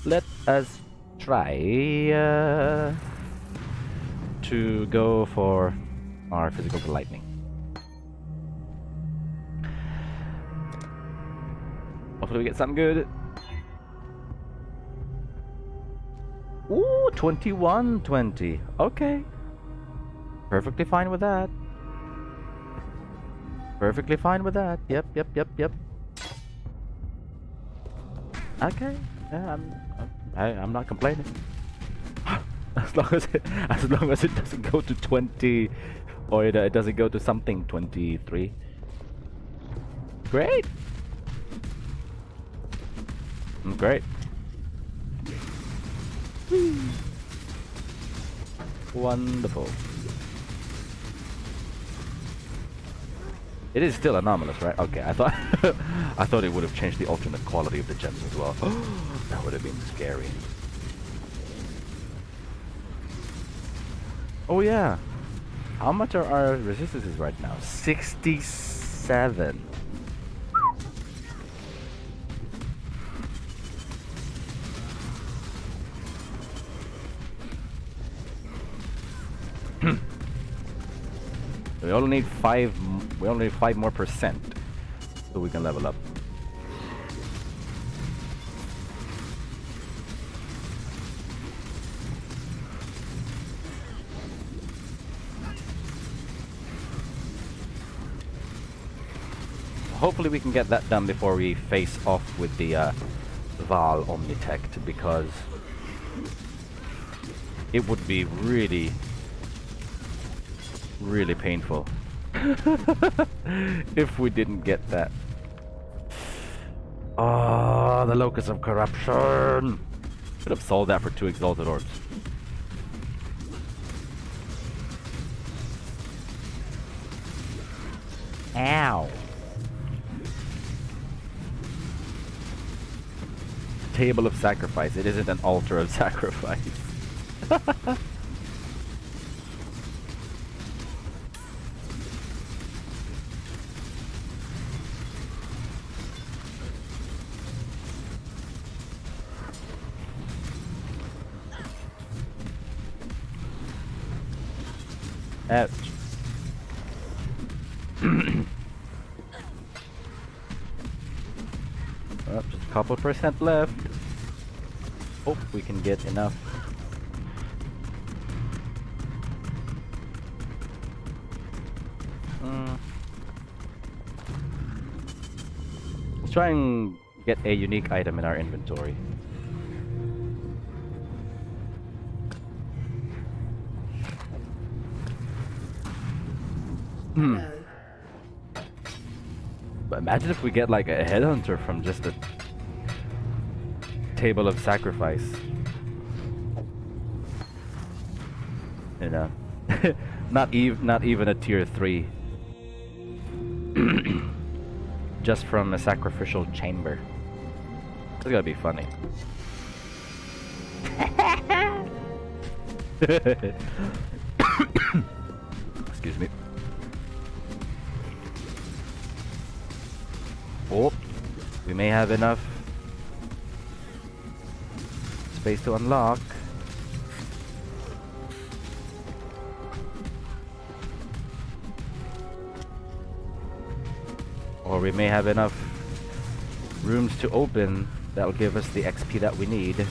let us try to go for our physical lightning. Hopefully we get something good. Ooh, 2120. Okay. Perfectly fine with that. Perfectly fine with that. Yep. Okay. Yeah, I'm not complaining. as long as it doesn't go to 20, or it doesn't go to something 23. Great. Great. Wonderful. It is still anomalous, right? Okay, I thought I thought it would have changed the alternate quality of the gems as well. That would have been scary. Oh yeah. How much are our resistances right now? 67. We only need 5. We only need 5 more percent, so we can level up. Hopefully, we can get that done before we face off with the Val Omnitect, because it would be really painful if we didn't get that. Oh, the Locus of Corruption! Could have sold that for 2 Exalted Orbs. Ow! Table of Sacrifice. It isn't an altar of sacrifice. Ouch. Oh, just a couple percent left. Hope we can get enough. Let's try and get a unique item in our inventory. But imagine if we get like a headhunter from just a table of sacrifice. You know, not even a tier 3. Just from a sacrificial chamber. It's gonna be funny. Excuse me. Oh, we may have enough space to unlock. Or we may have enough rooms to open that'll give us the XP that we need.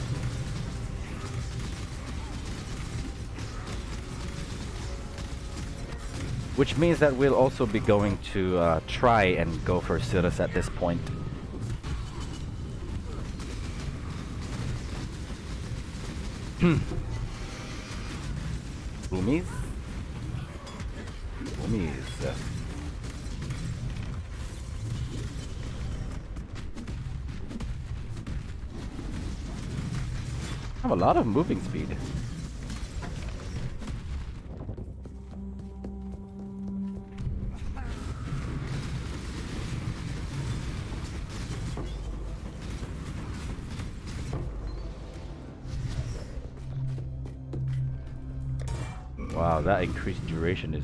Which means that we'll also be going to try and go for Cirrus at this point. Roomies? Roomies. I have a lot of moving speed. Wow, that increased duration is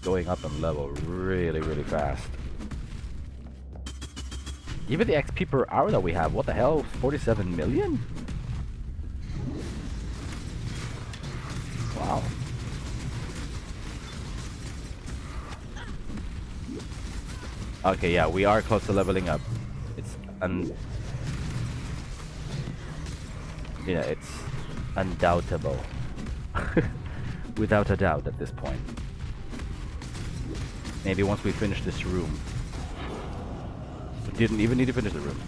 going up in level really fast. Even the XP per hour that we have, what the hell? 47 million? Wow. Okay, yeah, we are close to leveling up. It's yeah, it's undoubtable. Without a doubt at this point. Maybe once we finish this room. We didn't even need to finish the room.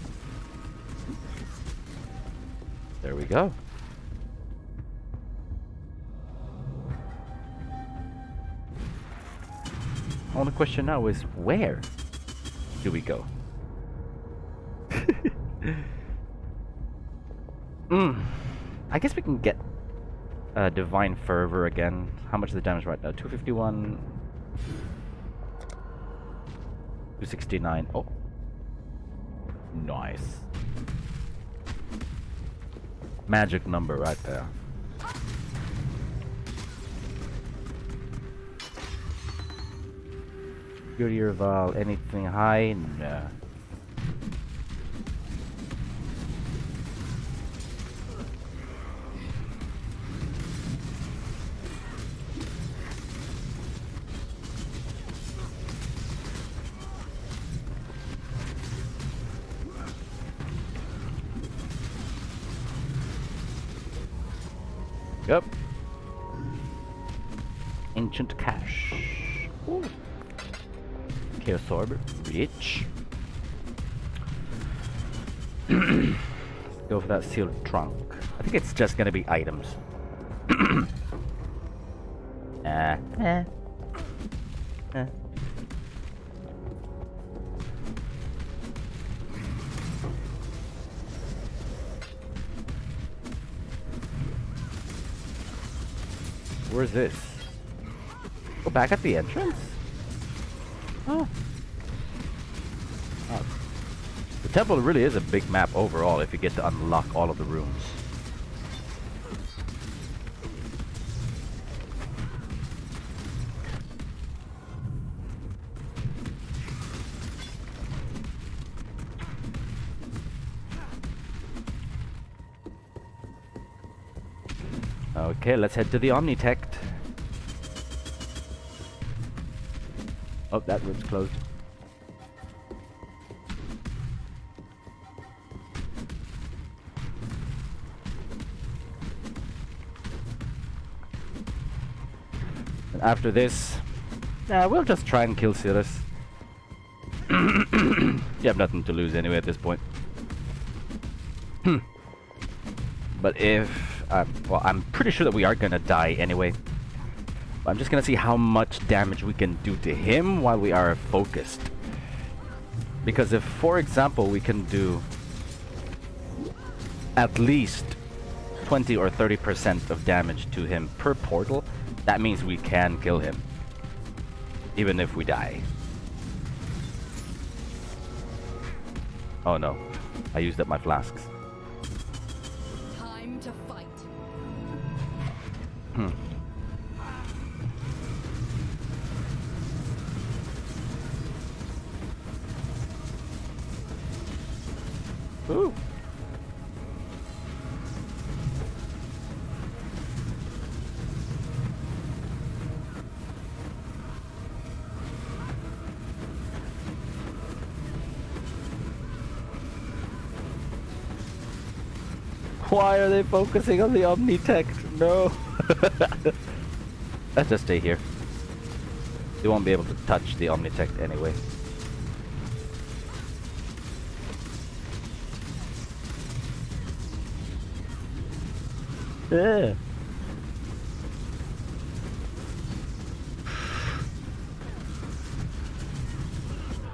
There we go. Only question now is where do we go? I guess we can get Divine Fervor again. How much is the damage right now? 251. 269. Oh. Nice. Magic number right there. Purity Reval, anything high? No. Yep. Ancient Cash. Ooh. Chaos Orb. Rich. Go for that sealed trunk. I think it's just gonna be items. Where's this? Go back at the entrance? Oh. Oh. The temple really is a big map overall if you get to unlock all of the rooms. Okay, let's head to the Omnitect. Oh, that room's closed. And after this, we'll just try and kill Cirrus. You have nothing to lose anyway at this point. But if... well, I'm pretty sure that we are gonna die anyway. But I'm just gonna see how much damage we can do to him while we are focused. Because if, for example, we can do at least 20 or 30% of damage to him per portal, that means we can kill him. Even if we die. Oh no, I used up my flasks. Time to fight. Ooh. Why are they focusing on the Omnitect? No. Let's just stay here. They won't be able to touch the Omnitect anyway. Yeah.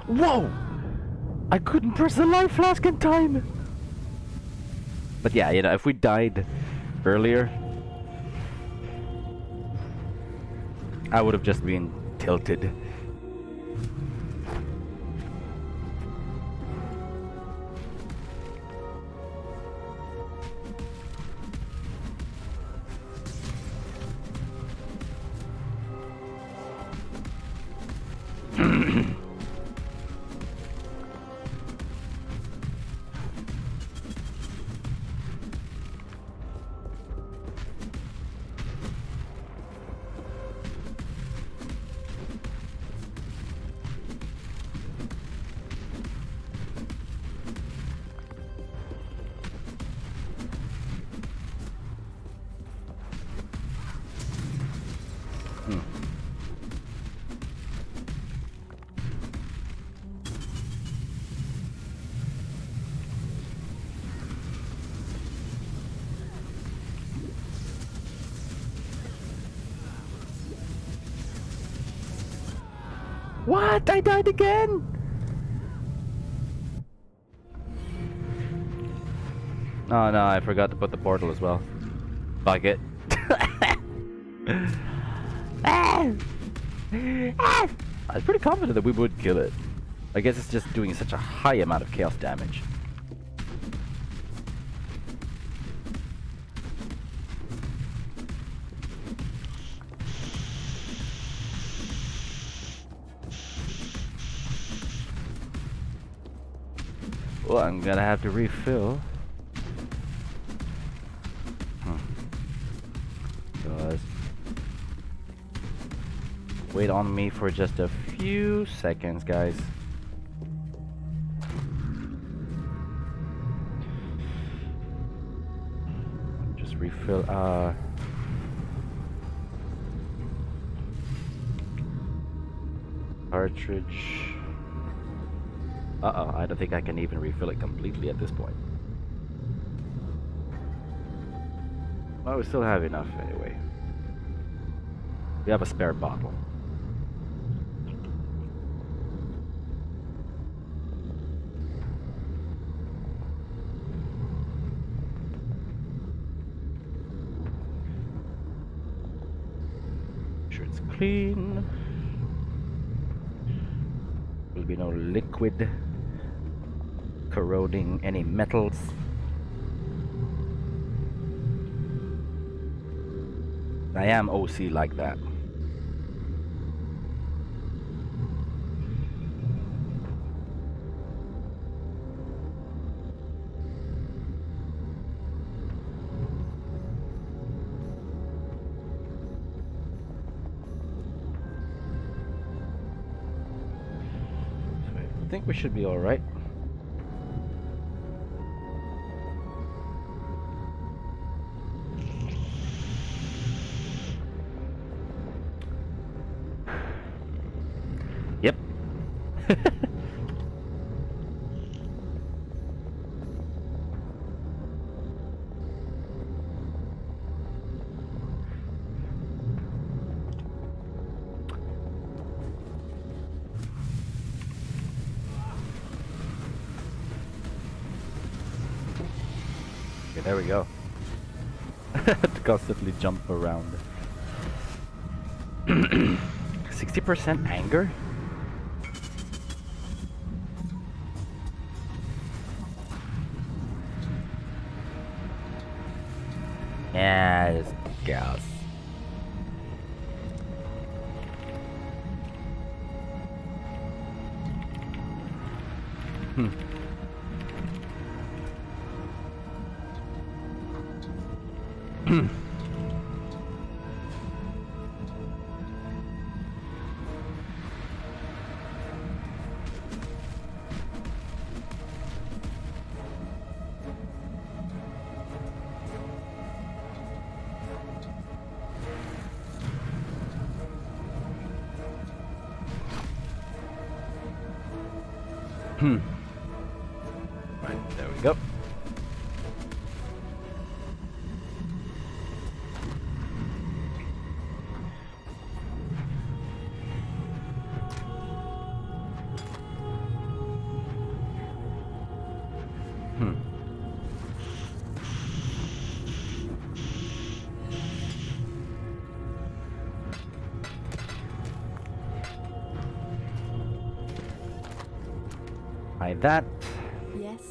Whoa! I couldn't press the life flask in time! But yeah, you know, if we died earlier, I would have just been tilted. Hmm. What? I died again? Oh no, I forgot to put the portal as well. Fuck it. I was pretty confident that we would kill it. I guess it's just doing such a high amount of chaos damage. Well, I'm gonna have to refill. Guys, wait on me for just a few seconds, guys. Just refill. Cartridge. Uh-oh, I don't think I can even refill it completely at this point. Well, we still have enough anyway. We have a spare bottle. Make sure it's clean. Will be no liquid corroding any metals. I am OC like that. I think we should be all right. Yep. Okay, there we go. To constantly jump around. 60% anger? Yeah, just gas. Hmm. Right, there we go. By that. Yes.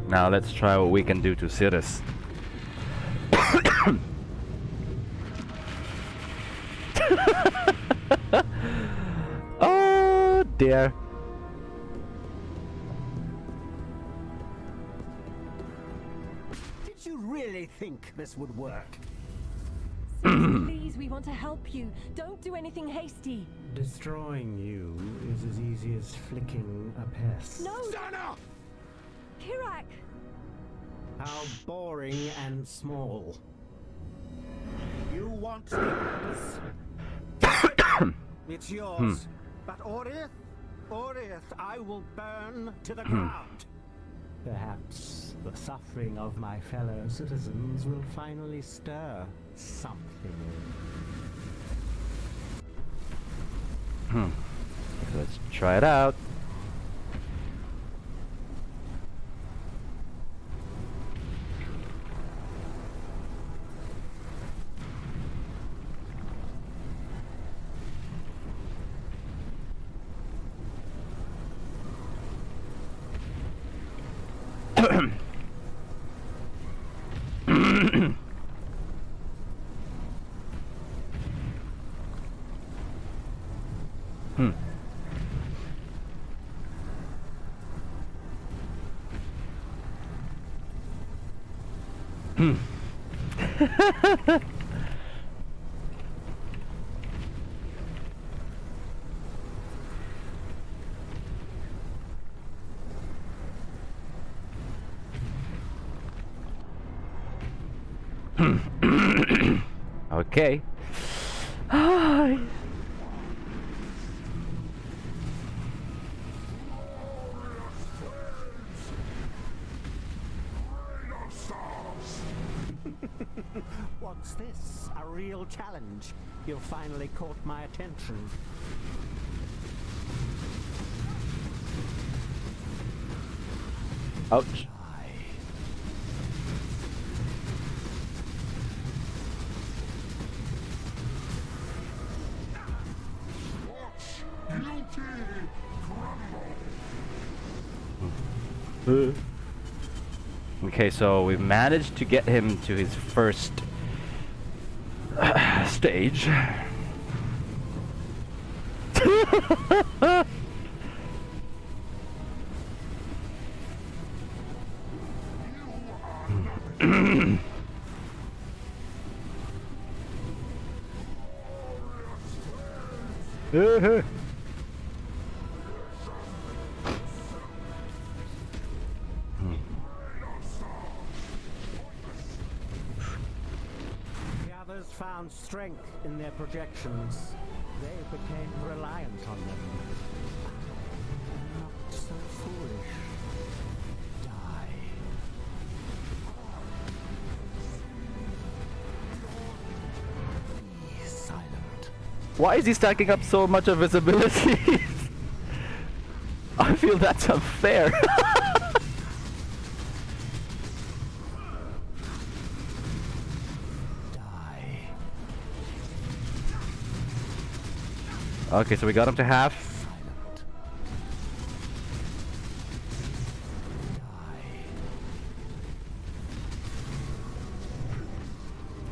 Now let's try what we can do to Cirrus. Oh dear. Did you really think this would work? Please, we want to help you. Don't do anything hasty. Destroying you is as easy as flicking a pest. No! Sana! Kirak! How boring and small. want things. It's yours. But Orith, I will burn to the ground. Perhaps the suffering of my fellow citizens will finally stir something. Let's try it out. Okay. Hi. What's this? A real challenge? You finally caught my attention. Ouch. Okay, so we managed to get him to his first stage. The others found strength in their projections. They became reliant on them. Not so foolish. Die. Be silent. Why is he stacking up so much of visibility? I feel that's unfair. Die. Okay, so we got him to half. Silent. Die.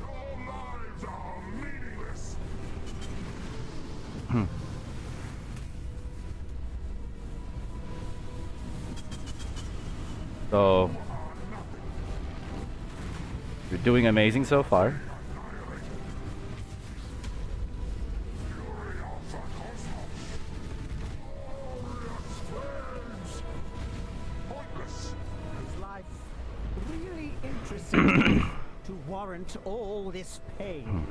Your lives are meaningless. So you're doing amazing so far. Is life really interesting to warrant all this pain?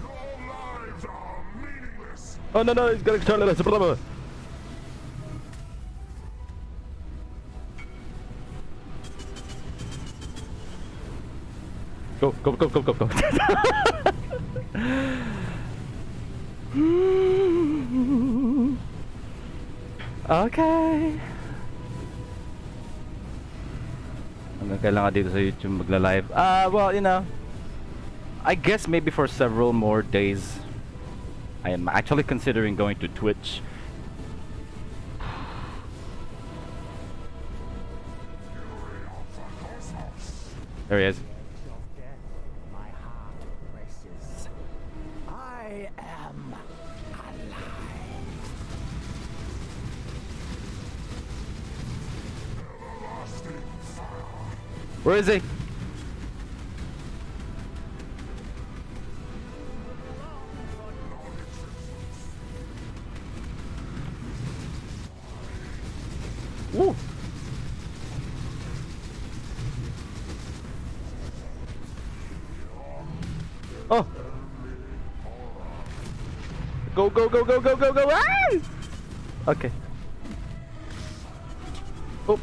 Your lives are meaningless. Oh no, he's gonna turn it. Blah, blah. Go. Okay. Hanggang kailangan dito sa YouTube magla-live? Well, you know, I guess maybe for several more days. I am actually considering going to Twitch. There he is. Of death, my heart races. Where is he? Woo. Oh. Go, go, go, go, go, go, go. Ah! Okay. Oh.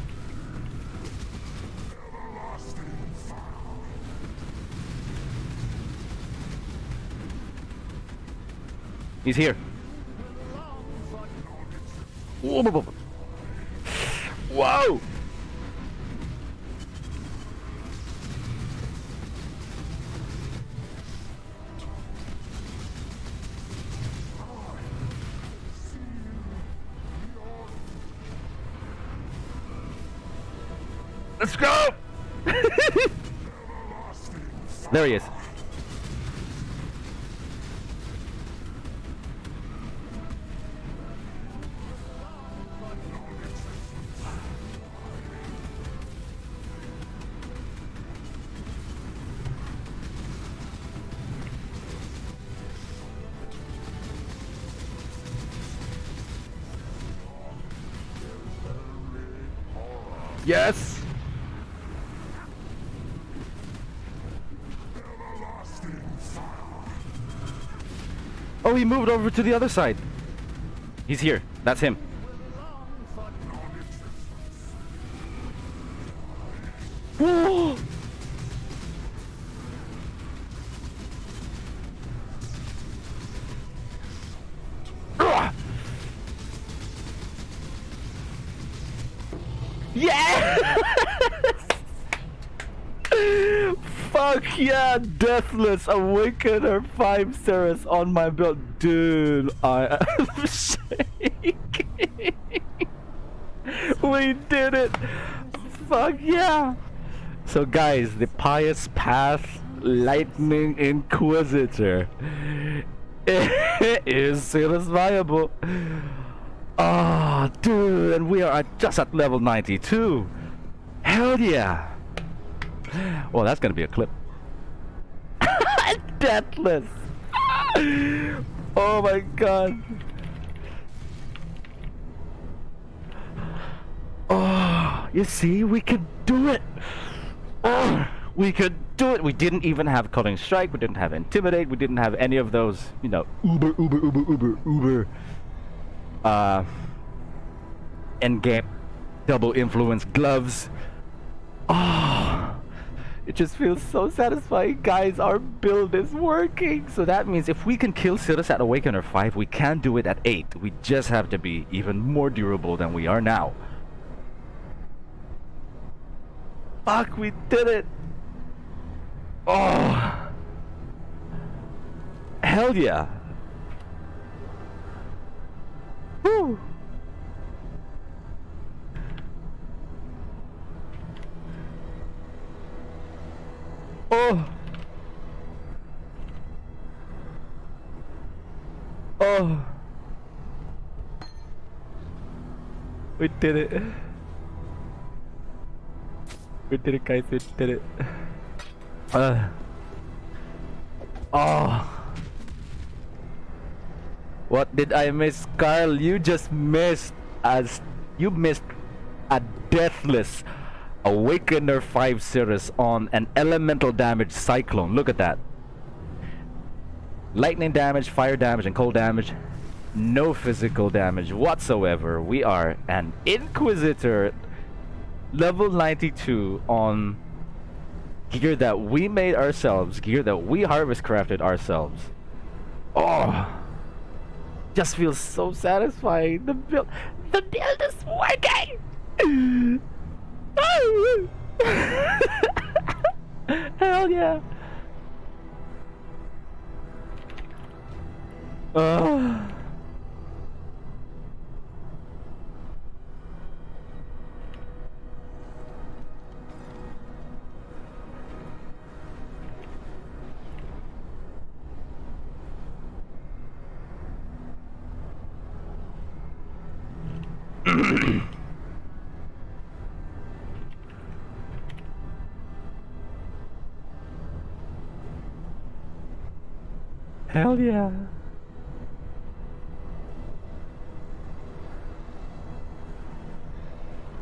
He's here. Whoa, whoa, whoa. Whoa! Let's go! There he is. Yes! Oh, he moved over to the other side. He's here. That's him. Whoa! Ugh! Yeah! Fuck yeah, Deathless Awakener 5 Ceres on my belt. Dude, I am shaking. We did it. Fuck yeah. So guys, the Pious Path Lightning Inquisitor is Ceres viable. Oh, dude, and we are just at level 92. Hell yeah. Well, that's gonna be a clip. Deathless. Oh my god. Oh, you see, we could do it. Oh, we could do it. We didn't even have Cutting Strike. We didn't have Intimidate. We didn't have any of those, you know, uber endgame double influence gloves. Oh, it just feels so satisfying. Guys, our build is working. So that means if we can kill Ceres at Awakener 5, we can do it at 8. We just have to be even more durable than we are now. Fuck, we did it. Oh, hell yeah. Woo. Oh. Oh. We did it. We did it, guys. We did it. Oh. What did I miss, Carl? You just missed you missed a Deathless Awakener 5 Ceres on an elemental damage cyclone. Look at that. Lightning damage, fire damage, and cold damage. No physical damage whatsoever. We are an Inquisitor level 92 on gear that we made ourselves, gear that we harvest crafted ourselves. Oh, just feels so satisfying. The build is working. Hell yeah. Hell yeah.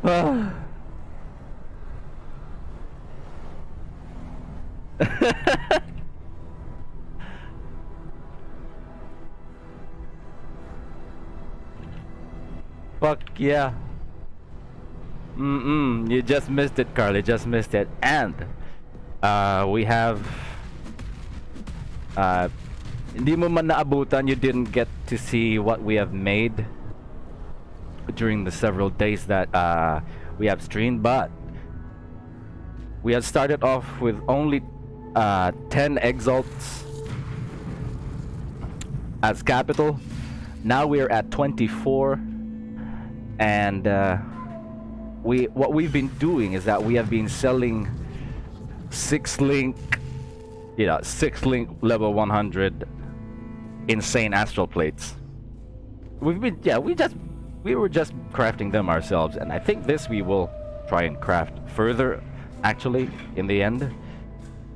Ah. Fuck yeah. You just missed it, Carly. Just missed it. And we have hindi mo man naabutan, you didn't get to see what we have made during the several days that we have streamed, but we had started off with only 10 exalts as capital. Now we're at 24, and what we've been doing is that we have been selling 6-link level 100 insane astral plates. We were just crafting them ourselves, and I think this we will try and craft further actually in the end.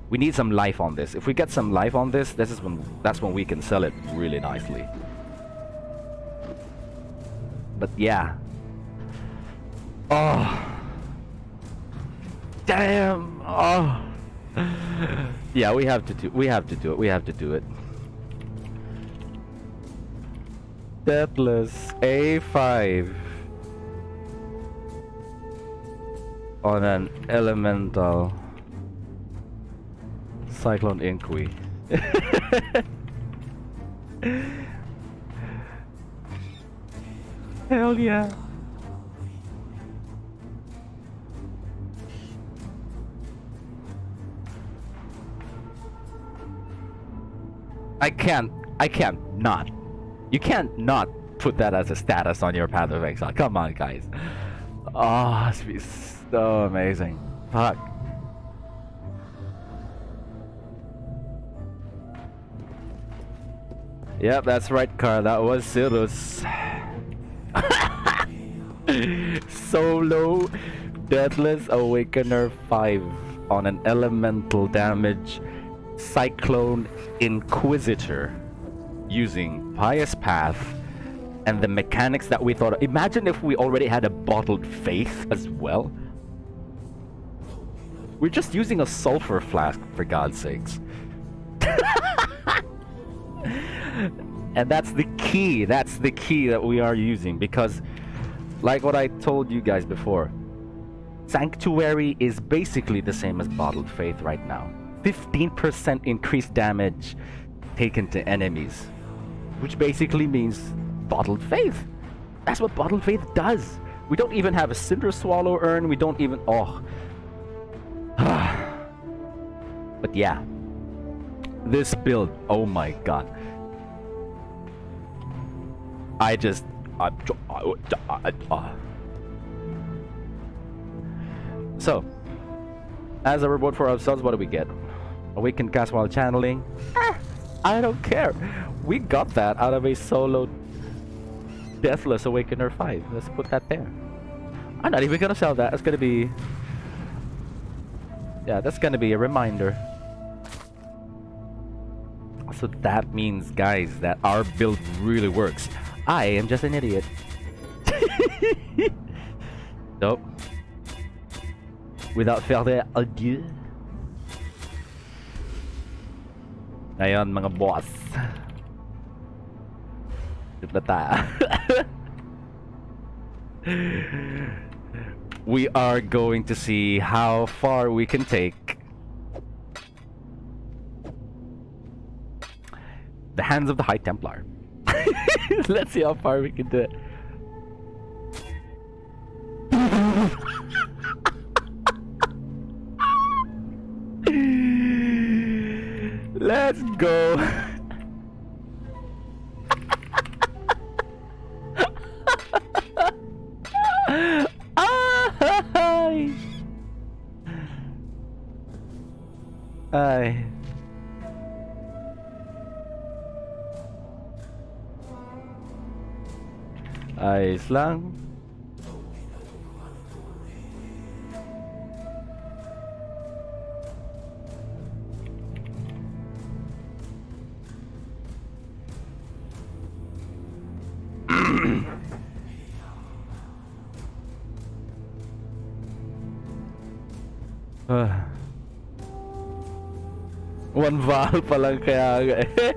We need some life on this. If we get some life on this, that's when we can sell it really nicely. But yeah. Oh. Damn. Oh. Yeah, we have to do it. Deathless A5 on an elemental Cyclone Inqui. Hell yeah. I can't not. You can't not put that as a status on your Path of Exile. Come on, guys. Oh, this would be so amazing. Fuck. Yep, that's right, Carl. That was Sirius. Solo Deathless Awakener 5 on an elemental damage Cyclone Inquisitor using Pious Path and the mechanics that we thought. Imagine if we already had a bottled faith as well. We're just using a sulfur flask, for God's sakes. And that's the key that we are using, because like what I told you guys before, Sanctuary is basically the same as bottled faith right now. 15% increased damage taken to enemies, which basically means bottled faith. That's what bottled faith does. We don't even have a Cinder Swallow urn. We don't even... Oh. But yeah. This build, oh my god. So, as a reward for ourselves, what do we get? Awaken cast while channeling? I don't care. We got that out of a solo Deathless Awakener 5. Let's put that there. I'm not even gonna sell that. It's gonna be... Yeah, that's gonna be a reminder. So that means, guys, that our build really works. I am just an idiot. Nope. Without further ado. Ngayon, mga boss. Dito na tayo. We are going to see how far we can take the hands of the High Templar. Let's see how far we can do it. Let's go. Ay. Ayos lang. One valve pa lang kaya nga eh.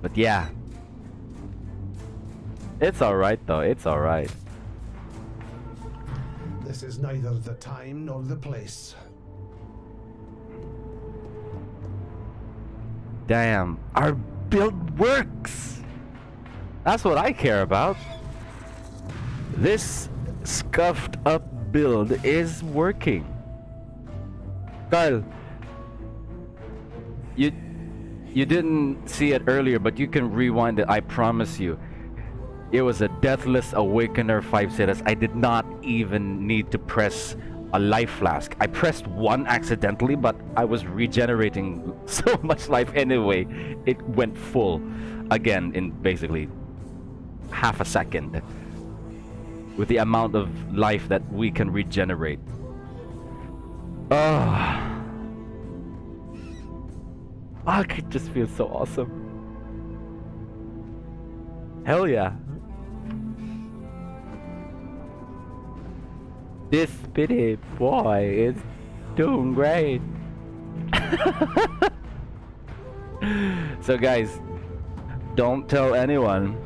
But yeah. It's alright though, it's alright. This is neither the time nor the place. Damn, our build works! That's what I care about. This scuffed up build is working. Carl, you didn't see it earlier, but you can rewind it, I promise you. It was a Deathless Awakener 5 status. I did not even need to press a life flask. I pressed one accidentally, but I was regenerating so much life anyway. It went full again in basically half a second with the amount of life that we can regenerate. It just feels so awesome. Hell yeah. This bitty boy is doing great. So guys, don't tell anyone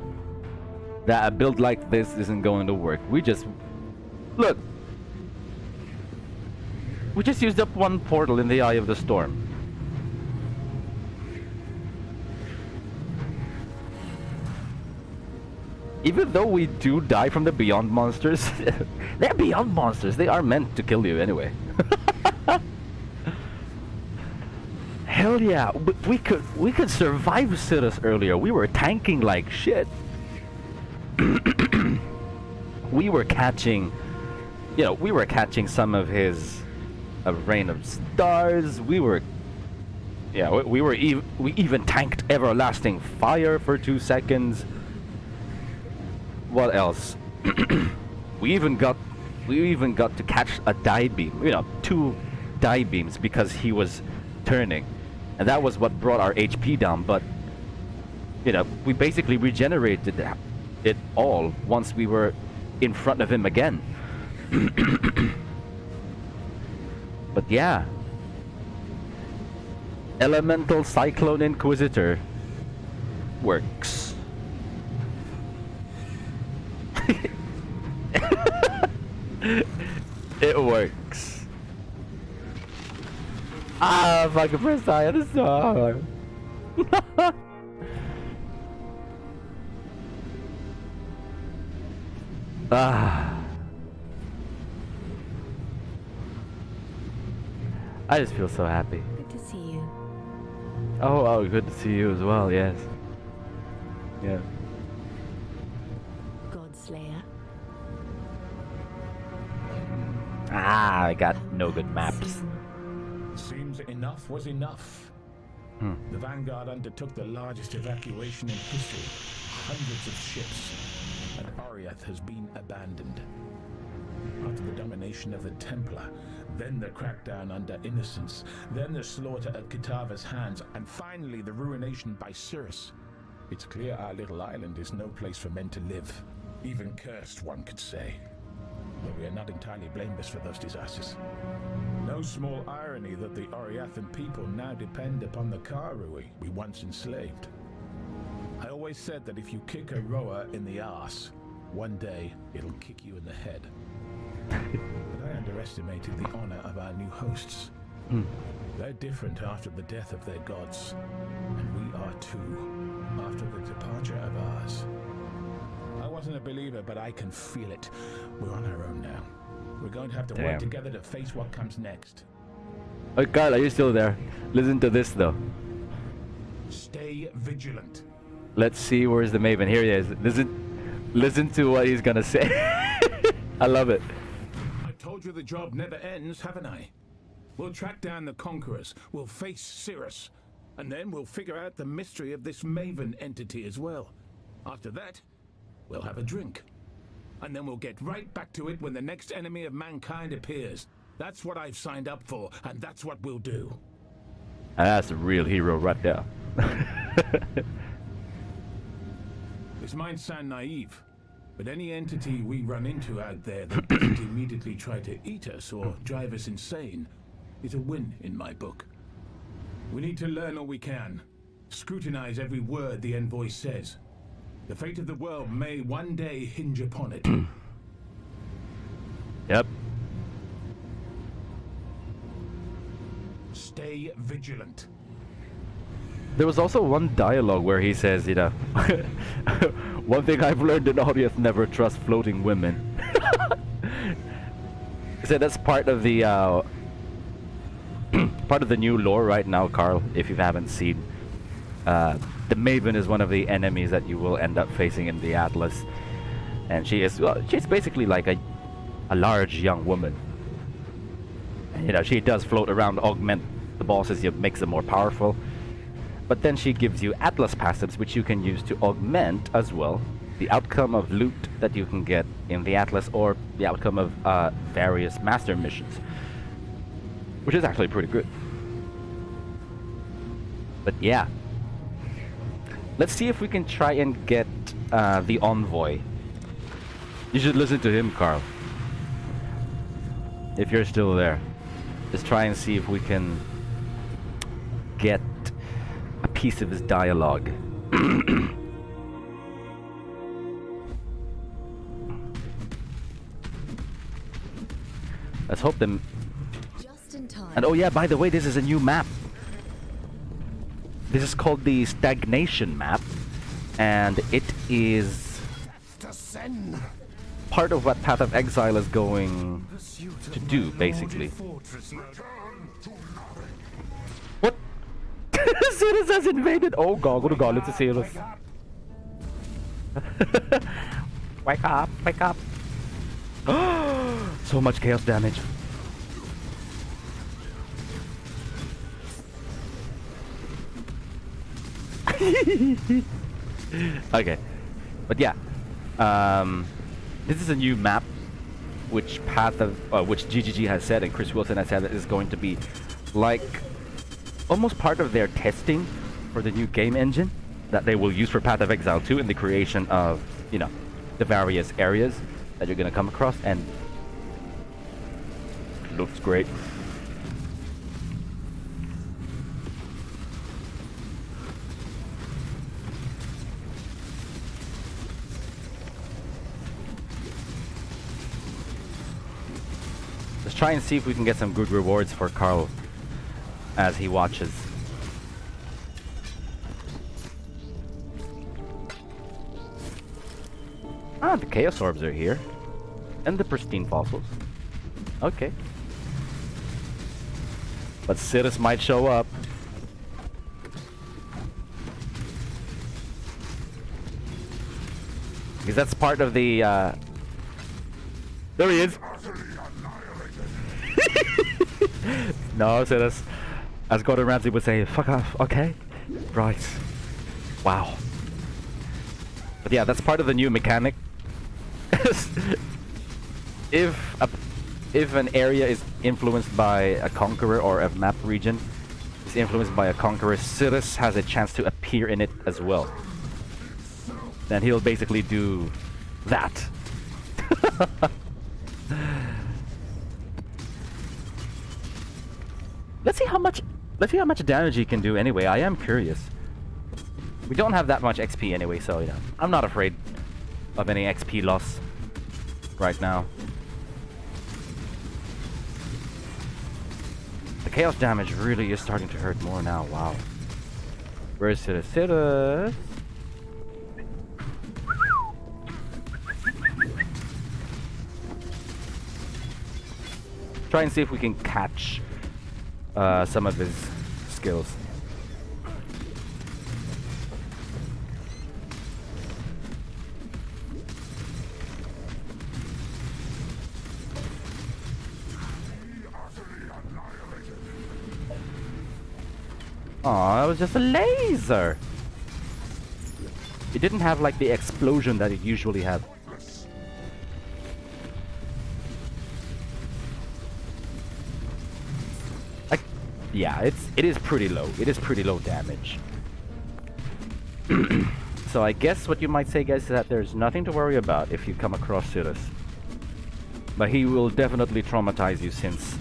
that a build like this isn't going to work. We just used up one portal in the Eye of the Storm. Even though we do die from the Beyond monsters, they're Beyond monsters. They are meant to kill you anyway. Hell yeah, we could survive Cirrus earlier. We were tanking like shit. We were catching some of his Rain of Stars. We even tanked Everlasting Fire for 2 seconds. What else? we even got to catch a die beam, 2 die beams because he was turning, and that was what brought our HP down. But we basically regenerated it all once we were in front of him again. But yeah, Elemental Cyclone Inquisitor works. It works. Fucking press I on the star. I just feel so happy. Good to see you. Oh, good to see you as well, yes. Yeah. Godslayer. I got no good maps. Seems enough was enough. The Vanguard undertook the largest evacuation in history. Hundreds of ships. And Oriath has been abandoned. After the domination of the Templar, then the crackdown under Innocence, then the slaughter at Kitava's hands, and finally the ruination by Cirrus. It's clear our little island is no place for men to live. Even cursed, one could say. But we are not entirely blameless for those disasters. No small irony that the Oriathan people now depend upon the Karui we once enslaved. I always said that if you kick a rower in the arse, one day it'll kick you in the head. But I underestimated the honor of our new hosts. They're different after the death of their gods, and we are too, after the departure of ours. I wasn't a believer, but I can feel it. We're on our own now. We're going to have to work together to face what comes next. Oh, Kyle, are you still there? Listen to this, though. Stay vigilant. Let's see where's the Maven. Here he is. Listen to what he's gonna say. I love it. I told you the job never ends, haven't I? We'll track down the Conquerors. We'll face Cirrus. And then we'll figure out the mystery of this Maven entity as well. After that, we'll have a drink. and then we'll get right back to it when the next enemy of mankind appears. That's what I've signed up for, and that's what we'll do. And that's a real hero right there. This might sound naive, but any entity we run into out there that doesn't immediately try to eat us or drive us insane is a win in my book. We need to learn all we can, scrutinize every word the envoy says. The fate of the world may one day hinge upon it. Yep. Stay vigilant. There was also one dialogue where he says, you know, one thing I've learned in audio: never trust floating women. He said that's part of the part of the new lore right now, Carl. If you haven't seen, the Maven is one of the enemies that you will end up facing in the Atlas, and she's basically like a large young woman. And, you know, she does float around to augment the bosses, makes them more powerful. But then she gives you Atlas passives, which you can use to augment as well the outcome of loot that you can get in the Atlas, or the outcome of various master missions, which is actually pretty good. But yeah, let's see if we can try and get the envoy. You should listen to him, Carl, if you're still there. Just try and see if we can get a piece of his dialogue. Let's hope them. Just in time. And oh yeah, by the way, this is a new map. This is called the Stagnation map, and it is part of what Path of Exile is going to do, basically. What? Cirrus has invaded! Oh god, it's a Cirrus. Wake up, wake up. So much chaos damage. Okay, but yeah, this is a new map, which which GGG has said and Chris Wilson has said that is going to be like almost part of their testing for the new game engine that they will use for Path of Exile 2 in the creation of, you know, the various areas that you're gonna come across, and it looks great. Let's try and see if we can get some good rewards for Carl as he watches. Ah, the Chaos Orbs are here. And the pristine fossils. Okay. But Cirrus might show up. Because that's part of the, There he is! No, Cirrus. As Gordon Ramsay would say, fuck off, okay? Right. Wow. But yeah, that's part of the new mechanic. If an area is influenced by a conqueror, or a map region is influenced by a conqueror, Cirrus has a chance to appear in it as well. Then he'll basically do that. Let's see how much damage he can do anyway. I am curious. We don't have that much XP anyway, so you know, I'm not afraid of any XP loss right now. The chaos damage really is starting to hurt more now. Wow. Where is Cirrus? Cirrus! Try and see if we can catch some of his skills. Aw, that was just a laser! It didn't have like the explosion that it usually had. yeah, it is pretty low. It is pretty low damage. So I guess what you might say, guys, is that there's nothing to worry about if you come across Cirrus. But he will definitely traumatize you since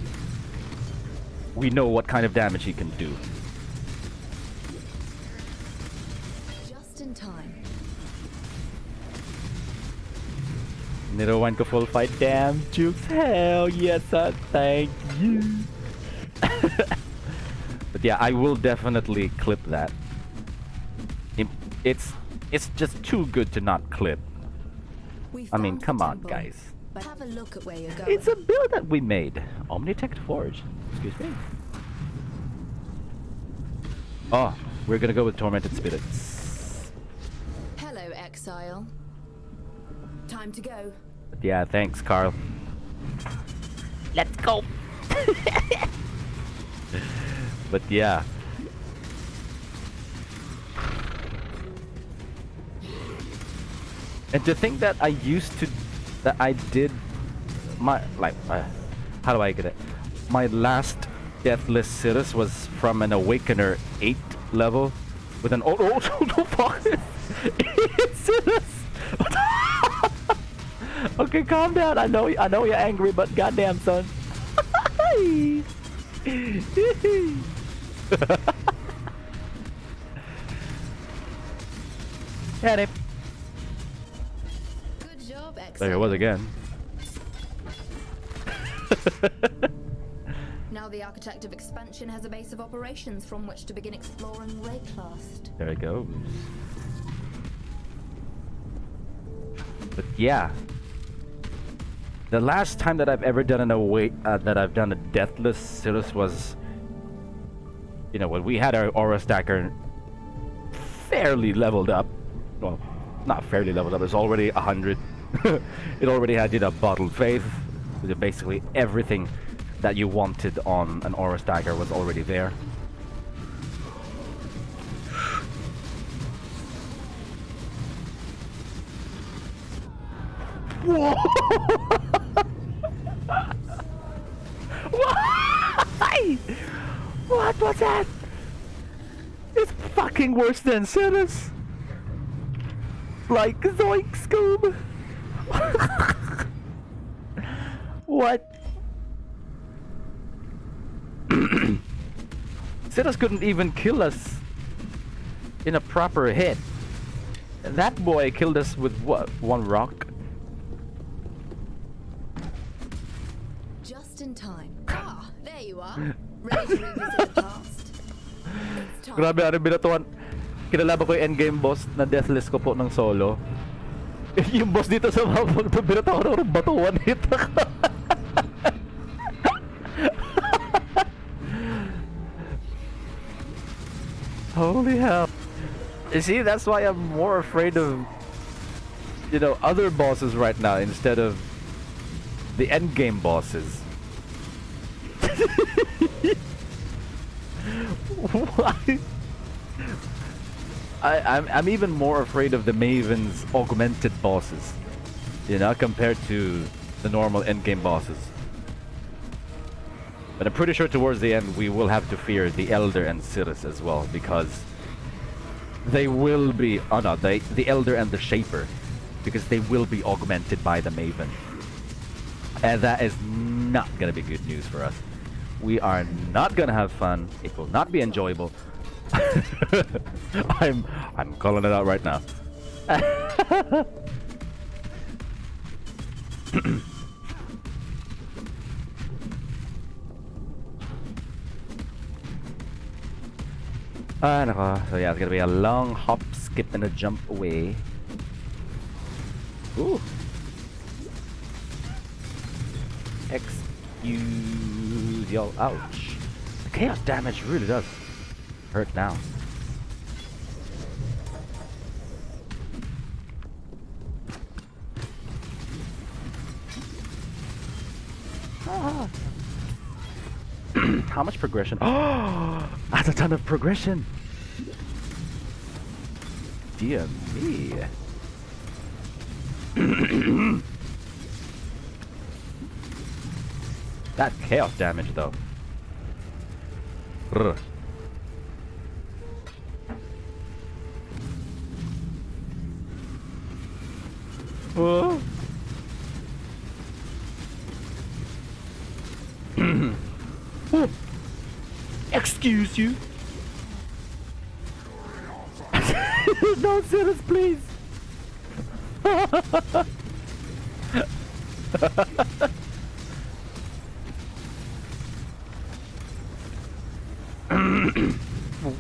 we know what kind of damage he can do. Just in time. Nidoran ko full fight, damn Jukes, hell yes, thank you. But yeah, I will definitely clip that. It's just too good to not clip. I mean, come on, guys. But have a look at where you're going. It's a build that we made. Omnitect Forge. Excuse me. Oh, we're gonna go with Tormented Spirits. Hello, Exile. Time to go. But yeah, thanks, Carl. Let's go. But yeah. And to think that I did my, like, how do I get it? My last Deathless Cirrus was from an Awakener 8 level with an oh fuck! It's Cirrus! Okay, calm down. I know you're angry, but goddamn, son. Had it. Good job, Exile. There it was again. Now the Architect of Expansion has a base of operations from which to begin exploring Rayclast. There it goes. But yeah, the last time that I've ever done a Deathless Cirrus was, you know, when we had our Aura Stacker fairly leveled up. Well, not fairly leveled up. It's already 100. It already had, you know, Bottled Faith. Basically everything that you wanted on an Aura Stacker was already there. Whoa! Why? What was that? It's fucking worse than Cirrus. Like Zoink Scoob. What? Cirrus couldn't even kill us in a proper hit. That boy killed us with what? One rock? Just in time. Ah, there you are. Ready to revisit the past. It's time. Grabe, ano binatuan? Kinalaban ko yung endgame boss na Deathless ko po ng solo. Yung boss dito sa mapag binatuan ko ng batuan dito. Holy hell. You see, that's why I'm more afraid of, you know, other bosses right now instead of the endgame bosses. Why? I'm even more afraid of the Maven's augmented bosses, you know, compared to the normal endgame bosses. But I'm pretty sure towards the end we will have to fear the Elder and Cirrus as well, because they will be, oh no, the Elder and the Shaper, because they will be augmented by the Maven. And that is not gonna be good news for us. We are not gonna have fun. It will not be enjoyable. I'm calling it out right now. Nako. So yeah, it's gonna be a long hop, skip, and a jump away. Ooh. Excuse y'all. Ouch. The chaos damage really does hurt now. How much progression? Oh, that's a ton of progression. Dear me. That chaos damage, though. Brr. Oh. Oh. Excuse you. No, Cirrus, please.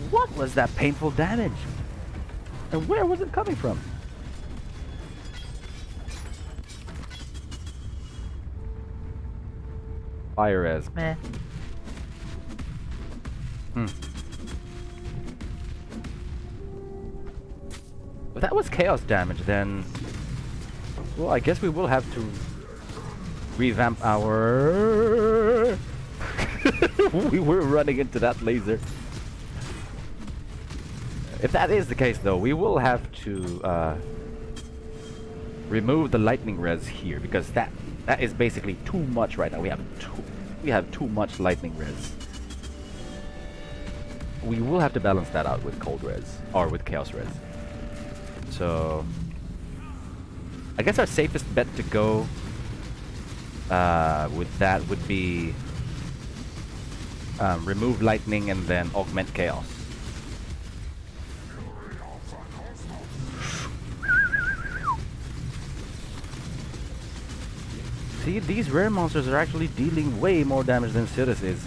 What was that painful damage? And where was it coming from? Fire res. Meh. If that was chaos damage, then... Well, I guess we will have to revamp our... We were running into that laser. If that is the case, though, we will have to remove the lightning res here, because that is basically too much right now. We have too much lightning res. We will have to balance that out with cold res or with chaos res. So I guess our safest bet to go with that would be remove lightning and then augment chaos. See, these rare monsters are actually dealing way more damage than Cirrus is.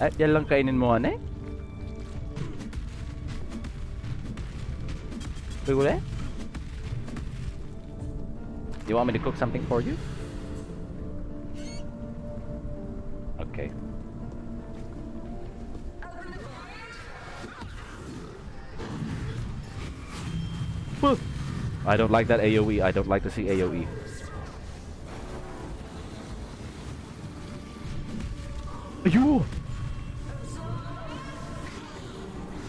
At yan lang kainin mo, ane? Pagule? You want me to cook something for you? Okay. I don't like that AoE. I don't like to see AoE. You.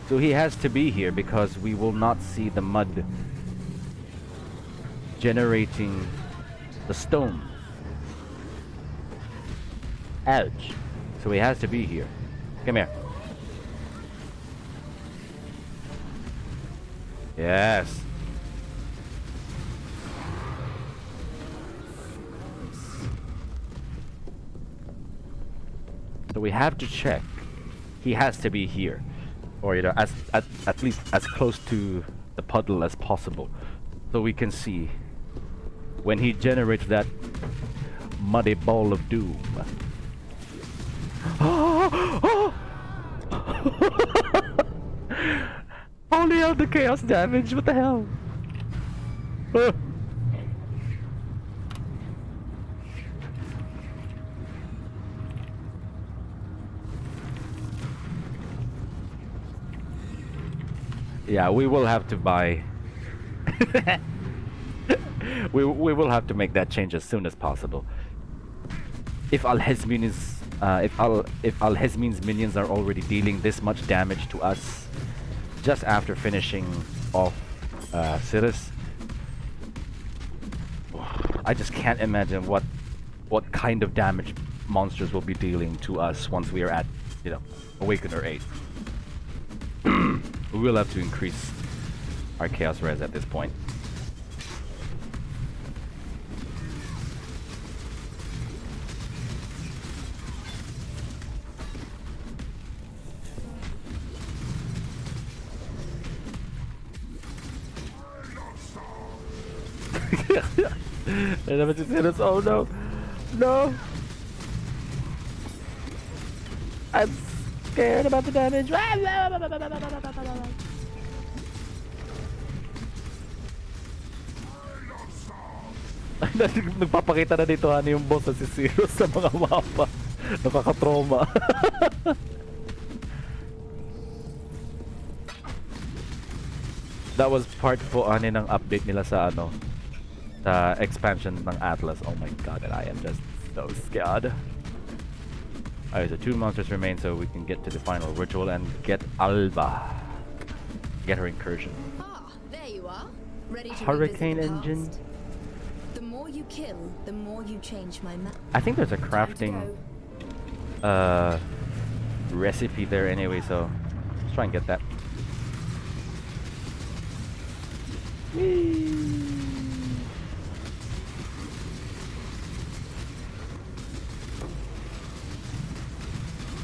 So he has to be here because we will not see the mud generating the stone. Ouch. So he has to be here. Come here. Yes. So we have to check. He has to be here. Or, you know, at least as close to the puddle as possible. So we can see when he generates that muddy ball of doom. Only on the chaos damage, what the hell? Yeah, we will have to buy. we will have to make that change as soon as possible. If Al-Hezmin's minions are already dealing this much damage to us just after finishing off Cirrus, I just can't imagine what kind of damage monsters will be dealing to us once we are at, you know, Awakener 8. We will have to increase our chaos res at this point. Oh no! No! I'm scared about the damage. Nagpapakita na dito ano yung boss na si Zero sa mga mapa. Nakaka-trauma. That was part po ani ng update nila sa ano, sa expansion ng Atlas. Oh my god, and I am just so scared. Alright, so 2 monsters remain so we can get to the final ritual and get Alba. Get her incursion. Ah, there you are. Ready to Hurricane revisit the engine. past? The more you kill, the more you change my map. I think there's a crafting recipe there anyway, so let's try and get that.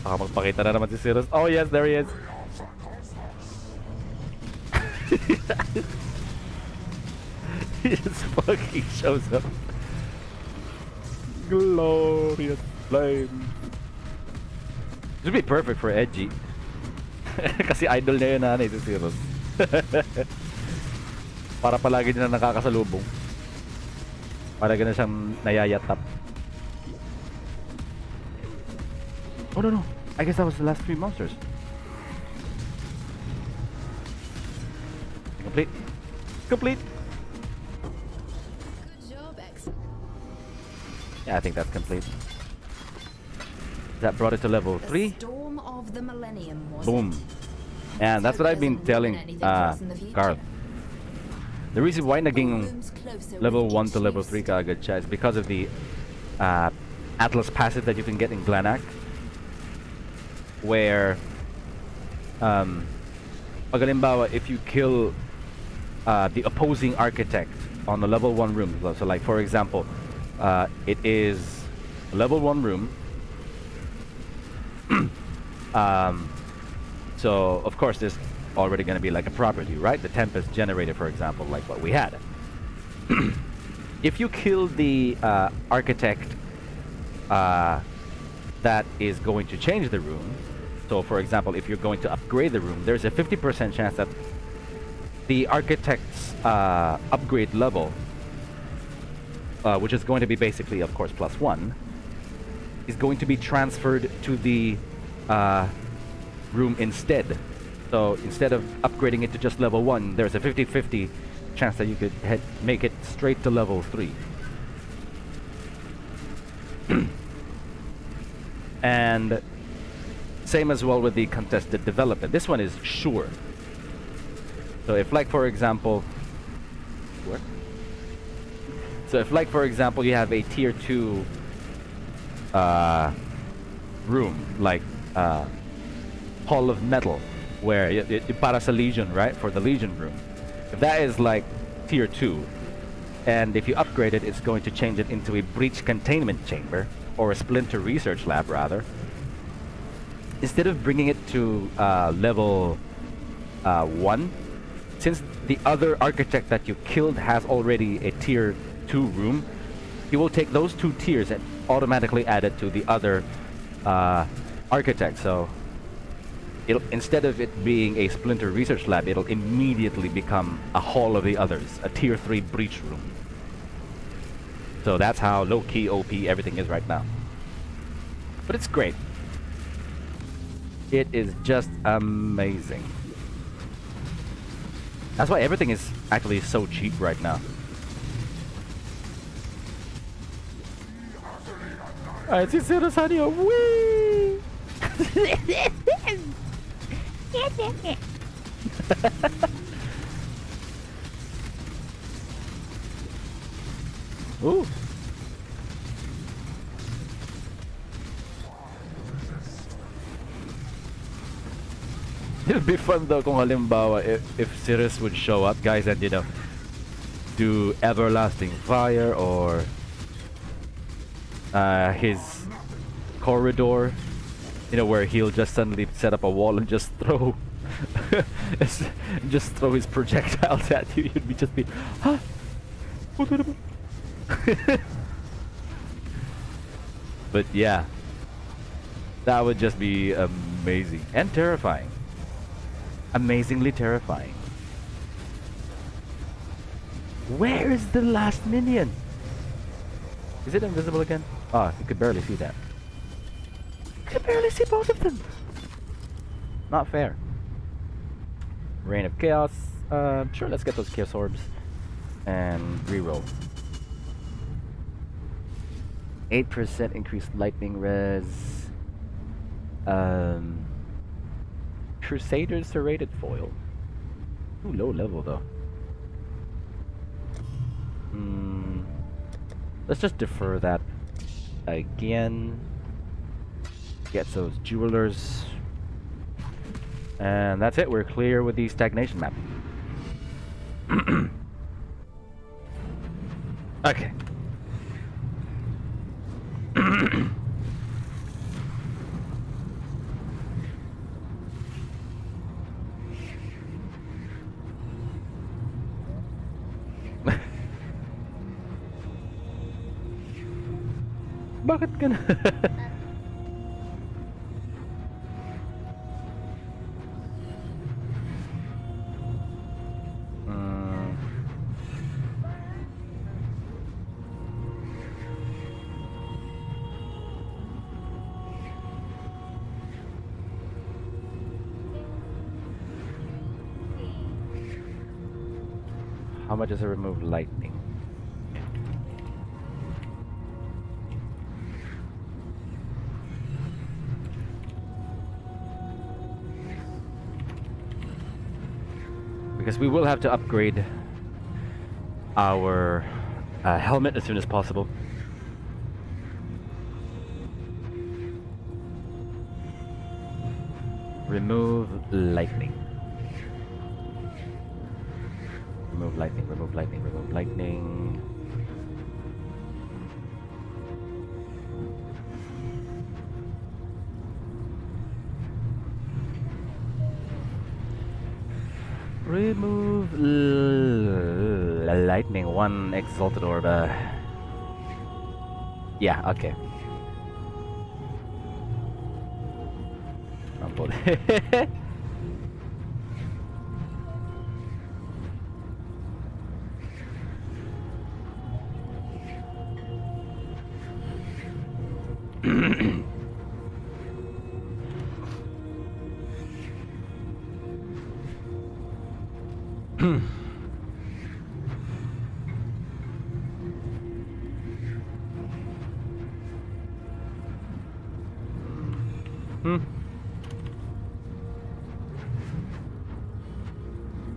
Baka magpakita na naman si Sirius. Oh yes, there he is. He just fucking shows up. Glorious flame. This would be perfect for Edgy. Kasi idol niya yun na si Sirius. Para palagi niya na nakakasalubong. Para gano'n siyang nayayatap. Oh no. I guess that was the last 3 monsters. Complete. Complete. Good job, Exile. Yeah, I think that's complete. That brought it to level 3. Storm of the Millennium, was Boom. it? And that's what I've been Doesn't ruin telling anything for us in the future. Carl. The reason why naging Looms closer level with 1 each to level new 3 step. kaagad siya is because of the Atlas passive that you can get in Glanak, where pag halimbawa, if you kill the opposing architect on the level 1 room, so like for example, it is a level 1 room, so of course there's already going to be like a property, right? The Tempest generator, for example, like what we had. If you kill the architect that is going to change the room, so for example, if you're going to upgrade the room, there's a 50% chance that the architect's upgrade level, which is going to be basically, of course, +1, is going to be transferred to the room instead. So instead of upgrading it to just level 1, there's a 50-50 chance that you could make it straight to level 3. And same as well with the contested development. This one is sure. So if like for example, what? So if like for example you have a tier 2 room, like Hall of Metal, where para sa Legion, right? For the Legion room. If that is like tier 2, and if you upgrade it, it's going to change it into a breach containment chamber, or a splinter research lab rather. Instead of bringing it to level 1, since the other architect that you killed has already a tier 2 room, you will take those 2 tiers and automatically add it to the other architect. So it'll, instead of it being a splinter research lab, it'll immediately become a hall of the others, a tier 3 breach room. So that's how low-key OP everything is right now. But it's great. It is just amazing. That's why everything is actually so cheap right now. Alright, si Sirius Hanyo, whee! Ooh. It would be fun though kung halimbawa if Sirius would show up, guys, and you know, do everlasting fire or his corridor, you know, where he'll just suddenly set up a wall and just throw just throw his projectiles at you. You'd just be, huh? But yeah, that would just be amazing and terrifying. Amazingly terrifying. Where is the last minion? Is it invisible again? Oh, you could barely see that. You could barely see both of them. Not fair. Reign of Chaos. Sure, let's get those Chaos Orbs and reroll. 8% increased lightning res. Crusader serrated foil. Ooh, low level though. Let's just defer that again. Get those jewelers. And that's it, we're clear with the stagnation map. Okay. Bakit ka na? How much does it remove lightning? Because we will have to upgrade our helmet as soon as possible. Remove lightning. Remove lightning, remove lightning, remove lightning. Remove lightning, one exalted orb. Yeah, okay. I'm bored.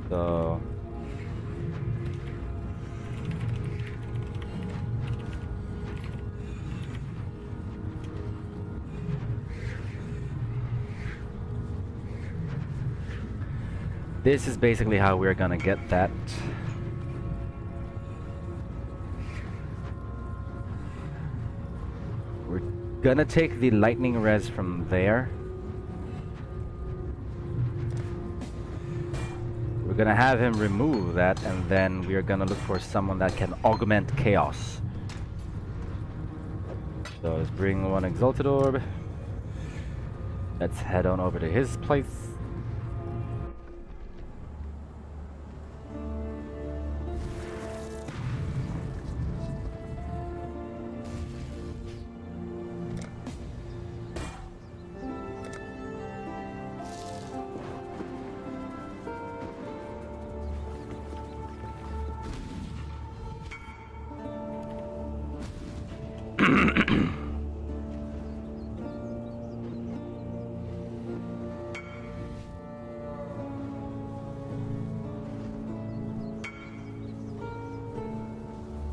So this is basically how we're gonna get that. We're gonna take the lightning res from there. We're gonna have him remove that, and then we're gonna look for someone that can augment chaos. So let's bring one exalted orb. Let's head on over to his place.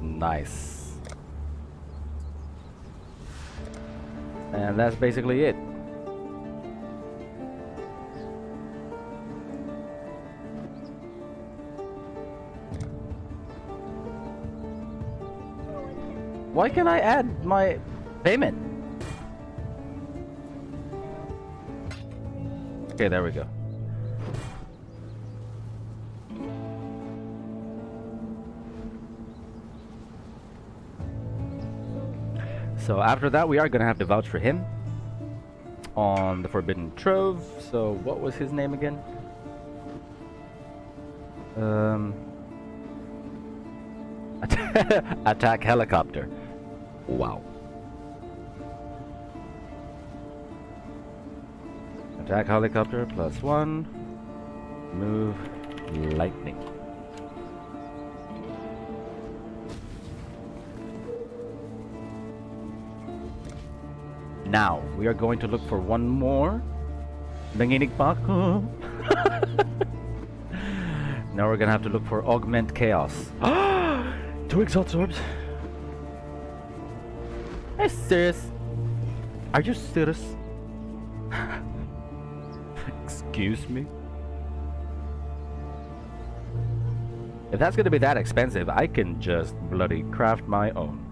Nice. And that's basically it. Why can't I add my payment? Okay, there we go. So after that, we are gonna have to vouch for him on the Forbidden Trove. So what was his name again? Attack helicopter. Wow. Attack helicopter +1. Move lightning. Now, we are going to look for one more. Nanginig pa ako. Now we're gonna have to look for Augment Chaos. 2 Exalt Orbs? Are you serious? Are you serious? Excuse me? If that's gonna be that expensive, I can just bloody craft my own.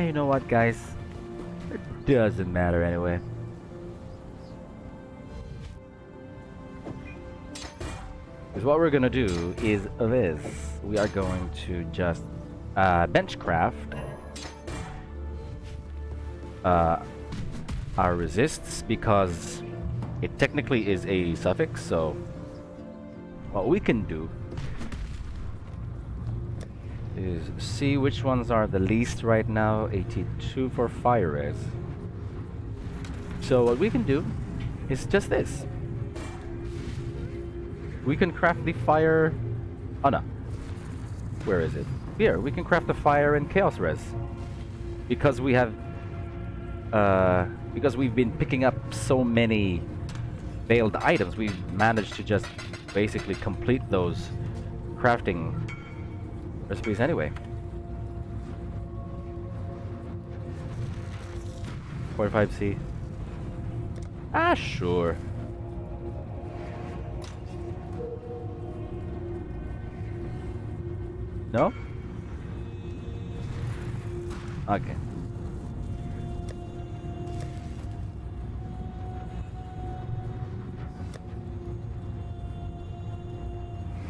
You know what, guys? It doesn't matter anyway. Because what we're gonna do is this. We are going to just benchcraft our resists, because it technically is a suffix, so what we can do is see which ones are the least right now. 82 for fire res. So what we can do is just this. We can craft the fire... Oh no. Where is it? Here, we can craft the fire and chaos res. Because we have... because we've been picking up so many veiled items, we've managed to just basically complete those crafting recipes anyway. 45C. Ah, sure. No? Okay.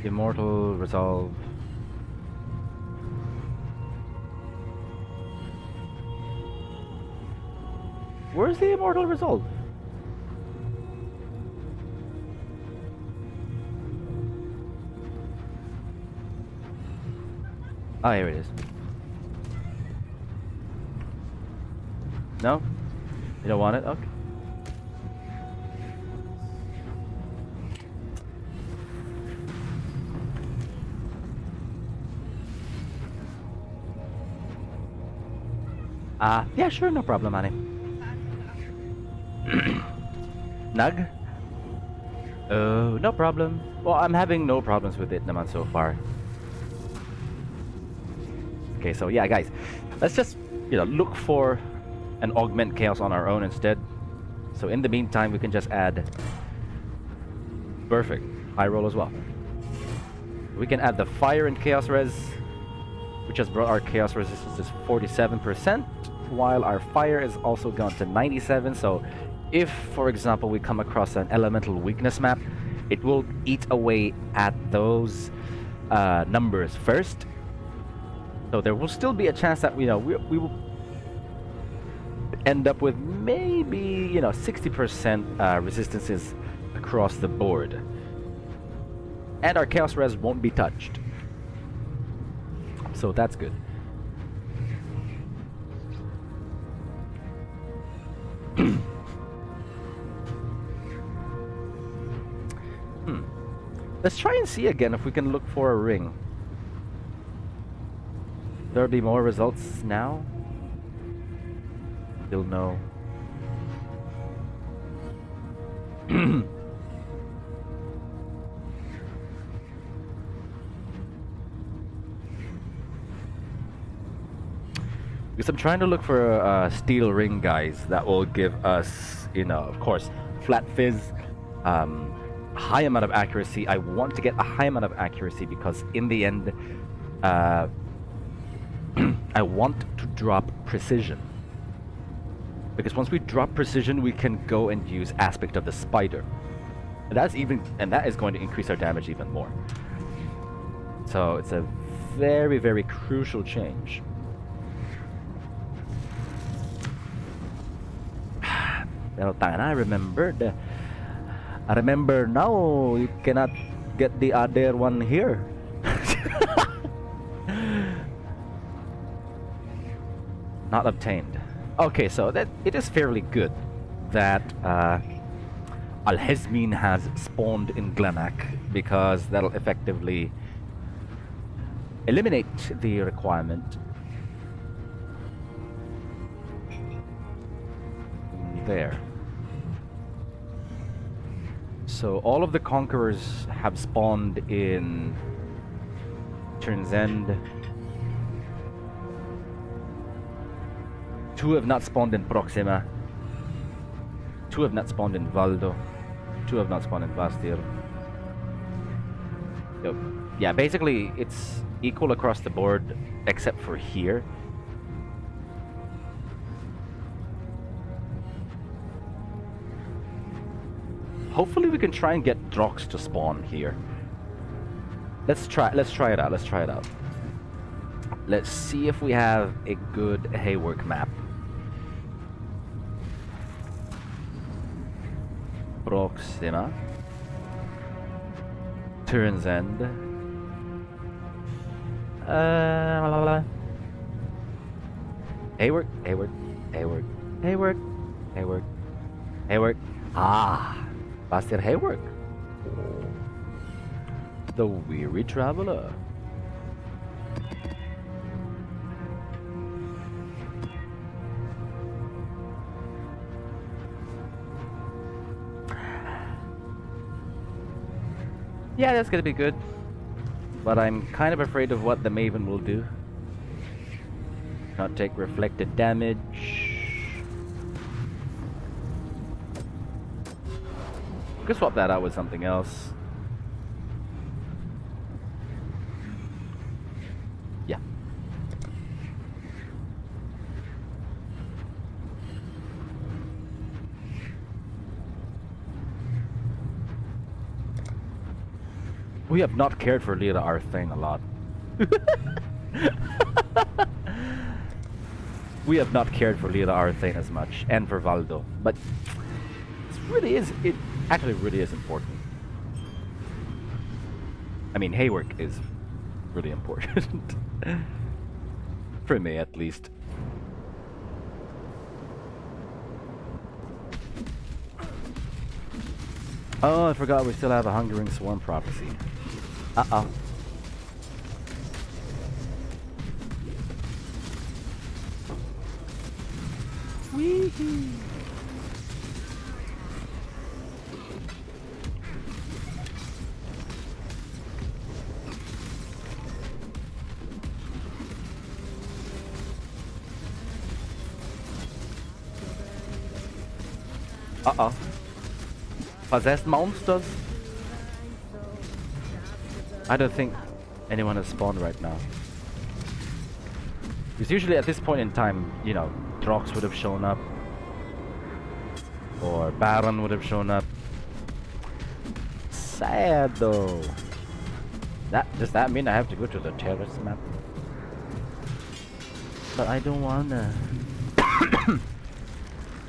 Immortal Resolve. Where's the Immortal Resolve? Oh, here it is. No? You don't want it? Okay. Yeah, sure, no problem, honey. Nug? Oh, no problem. Well, I'm having no problems with it naman so far. Okay, so yeah, guys, let's just, look for an Augment Chaos on our own instead. So in the meantime, we can just add... Perfect. High roll as well. We can add the Fire and Chaos Res, which has brought our Chaos Resistance to 47%, while our Fire is also gone to 97, so if, for example, we come across an elemental weakness map, it will eat away at those numbers first. So there will still be a chance that we will end up with maybe 60% resistances across the board, and our Chaos Res won't be touched. So that's good. Let's try and see again if we can look for a ring. There'll be more results now. Still no. Because I'm trying to look for a steel ring, guys, that will give us, of course, flat fizz, high amount of accuracy. I want to get a high amount of accuracy because in the end, I want to drop precision. Because once we drop precision, we can go and use Aspect of the Spider. And that is going to increase our damage even more. So it's a very, very crucial change. Pero I remembered. I remember now you cannot get the other one here. Not obtained. Okay, so that it is fairly good that Alhezmin has spawned in Glenak, because that'll effectively eliminate the requirement. There. So all of the conquerors have spawned in Turn's End. 2 have not spawned in Proxima. 2 have not spawned in Valdo. 2 have not spawned in Vastir. So, yeah, basically it's equal across the board except for here. Hopefully we can try and get Drox to spawn here. Let's try it out. Let's see if we have a good Haywork map. Proxima. Turn's End. Haywork. Ah! Bastard Haywork. The Weary Traveler. Yeah, that's gonna be good. But I'm kind of afraid of what the Maven will do. Not take reflected damage. We could swap that out with something else. Yeah. We have not cared for Lira Arthane a lot. We have not cared for Lira Arthane as much, and for Valdo, but it actually really is important. I mean, Haywork is really important. For me, at least. Oh, I forgot we still have a Hungering Swarm Prophecy. Uh-oh. Wee-hee. Uh-oh. Possessed monsters? I don't think anyone has spawned right now. Because usually at this point in time, you know, Drox would have shown up. Or Baron would have shown up. Sad though. Does that mean I have to go to the terrace map? But I don't wanna.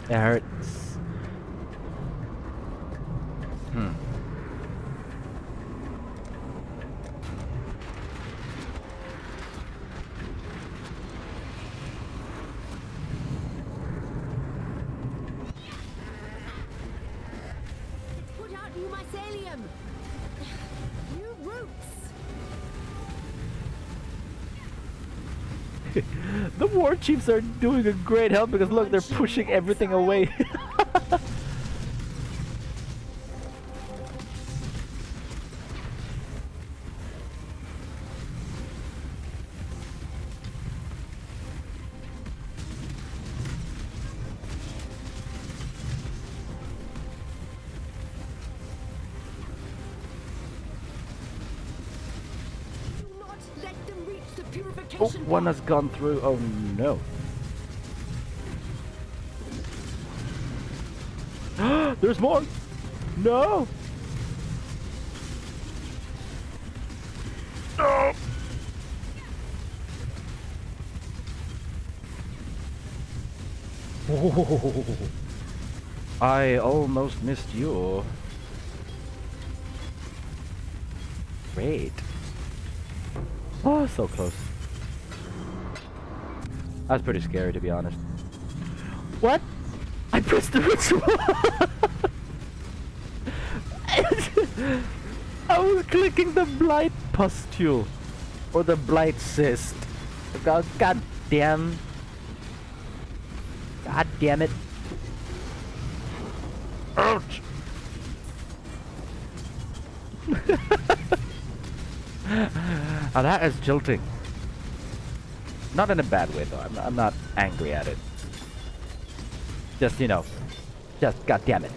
It hurts. Put out new mycelium! New roots! The war chiefs are doing a great help because look, they're pushing everything away. Oh, one has gone through. Oh no. There's more. No. No. Oh, I almost missed you. Great. Oh, so close. That was pretty scary, to be honest. What? I pressed the ritual! I was clicking the blight pustule. Or the blight cyst. God damn. God damn it. Ouch! Now that is jilting. Not in a bad way though. I'm not angry at it. Just, you know, just god damn it.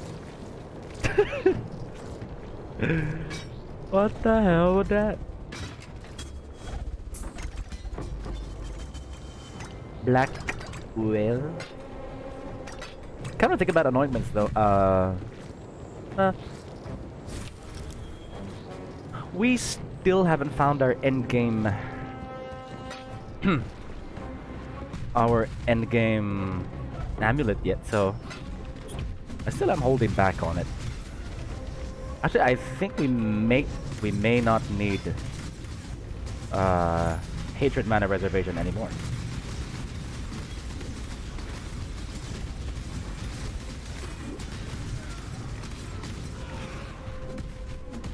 What the hell was that? Black whale. Kind of think about anointments though. We still haven't found our endgame. Our endgame amulet yet, so I still am holding back on it. Actually, I think we may not need hatred mana reservation anymore.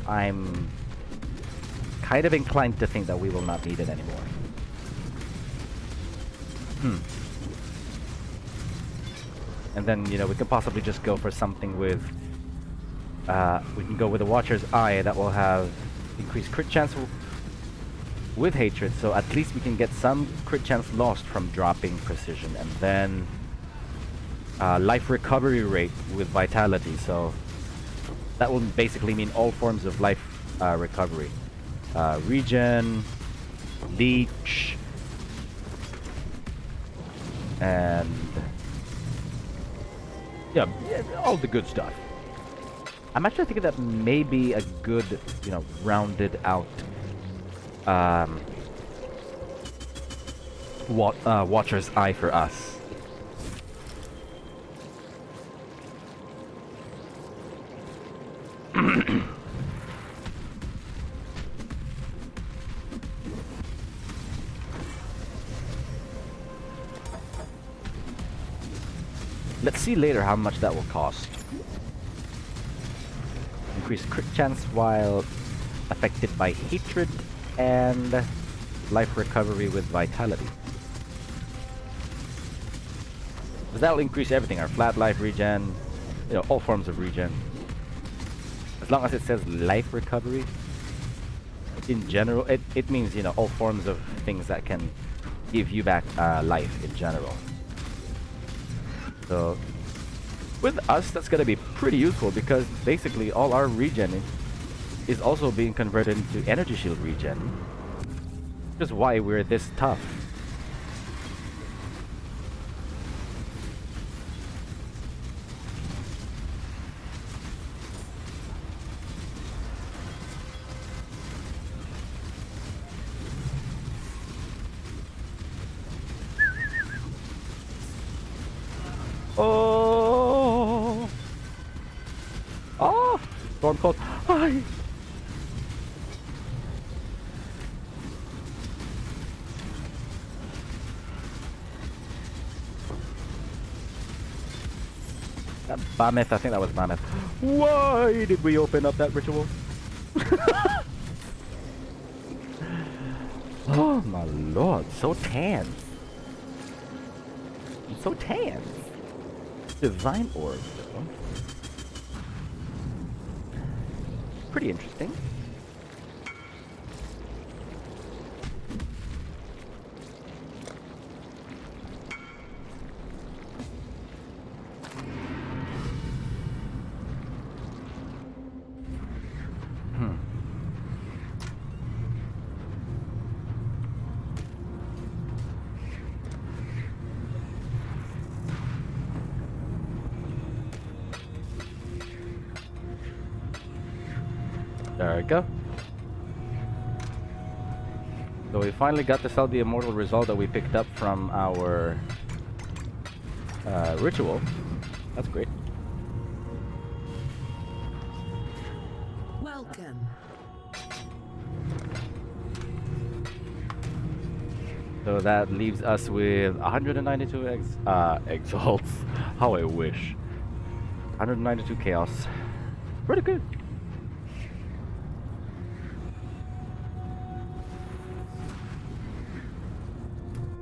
I'm kind of inclined to think that we will not need it anymore. And then, you know, we could possibly just go for something with we can go with the Watcher's Eye that will have increased crit chance with hatred, so at least we can get some crit chance lost from dropping precision, and then life recovery rate with vitality, so that will basically mean all forms of life recovery. Regen, leech, and yeah, all the good stuff. I'm actually thinking that may be a good, you know, rounded out Watcher's Eye for us. Let's see later how much that will cost. Increased crit chance while affected by hatred and life recovery with vitality. Because that'll increase everything, our flat life regen, you know, all forms of regen. As long as it says life recovery, in general, it means, you know, all forms of things that can give you back life in general. So with us, that's going to be pretty useful because basically all our regen is also being converted into energy shield regen. Which is why we're this tough. Oh! Oh! Storm cold. Hi! That Mammoth, I think that was Mammoth. Why did we open up that ritual? Oh my lord, so tan. It's so tan. Divine Orb, though. Pretty interesting. There we go. So we finally got to sell the immortal result that we picked up from our ritual. That's great. Welcome. So that leaves us with 192 exalts. How I wish. 192 chaos. Pretty good.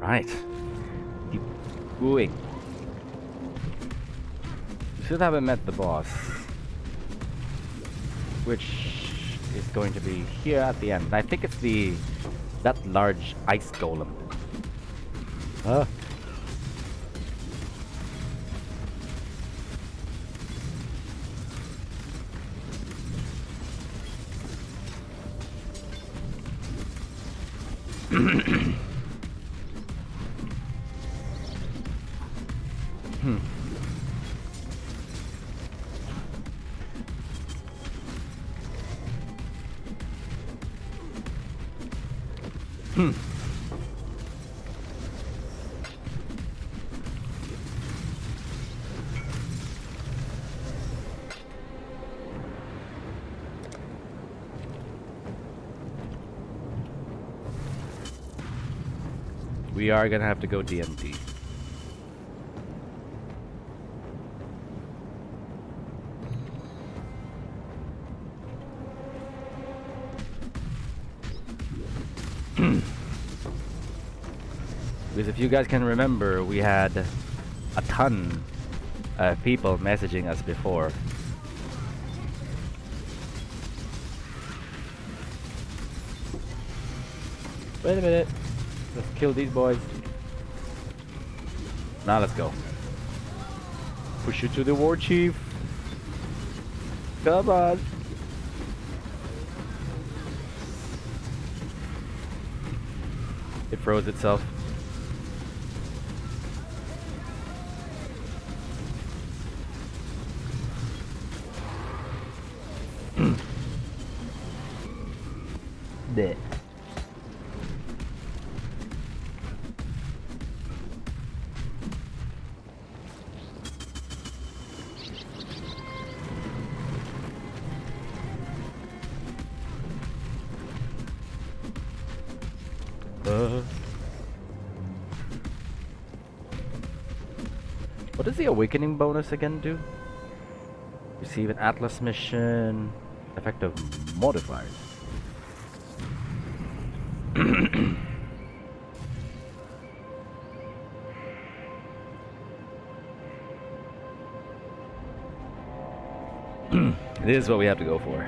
Right. Keep going. We still haven't met the boss, which is going to be here at the end. I think it's that large ice golem. Huh? We are gonna have to go DMT. Because if you guys can remember, we had a ton of people messaging us before. Wait a minute. Let's kill these boys. Now let's go. Push you to the war chief. Come on. It froze itself. Blech. What does the awakening bonus again do? Receive an Atlas mission. Effective modifiers. This is what we have to go for.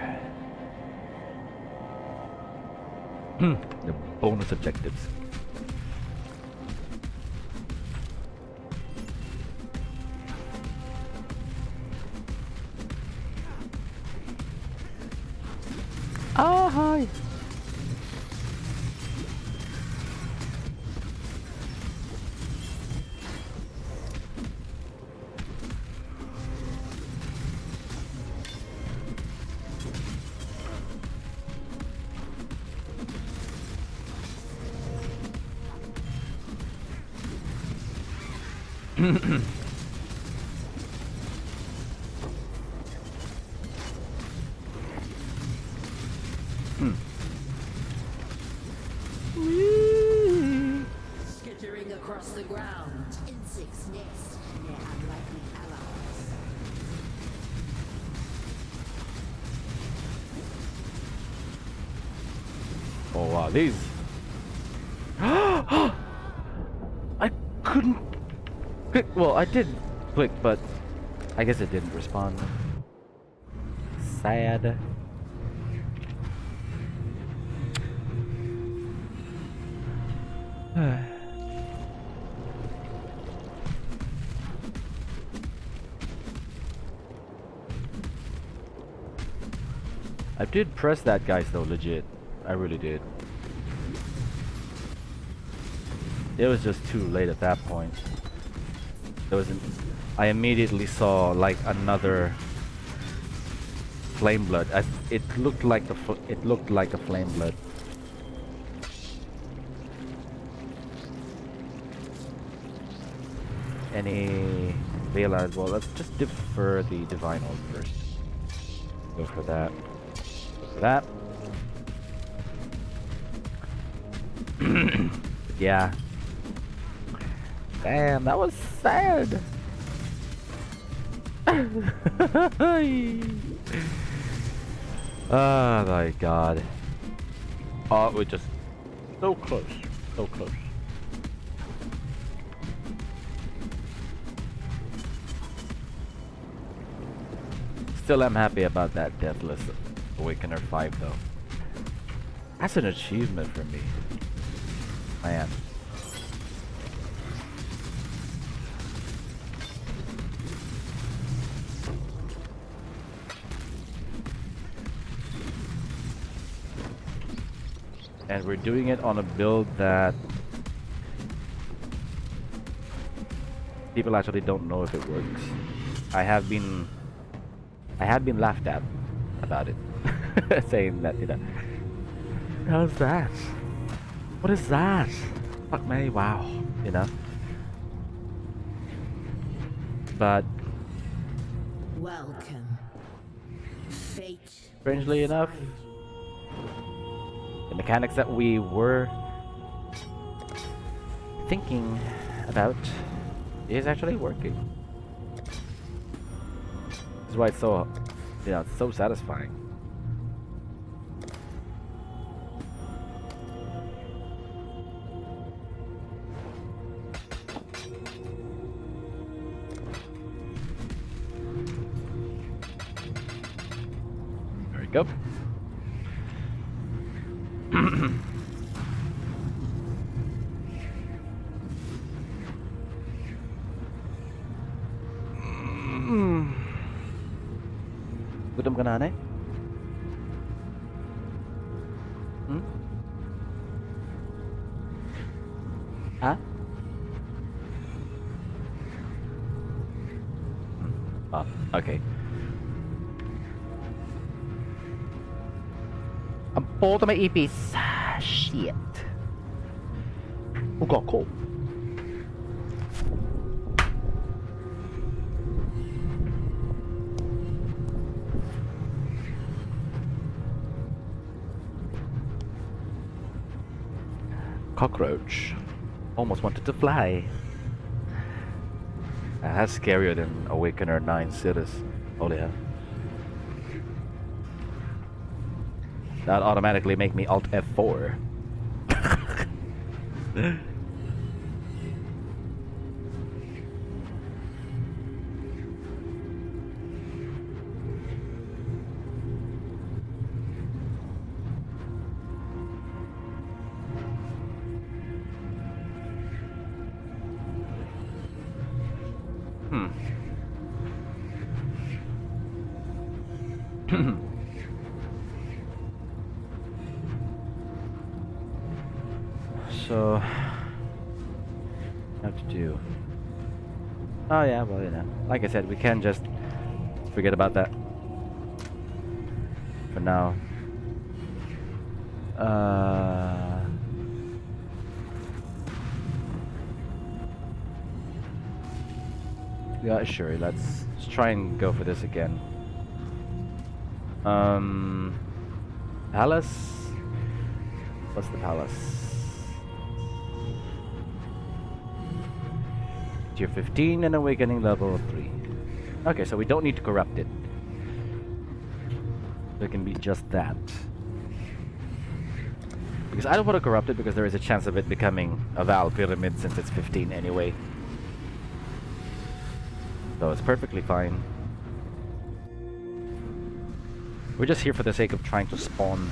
The bonus objectives. Oh, hi. Skittering across the ground. Insects nest near unlikely allies. Oh wow, these. I couldn't click. Well, I did click, but I guess it didn't respond. Sad. I did press that, guys, though, legit. I really did. It was just too late at that point. There was I immediately saw like another flame blood. It looked like a flame blood. Any Vela as well. Let's just defer the divine orb first. Go for that. Go for that. Yeah. Damn, that was sad. Oh my god. Oh, we're just so close. So close. still am happy about that Deathless Awakener 5 though. That's an achievement for me. Man. And we're doing it on a build that people actually don't know if it works. I have been laughed at about it, saying that, you know, how's that? What is that? Fuck me, wow, you know. But Welcome. Fate. strangely enough, the mechanics that we were thinking about is actually working. This is why it's so, you know, it's so satisfying. There we go. Gutom ka na, Ane? Hmm? Ha? Oh, okay. Ang puto may ipis. Shit. Ugo ko. Cockroach. Almost wanted to fly. That's scarier than Awakener 9 Cirrus. Holy hell. That automatically make me Alt F4. So, what to do? Oh yeah, well, you know, like I said, we can just forget about that for now. Yeah, sure. Let's try and go for this again. Palace. What's the palace? Tier 15 and awakening level 3. Okay, so we don't need to corrupt it. It can be just that. Because I don't want to corrupt it because there is a chance of it becoming a Val Pyramid since it's 15 anyway. So it's perfectly fine. We're just here for the sake of trying to spawn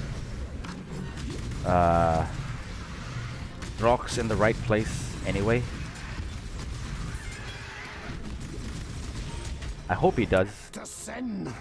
rocks in the right place anyway. I hope he does. Descend.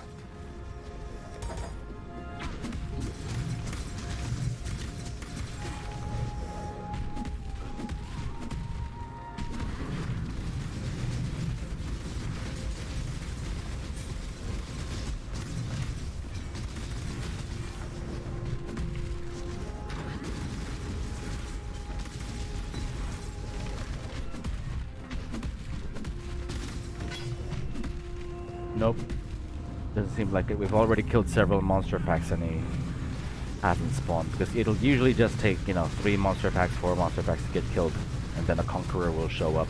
Nope. Doesn't seem like it. We've already killed several monster packs and he hasn't spawned. Because it'll usually just take, you know, 3 monster packs, 4 monster packs to get killed. And then a conqueror will show up.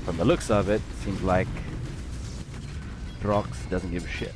From the looks of it, seems like Drox doesn't give a shit.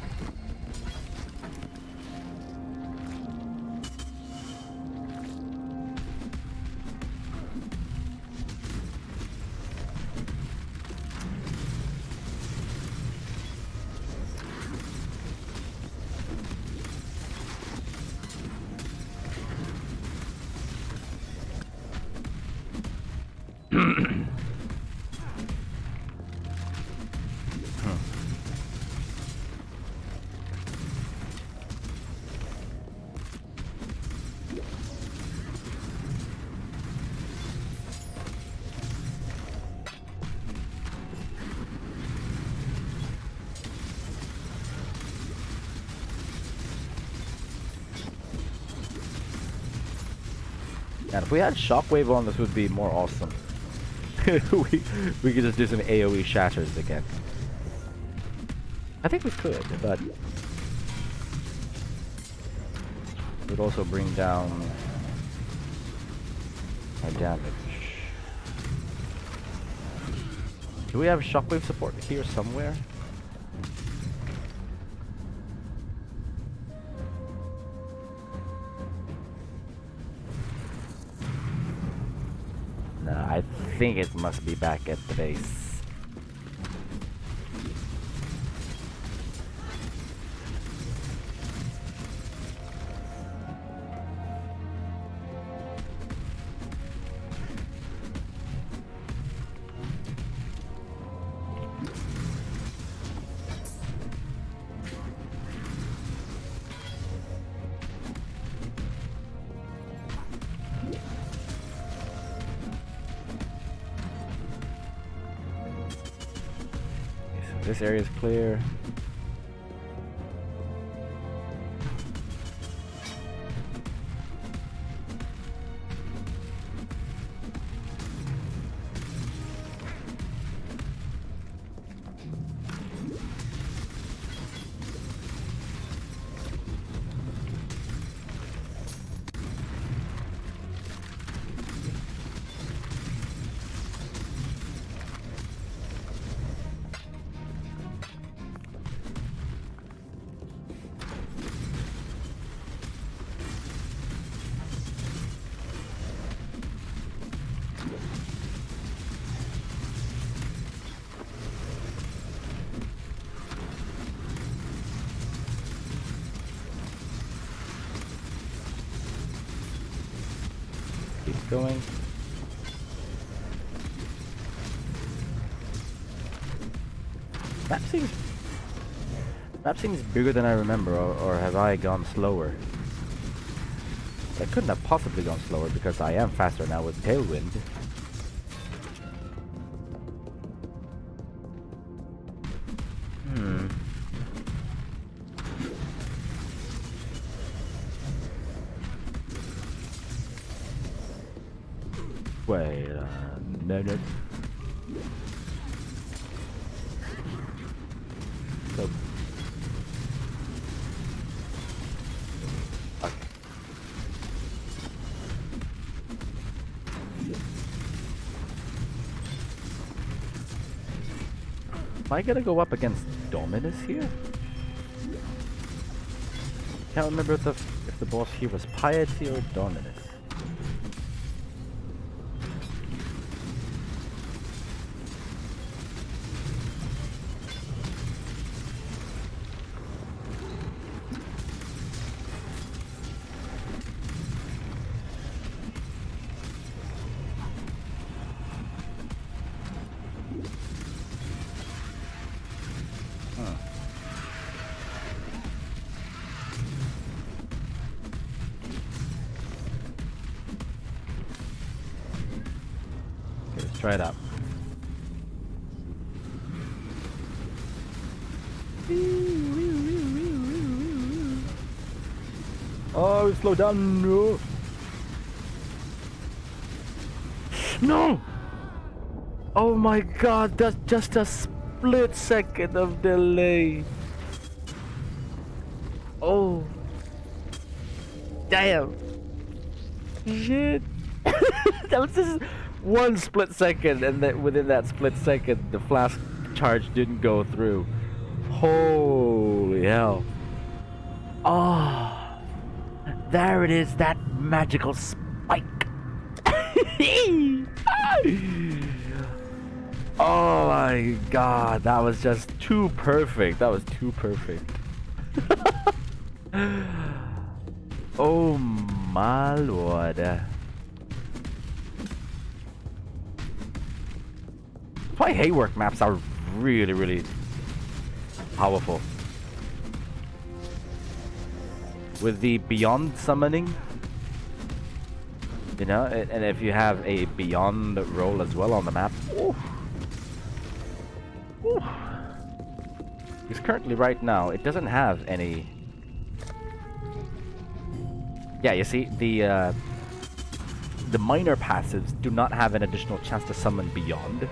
And if we had Shockwave on, this would be more awesome. we could just do some AoE shatters again. I think we could, but it would also bring down our damage. Do we have Shockwave support here somewhere? No, I think it must be back at the base. This area is clear. Keep going. Map seems bigger than I remember, or have I gone slower? I couldn't have possibly gone slower because I am faster now with Tailwind. Wait a minute. So, okay. Am I gonna go up against Dominus here? Can't remember if the boss here was Piety or Dominus. Try it out. Oh, slow down. No. No! Oh my god, that's just a split second of delay. Oh. Damn. Shit. That was just one split second, and that within that split second the flask charge didn't go through. Holy hell. Oh, there it is, that magical spike. Oh my god, that was just too perfect. That was too perfect. Oh my lord. Why Haywork maps are really powerful. With the beyond summoning, you know, and if you have a beyond roll as well on the map. Ooh. Ooh. Because currently right now it doesn't have any. the minor passives do not have an additional chance to summon beyond,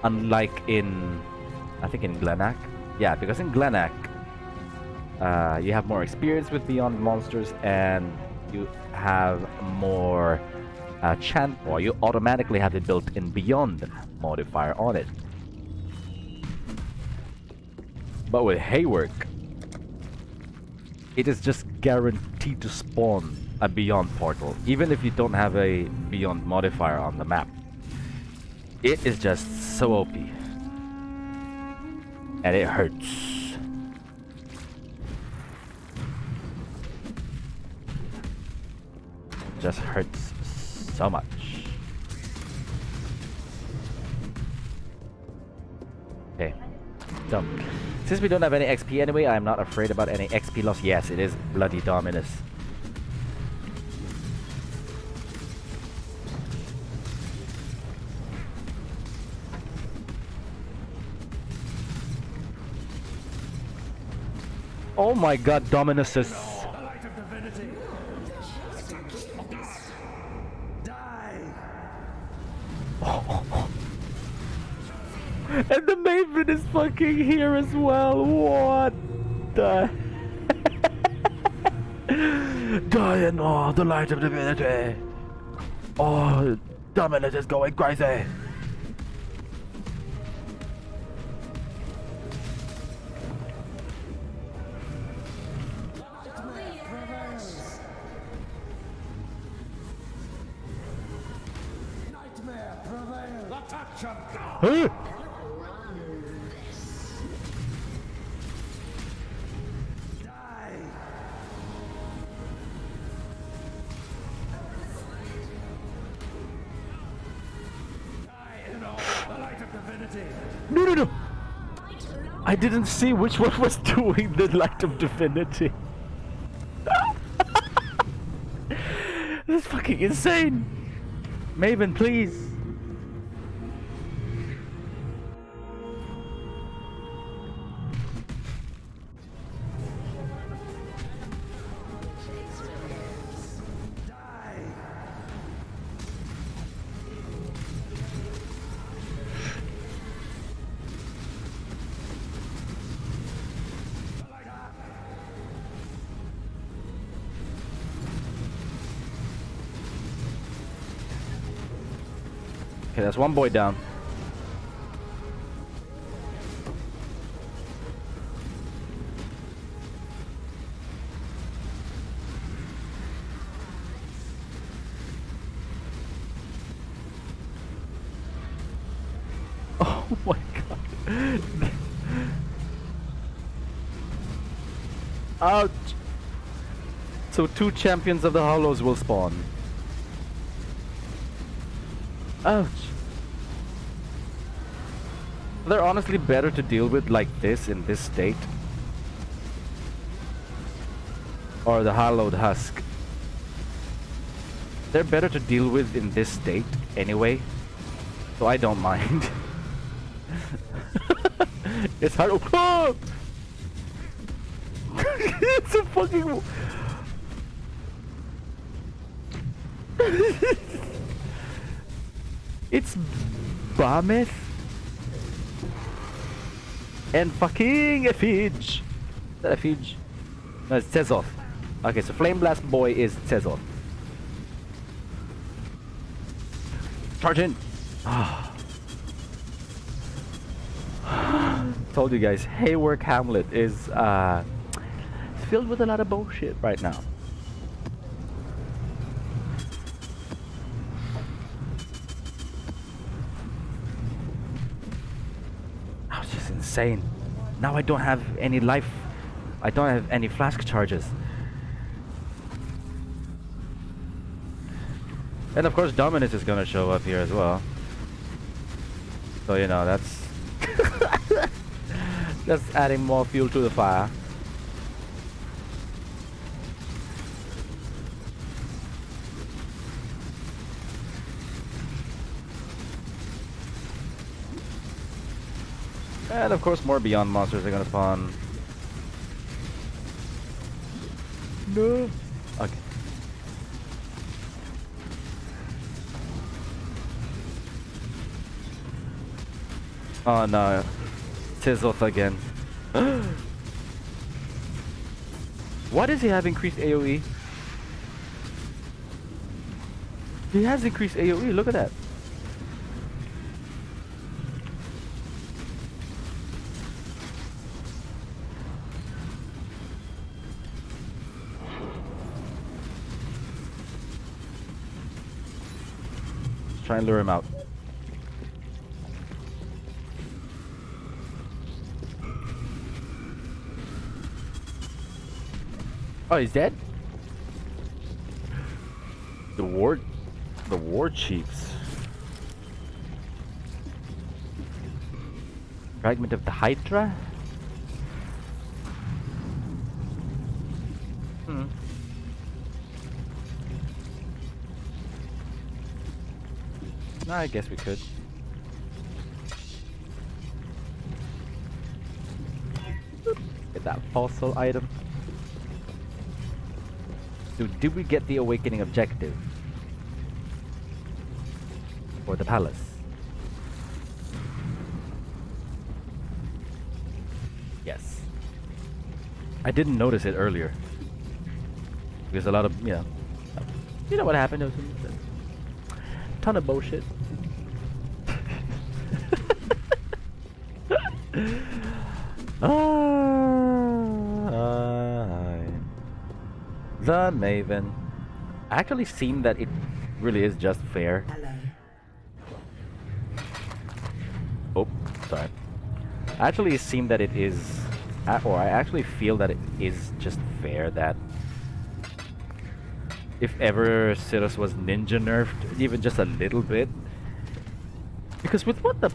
unlike in, I think in Glenak. Yeah, because in Glenak, you have more experience with beyond monsters, and you have more chance, or you automatically have the built-in beyond modifier on it. But with Haywork, it is just guaranteed to spawn a beyond portal, even if you don't have a beyond modifier on the map. It is just so OP. And it hurts. Just hurts so much. Okay. So, since we don't have any XP anyway, I'm not afraid about any XP loss. Yes, it is bloody Dominus. Oh my god, Dominuses. And the Maven is fucking here as well. What the? Die in all the light of divinity. Oh, Dominus is going crazy. Huh? No, no, no! I didn't see which one was doing the light of divinity. This is fucking insane! Maven, please! Okay, that's one boy down. Oh my god. Ouch. So 2 champions of the Hollows will spawn. Ouch. They're honestly better to deal with like this in this state. Or the Hallowed Husk. They're better to deal with in this state anyway. So I don't mind. It's hard. Oh! It's a fucking... It's Bahameth and fucking Ephige. Is that Ephige? No, it's Tezov. Okay, so Flame Blast Boy is Tezov. Charge in! Told you guys, Haywork Hamlet is filled with a lot of bullshit right now. Insane. Now I don't have any life. I don't have any flask charges. And of course Dominus is gonna show up here as well. So you know, that's just adding more fuel to the fire. And of course more beyond monsters are gonna spawn. No. Okay. Oh no. Sizzleth again. Why does he have increased AoE? He has increased AoE, look at that. Let's try and lure him out. Oh, he's dead? The war chiefs. Fragment of the Hydra? Hmm. I guess we could. Get that fossil item. So did we get the awakening objective? For the palace? Yes. I didn't notice it earlier. Because a lot of, you know what happened? There was a ton of bullshit. The Maven. I actually seem that it really is just fair. Hello. Oh, sorry. I actually seem that it is, or I actually feel that it is just fair that if ever Sirus was ninja nerfed, even just a little bit. Because with what the...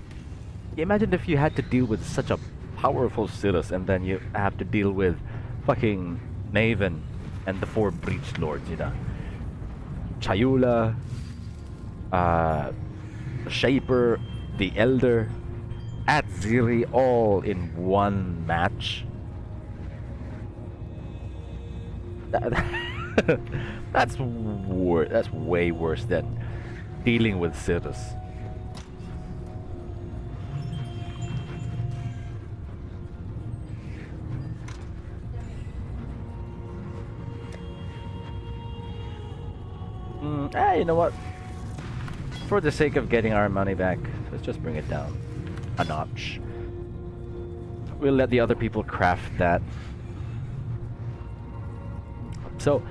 Imagine if you had to deal with such a powerful Sirus and then you have to deal with fucking Maven and the 4 Breach Lords, you know. Chayula, Shaper, the Elder, Atziri, all in one match. That's way worse than dealing with Sirus. You know what? For the sake of getting our money back, let's just bring it down a notch. We'll let the other people craft that. So,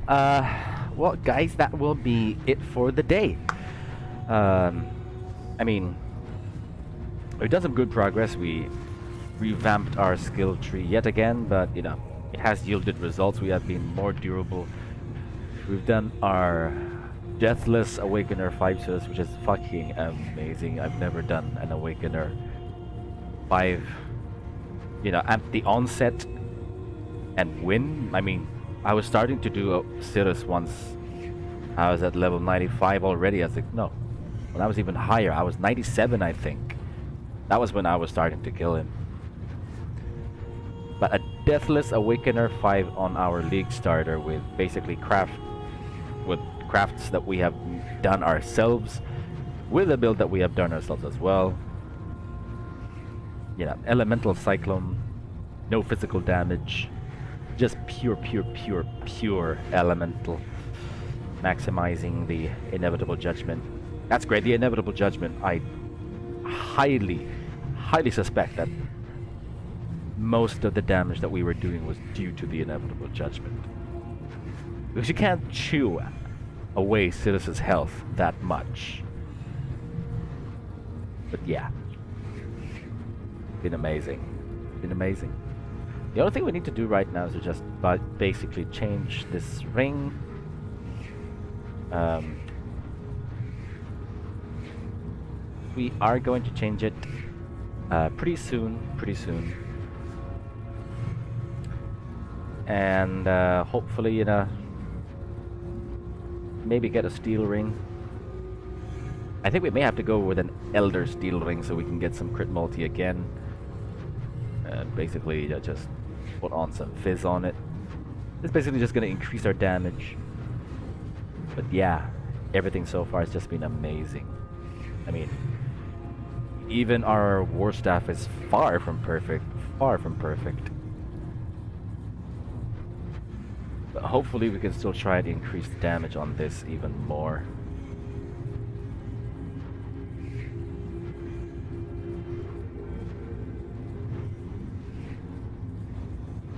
well, guys, that will be it for the day. I mean, we've done some good progress. We revamped our skill tree yet again, but, you know, it has yielded results. We have been more durable. We've done our Deathless Awakener 5 Sirus, which is fucking amazing. I've never done an Awakener 5, you know, at the onset and win. I mean, I was starting to do a Sirus once. I was at level 95 already. I was like, no. When I was even higher, I was 97, I think. That was when I was starting to kill him. But a Deathless Awakener 5 on our League starter with basically crafts that we have done ourselves, with a build that we have done ourselves as well. You know, Elemental Cyclone, no physical damage, just pure elemental, maximizing the Inevitable Judgment. That's great. The Inevitable Judgment, I highly suspect that most of the damage that we were doing was due to the Inevitable Judgment. Because you can't chew away Sirus's health that much. But yeah. Been amazing. Been amazing. The only thing we need to do right now is to just basically change this ring. We are going to change it pretty soon. And hopefully, you know, maybe get a steel ring. I think we may have to go with an Elder steel ring so we can get some crit multi again. Basically, just put on some fizz on it. It's basically just going to increase our damage. But yeah, everything so far has just been amazing. I mean, even our war staff is far from perfect. Far from perfect. But hopefully we can still try to increase the damage on this even more.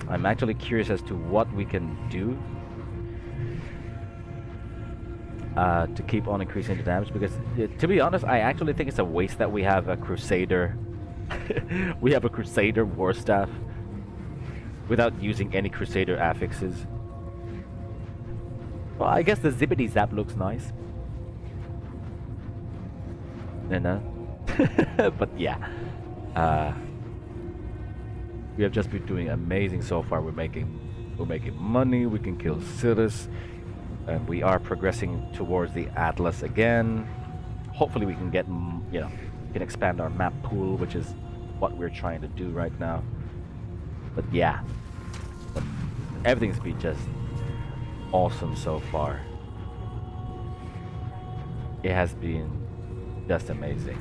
I'm actually curious as to what we can do to keep on increasing the damage, because to be honest, I actually think it's a waste that we have a Crusader we have a Crusader war staff without using any Crusader affixes. Well, I guess the Zippity Zap looks nice. You know? But yeah. We have just been doing amazing so far. We're making money, we can kill cities, and we are progressing towards the Atlas again. Hopefully we can get, you know, can expand our map pool, which is what we're trying to do right now. But yeah, everything's been just awesome so far. It has been just amazing,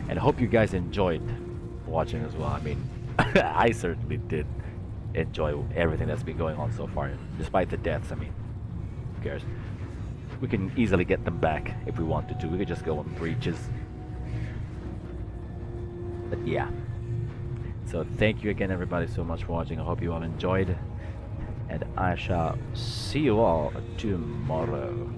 and I hope you guys enjoyed watching as well. I mean, I certainly did enjoy everything that's been going on so far, despite the deaths. I mean, who cares? We can easily get them back if we wanted to. We could just go on breaches. But yeah. So thank you again, everybody, so much for watching. I hope you all enjoyed, and I shall see you all tomorrow.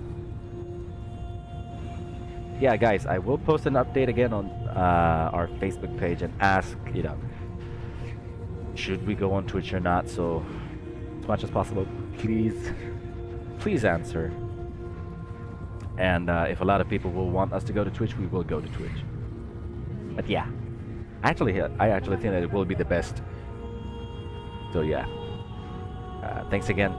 Yeah, guys, I will post an update again on our Facebook page and ask, you know, should we go on Twitch or not? So as much as possible, please answer. And if a lot of people will want us to go to Twitch, we will go to Twitch. But yeah, I actually think that it will be the best. So yeah, thanks again.